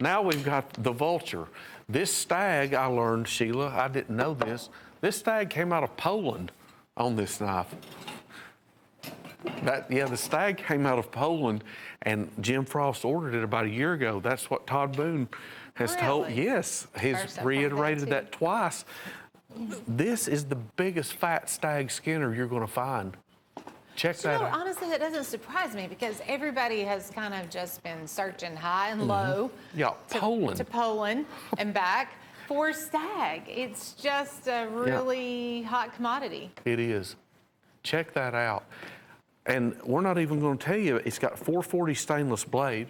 Now we've got the vulture. This stag, I learned, Sheila, I didn't know this. This stag came out of Poland on this knife. The stag came out of Poland, and Jim Frost ordered it about a year ago. That's what Todd Boone has told. Yes, he's reiterated that twice. This is the biggest fat stag skinner you're going to find. Check that out. Honestly, that doesn't surprise me because everybody has kind of just been searching high and low. Yeah, to Poland and back for stag. It's just a really hot commodity. It is. Check that out. And we're not even going to tell you, it's got 440 stainless blade.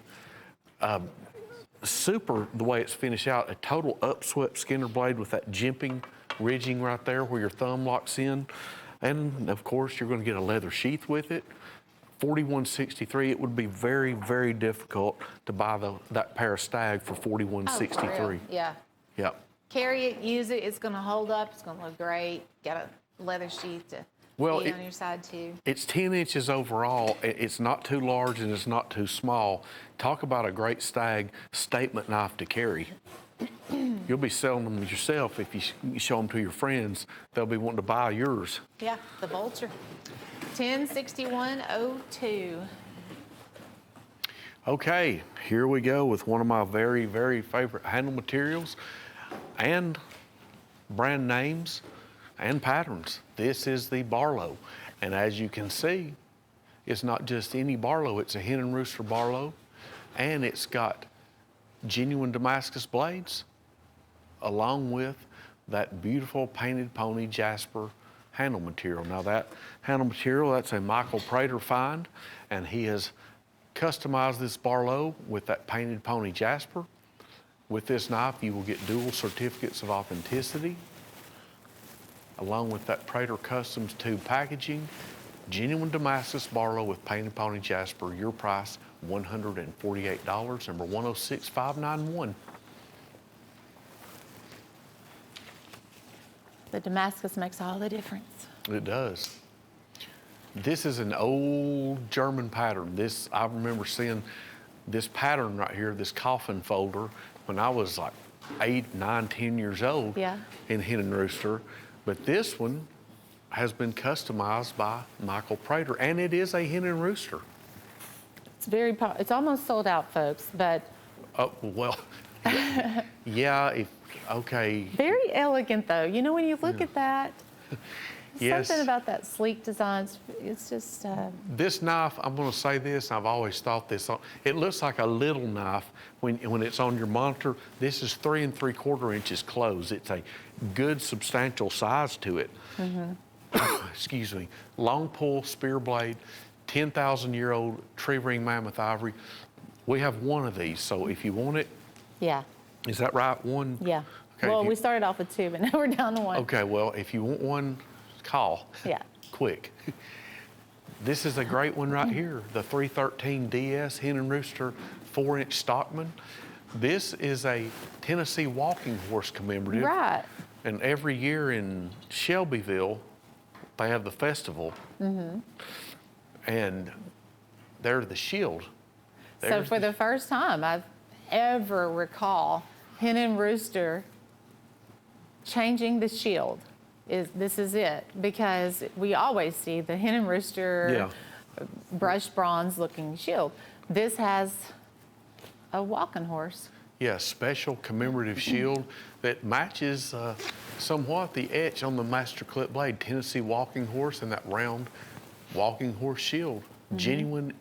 Super the way it's finished out, a total upswept Skinner blade with that jimping ridging right there where your thumb locks in. And of course, you're going to get a leather sheath with it. $41.63. It would be very, very difficult to buy that pair of stag for $41.63. Yeah. Yep. Carry it, use it. It's going to hold up. It's going to look great. Got a leather sheath to be on your side too. It's 10 inches overall. It's not too large and it's not too small. Talk about a great stag statement knife to carry. You'll be selling them yourself if you show them to your friends. They'll be wanting to buy yours. Yeah, the vulture. 1061.02. Okay, here we go with one of my very, very favorite handle materials and brand names. and patterns. This is the Barlow. And as you can see, it's not just any Barlow, it's a hen and rooster Barlow. And it's got genuine Damascus blades along with that beautiful painted pony jasper handle material. Now that handle material, that's a Michael Prater find, and he has customized this Barlow with that painted pony jasper. With this knife, you will get dual certificates of authenticity, along with that Prater Customs tube packaging. Genuine Damascus Barlow with painted pony jasper. Your price, $148, number 106591. The Damascus makes all the difference. It does. This is an old German pattern. I remember seeing this pattern right here, this coffin folder, when I was like 8, 9, 10 years old. Yeah. In Hen and Rooster. But this one has been customized by Michael Prater, and it is a Hen and Rooster. It's almost sold out, folks, but Oh, well, yeah, okay. very elegant, though. You know, when you look at that, Yes. something about that sleek design, it's just, This knife, I'm going to say this, I've always thought this, it looks like a little knife when it's on your monitor. This is 3 3/4 inches closed. It's a good substantial size to it. Excuse me. Long pull spear blade, 10,000-year-old tree ring mammoth ivory. We have one of these, so if you want it, yeah, is that right? One? yeah. Okay, Well, we started off with 2, but now we're down to 1. Okay, well, if you want one, call. Yeah. Quick. This is a great one right here, the 313 DS Hen and Rooster 4-inch Stockman. This is a Tennessee walking horse commemorative. Right. And every year in Shelbyville, they have the festival. And they're the shield. So There's for the first time I've ever recall Hen and Rooster changing the shield. This is it, because we always see the Hen and Rooster brushed bronze looking shield. This has a walking horse. Yeah, special commemorative shield that matches somewhat the etch on the master clip blade, Tennessee walking horse, and that round walking horse shield. Genuine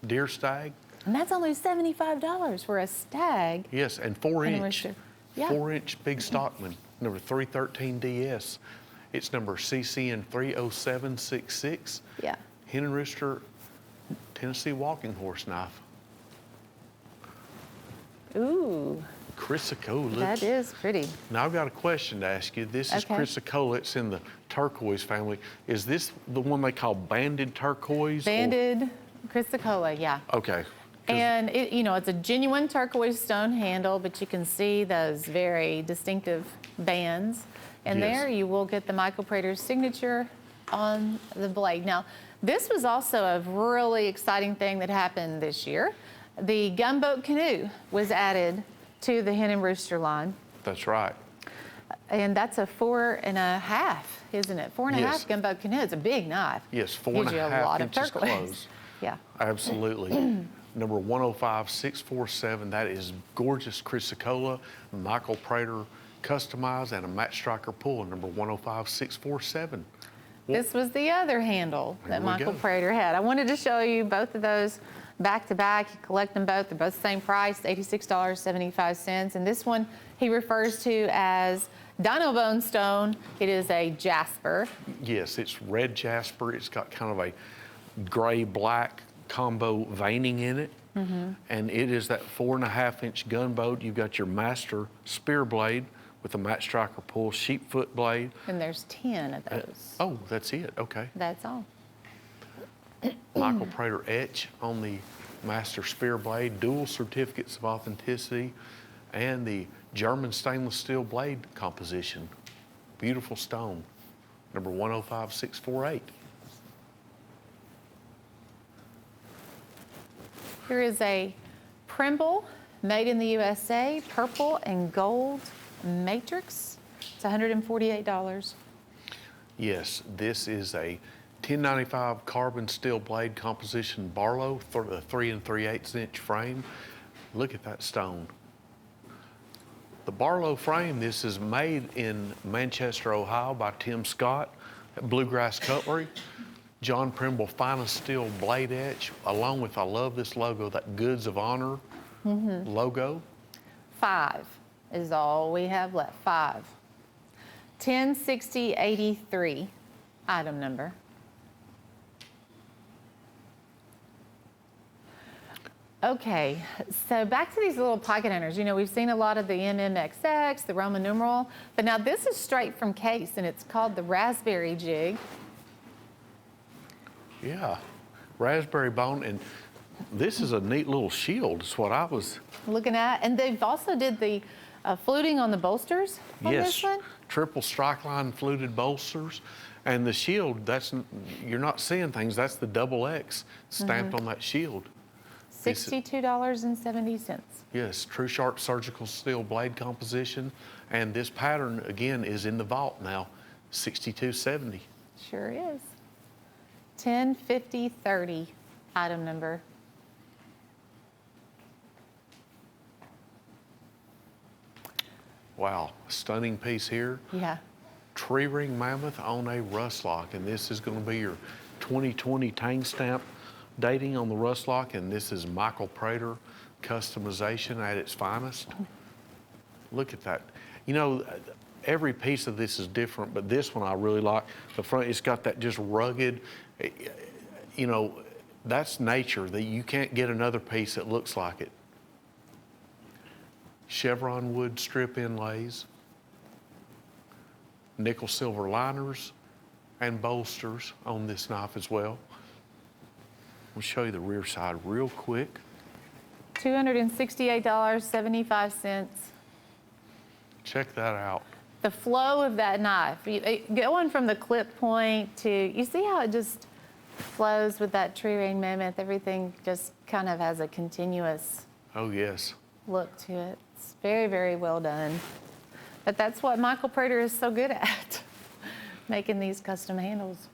deer stag. And that's only $75 for a stag. Yes, and Hen 4 and inch. Rooster. Yeah. 4-inch big Stockman, number 313 DS. It's number CCN 30766. Yeah. Hen and Rooster Tennessee walking horse knife. Ooh, Chrysocolla. that is pretty. Now I've got a question to ask you. This is Okay. Chrysocolla. It's in the turquoise family. Is this the one they call banded turquoise? or- Banded Chrysocolla, yeah. Okay. 'Cause- And it, it's a genuine turquoise stone handle, but you can see those very distinctive bands. And Yes. there you will get the Michael Prater's signature on the blade. Now, this was also a really exciting thing that happened this year. The gunboat canoe was added to the Hen and Rooster line. That's right. And that's a 4.5, isn't it? 4.5 Yes. gunboat canoe. It's a big knife. Yes, Gives you a 4.5 lot of inches turquoise. close. Yeah. Absolutely. Number 105647. That is gorgeous Chrysocolla, Michael Prater customized, and a match striker pull. Number 105647. This was the other handle that Here we Michael go. Prater had. I wanted to show you both of those back to back. You collect them both. They're both the same price, $86.75. And this one he refers to as Dino Bone Stone. It is a jasper. Yes, it's red jasper. It's got kind of a gray-black combo veining in it. And it is that 4.5-inch gunboat. You've got your master spear blade with a match striker pull, sheepfoot blade. And there's 10 of those. Oh, that's it. Okay. That's all. Michael Prater etch on the master spear blade, dual certificates of authenticity, and the German stainless steel blade composition. Beautiful stone. Number 105648. Here is a Primble made in the USA, purple and gold matrix. It's $148. Yes, this is a 1095 carbon steel blade composition Barlow for the 3 3/8 inch frame. Look at that stone. The Barlow frame, this is made in Manchester, Ohio by Tim Scott at Bluegrass Cutlery. John Primble Finest Steel Blade Etch, along with, I love this logo, that Goods of Honor logo. 5 is all we have left. 5. 106083, item number. Okay, so back to these little pocket hunters. You know, we've seen a lot of the MMXX, the Roman numeral, but now this is straight from case, and it's called the Raspberry Jig. Yeah, raspberry bone, and this is a neat little shield, is what I was. Looking at, and they've also did the fluting on the bolsters on this one. Triple strike line fluted bolsters, and the shield, you're not seeing things, that's the double X stamped on that shield. $62.70. Yes, true sharp surgical steel blade composition, and this pattern again is in the vault now, $62.70. Sure is. 105030, item number. Wow, stunning piece here. Yeah. Tree ring mammoth on a rust lock, and this is going to be your 2020 tang stamp dating on the rust lock, and this is Michael Prater customization at its finest. Look at that. You know, every piece of this is different, but this one I really like. The front, it's got that just rugged, you know, that's nature, that you can't get another piece that looks like it. Chevron wood strip inlays, nickel silver liners, and bolsters on this knife as well. We'll show you the rear side real quick. $268.75. Check that out. The flow of that knife, going from the clip point to, you see how it just flows with that tree ring mammoth? Everything just kind of has a continuous Oh, yes. look to it. It's very, very well done. But that's what Michael Prater is so good at, making these custom handles.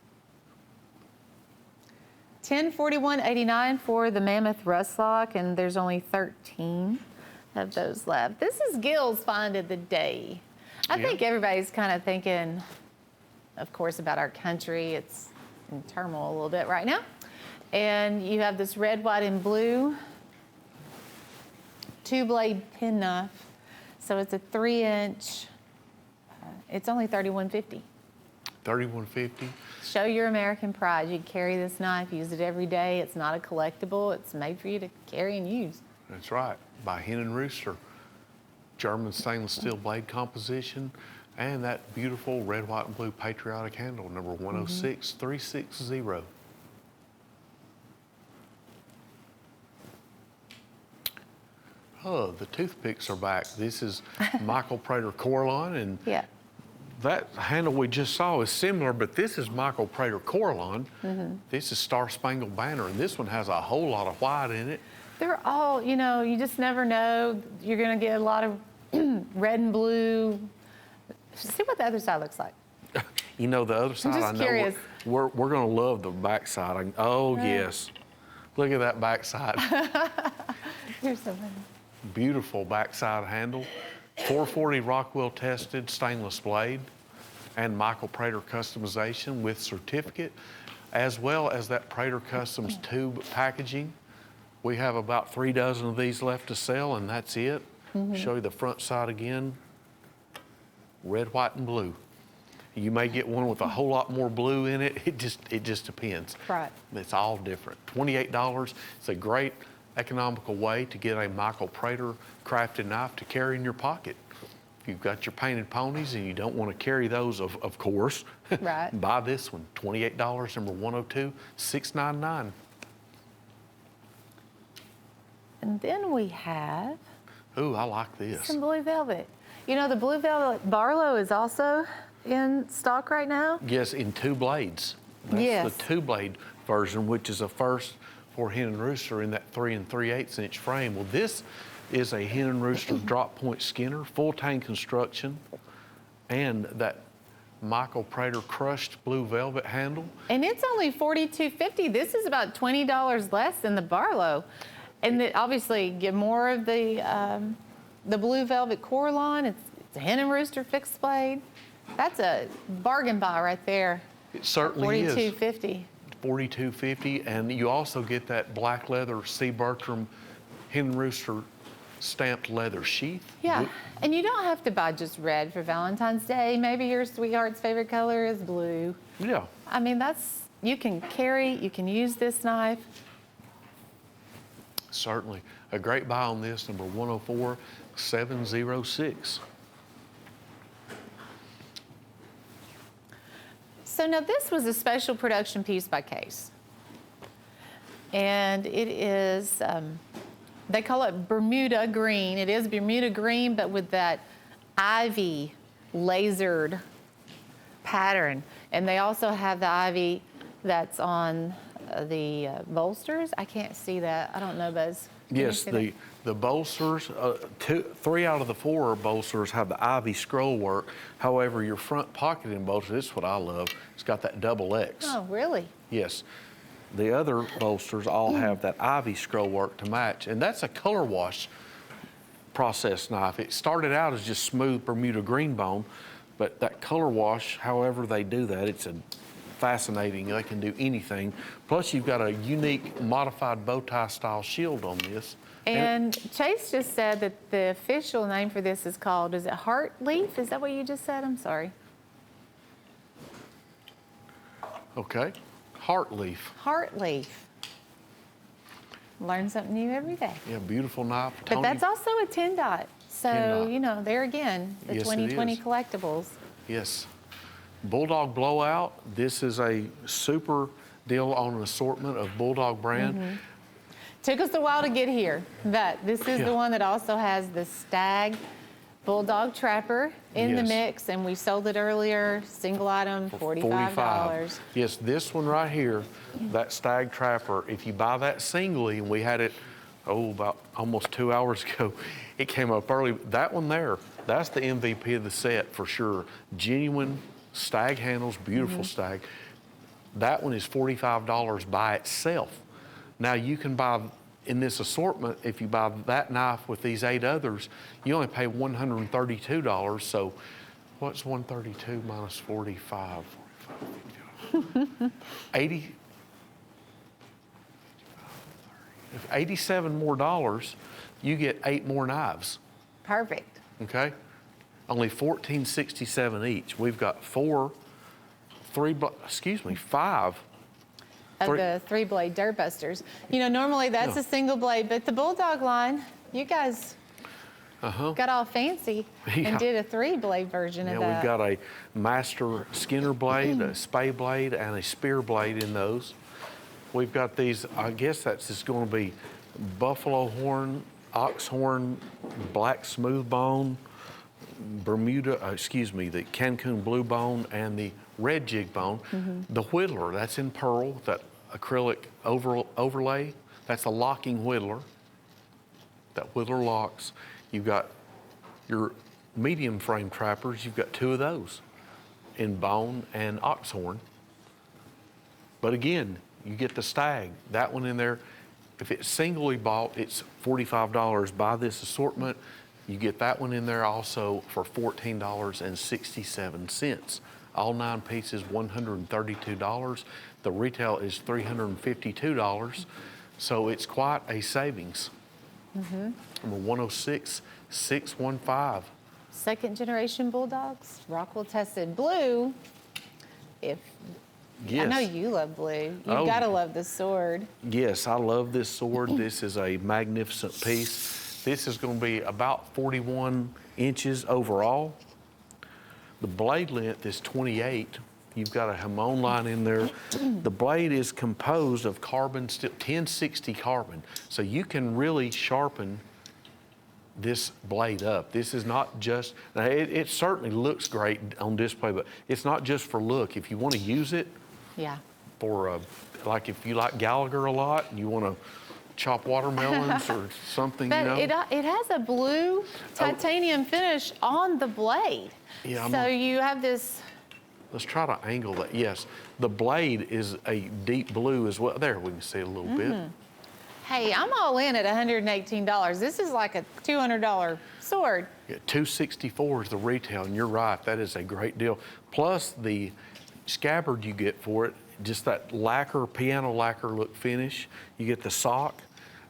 $1041.89 for the Mammoth Rust Lock, and there's only 13 of those left. This is Gil's find of the day. I think everybody's kind of thinking, of course, about our country. It's in turmoil a little bit right now. And you have this red, white, and blue 2-blade penknife. So it's a 3-inch. It's only $31.50. $31.50. Show your American pride. You carry this knife, use it every day. It's not a collectible. It's made for you to carry and use. That's right, by Hen and Rooster. German stainless steel blade composition, and that beautiful red, white, and blue patriotic handle, number 106360. Oh, the toothpicks are back. This is Michael Prater Coralon, and that handle we just saw is similar, but this is Michael Prater Coralon. This is Star Spangled Banner, and this one has a whole lot of white in it. They're all, you know, you just never know. You're going to get a lot of red and blue. See what the other side looks like. You know, the other side, I'm just curious. We're going to love the back side. Yes. Look at that back side. Here's something. Beautiful backside handle. 440 Rockwell tested stainless blade, and Michael Prater customization with certificate, as well as that Prater Customs tube packaging. We have about 3 dozen of these left to sell, and that's it. Show you the front side again. Red, white, and blue. You may get one with a whole lot more blue in it. It just depends. Right. It's all different. $28. It's a great economical way to get a Michael Prater crafted knife to carry in your pocket. If you've got your painted ponies and you don't want to carry those, of course, Right. buy this one. $28, number 102699. And then we have Ooh, I like this. some blue velvet. You know, the blue velvet Barlow is also in stock right now. Yes, in 2 blades. That's the 2-blade version, which is a first for Hen and Rooster in that 3 3/8 inch frame. Well, this is a Hen and Rooster drop point skinner, full tang construction, and that Michael Prater crushed blue velvet handle. And it's only $42.50. This is about $20 less than the Barlow. And obviously, get more of the the blue velvet Coralon. It's a hen and rooster fixed blade. That's a bargain buy right there. It certainly is. $42.50. $42.50, and you also get that black leather C. Bertram hen rooster stamped leather sheath. Yeah, and you don't have to buy just red for Valentine's Day. Maybe your sweetheart's favorite color is blue. Yeah. I mean, you can use this knife. Certainly. A great buy on this, number 104706. So now this was a special production piece by Case. And it is, they call it Bermuda green. It is Bermuda green, but with that ivy lasered pattern. And they also have the ivy that's on the bolsters. I can't see that. I don't know, Buzz. Can you Yes, see the bolsters, 3 out of the 4 bolsters have the ivy scroll work. However, your front pocketing bolster, this is what I love, it's got that double X. that? Oh, really? Yes. The other bolsters all have that ivy scroll work to match, and that's a color wash process knife. It started out as just smooth Bermuda green bone, but that color wash, however they do that, it's fascinating. They can do anything. Plus, you've got a unique modified bow tie style shield on this. And Chase just said that the official name for this is called, is it Heart Leaf? Is that what you just said? I'm sorry. Okay. Heart leaf. Heart Leaf. Learn something new every day. Yeah, beautiful knife. But that's also a 10 dot. So, 10 dot. you know, there again, the Yes, it 2020 is. collectibles. Yes. Bulldog Blowout. This is a super deal on an assortment of Bulldog brand. Took us a while to get here, but this is Yeah. the one that also has the Stag Bulldog Trapper in the Yes. mix, and we sold it earlier, single item, $45. Yes, this one right here, that Stag Trapper, if you buy that singly, and we had it, about almost 2 hours ago, it came up early. That one there, that's the MVP of the set for sure. Genuine stag handles, beautiful stag. That one is $45 by itself. Now you can buy, in this assortment, if you buy that knife with these 8 others, you only pay $132. So what's 132 minus 45? 80, if 87 more dollars, you get 8 more knives, Perfect. okay? Only $14.67 each. We've got 5 Of Three- the 3-blade Dirt Busters. You know, normally that's Yeah. a single blade, but the Bulldog line, you guys got all fancy Yeah. and did a 3-blade version Yeah, of that. we've got a master Skinner blade, a spay blade, and a spear blade in those. We've got these, I guess that's just going to be buffalo horn, ox horn, black smooth bone, Bermuda, the Cancun blue bone, and the red jig bone. The whittler, that's in pearl, that acrylic overlay, that's a locking whittler. That whittler locks. You've got your medium frame trappers, you've got 2 of those in bone and ox horn. But again, you get the Stag, that one in there. If it's singly bought, it's $45. Buy this assortment, you get that one in there also for $14.67. All 9 pieces, $132. The retail is $352. So it's quite a savings. Number 106615. Second generation Bulldogs, Rockwell tested blue. I Yes. know you love blue. You've Oh. got to love this sword. Yes, I love this sword. This is a magnificent piece. This is going to be about 41 inches overall. The blade length is 28. You've got a Hamon line in there. The blade is composed of carbon steel, 1060 carbon. So you can really sharpen this blade up. This is not just, now it certainly looks great on display, but it's not just for look. If you want to use it Yeah. for, like if you like Gallagher a lot and you want to chop watermelons or something, But you know. it has a blue titanium finish on the blade. Yeah, So you have this, Let's try to angle that. Yes, the blade is a deep blue as well. There, we can see it a little bit. Hey, I'm all in at $118. This is like a $200 sword. Yeah, $264 is the retail, and you're right, that is a great deal. Plus the scabbard you get for it, just that lacquer, piano lacquer look finish. You get the sock.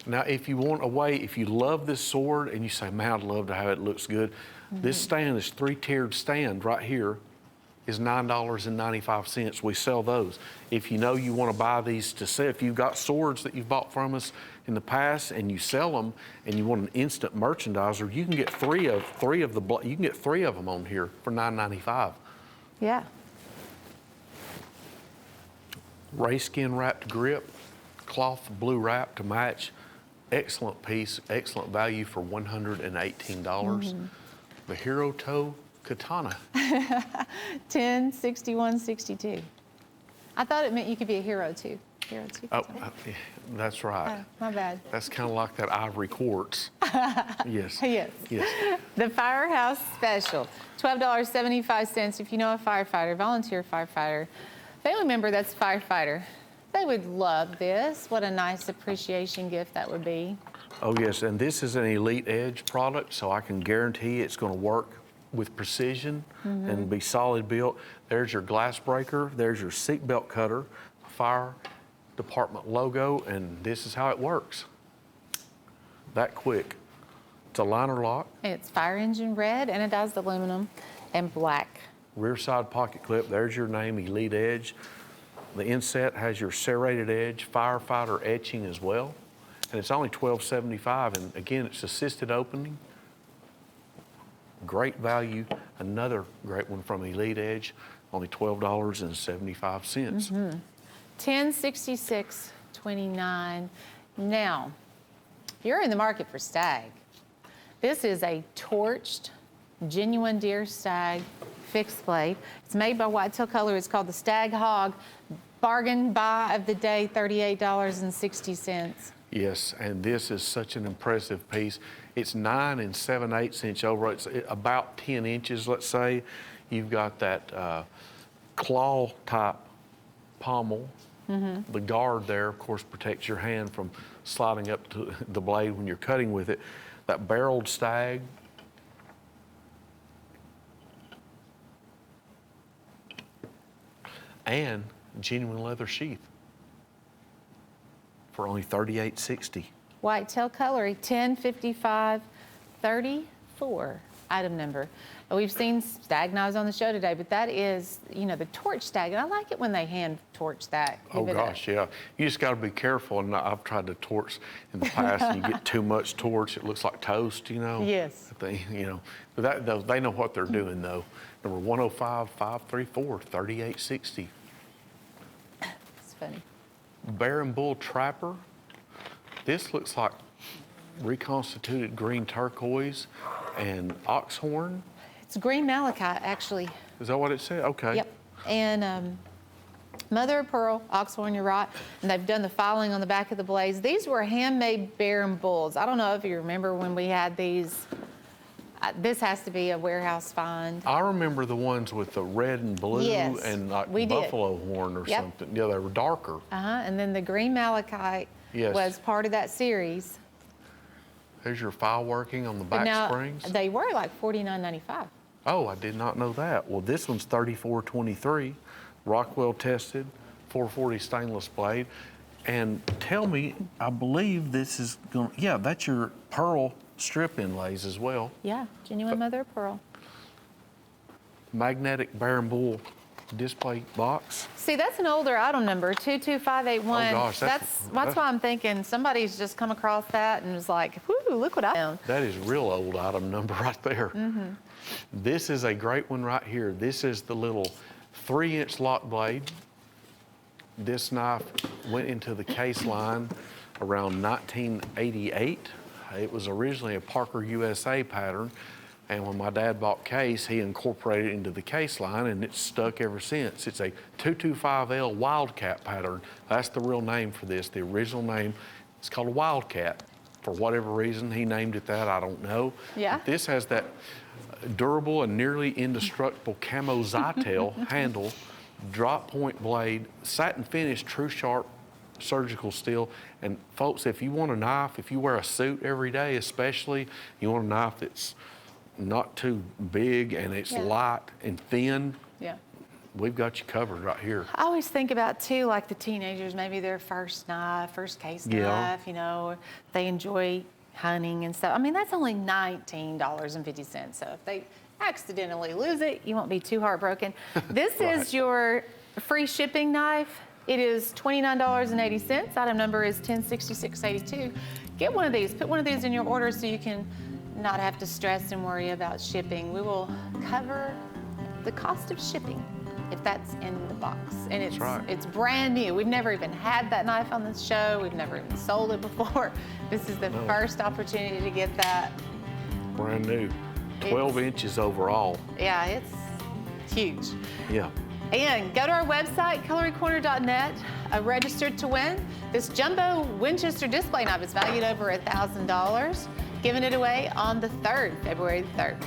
Now, if you want a way, if you love this sword and you say, man, I'd love to have it, it looks good. This stand, this 3-tiered stand right here, is $9.95. We sell those. If you know you want to buy these to sell, if you've got swords that you've bought from us in the past and you sell them and you want an instant merchandiser, you can get three of them on here for $9.95. Yeah. Ray skin wrapped grip, cloth blue wrap to match. Excellent piece, excellent value for $118. The Hero Toe Katana. 1061.62. I thought it meant you could be a hero too. Hero too. Oh, that's right. Oh, my bad. That's kind of like that ivory quartz. Yes. Yes. Yes. The Firehouse Special, $12.75. If you know a firefighter, volunteer firefighter, family member that's a firefighter, they would love this. What a nice appreciation gift that would be. Oh, yes. And this is an Elite Edge product, so I can guarantee it's going to work with precision and be solid built. There's your glass breaker. There's your seatbelt cutter, fire department logo, and this is how it works. That quick. It's a liner lock. It's fire engine red, anodized aluminum, and black. Rear side pocket clip. There's your name, Elite Edge. The inset has your serrated edge, firefighter etching as well. And it's only $12.75, and again, it's assisted opening. Great value. Another great one from Elite Edge, only $12.75. 1066.29. Now, you're in the market for stag. This is a torched, genuine deer stag fixed blade. It's made by Whitetail Cutlery. It's called the Stag Hog. Bargain buy of the day, $38.60. Yes, and this is such an impressive piece. It's 9 7/8 inch over. It's about 10 inches, let's say. You've got that claw type pommel. The guard there, of course, protects your hand from sliding up to the blade when you're cutting with it. That barreled stag. And genuine leather sheath for only $38.60. Whitetail Cutlery, 105534, item number. We've seen stag knives on the show today, but that is, you know, the torch stag. And I like it when they hand torch that. Oh gosh, yeah. You just got to be careful. And I've tried to torch in the past, and you get too much torch, it looks like toast, you know. Yes. You know, but they know what they're doing though. Number 105534, $38.60. It's funny. Bear and Bull Trapper. This looks like reconstituted green turquoise and oxhorn. It's green malachite, actually. Is that what it said? Okay. Yep. And mother of pearl, oxhorn, you're right. And they've done the filing on the back of the blades. These were handmade bear and bulls. I don't know if you remember when we had these. This has to be a warehouse find. I remember the ones with the red and blue Yes, and like we did. buffalo horn or Yep. something. Yeah, they were darker. And then the green malachite Yes. was part of that series. There's your file working on the But back now springs. they were like $49.95. Oh, I did not know that. Well, this one's $34.23, Rockwell tested, 440 stainless blade. And tell me, I believe this is going, yeah, that's your pearl strip inlays as well. Yeah, genuine mother of pearl. Magnetic Bear and Bull display box. See, that's an older item number, 22581. Oh, gosh, That's why I'm thinking somebody's just come across that and was like, whoo, look what I found. That is real old item number right there. This is a great one right here. This is the little 3-inch lock blade. This knife went into the case line around 1988. It was originally a Parker USA pattern, and when my dad bought case, he incorporated it into the case line, and it's stuck ever since. It's a 225L Wildcat pattern. That's the real name for this. The original name is called a Wildcat. For whatever reason, he named it that, I don't know. Yeah. But this has that durable and nearly indestructible camo Zytel handle, drop point blade, satin finish, true sharp surgical steel. And folks, if you want a knife, if you wear a suit every day especially, you want a knife that's not too big and it's Yeah. light and thin, Yeah. we've got you covered right here. I always think about too, like the teenagers, maybe their first knife, first case Yeah. knife, you know, they enjoy hunting and stuff. I mean, that's only $19.50. So if they accidentally lose it, you won't be too heartbroken. This Right. is your free shipping knife. It is $29.80. Item number is 106682. Get one of these. Put one of these in your order so you can not have to stress and worry about shipping. We will cover the cost of shipping if that's in the box. And it's right. it's brand new. We've never even had that knife on the show. We've never even sold it before. This is the No. first opportunity to get that. Brand new, 12 inches overall. Yeah, it's huge. Yeah. And go to our website, cutlerycorner.net, registered to win. This jumbo Winchester display knife is valued over $1,000. Giving it away on the 3rd, February the 3rd.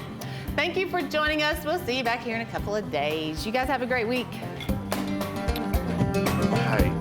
Thank you for joining us. We'll see you back here in a couple of days. You guys have a great week. Hey.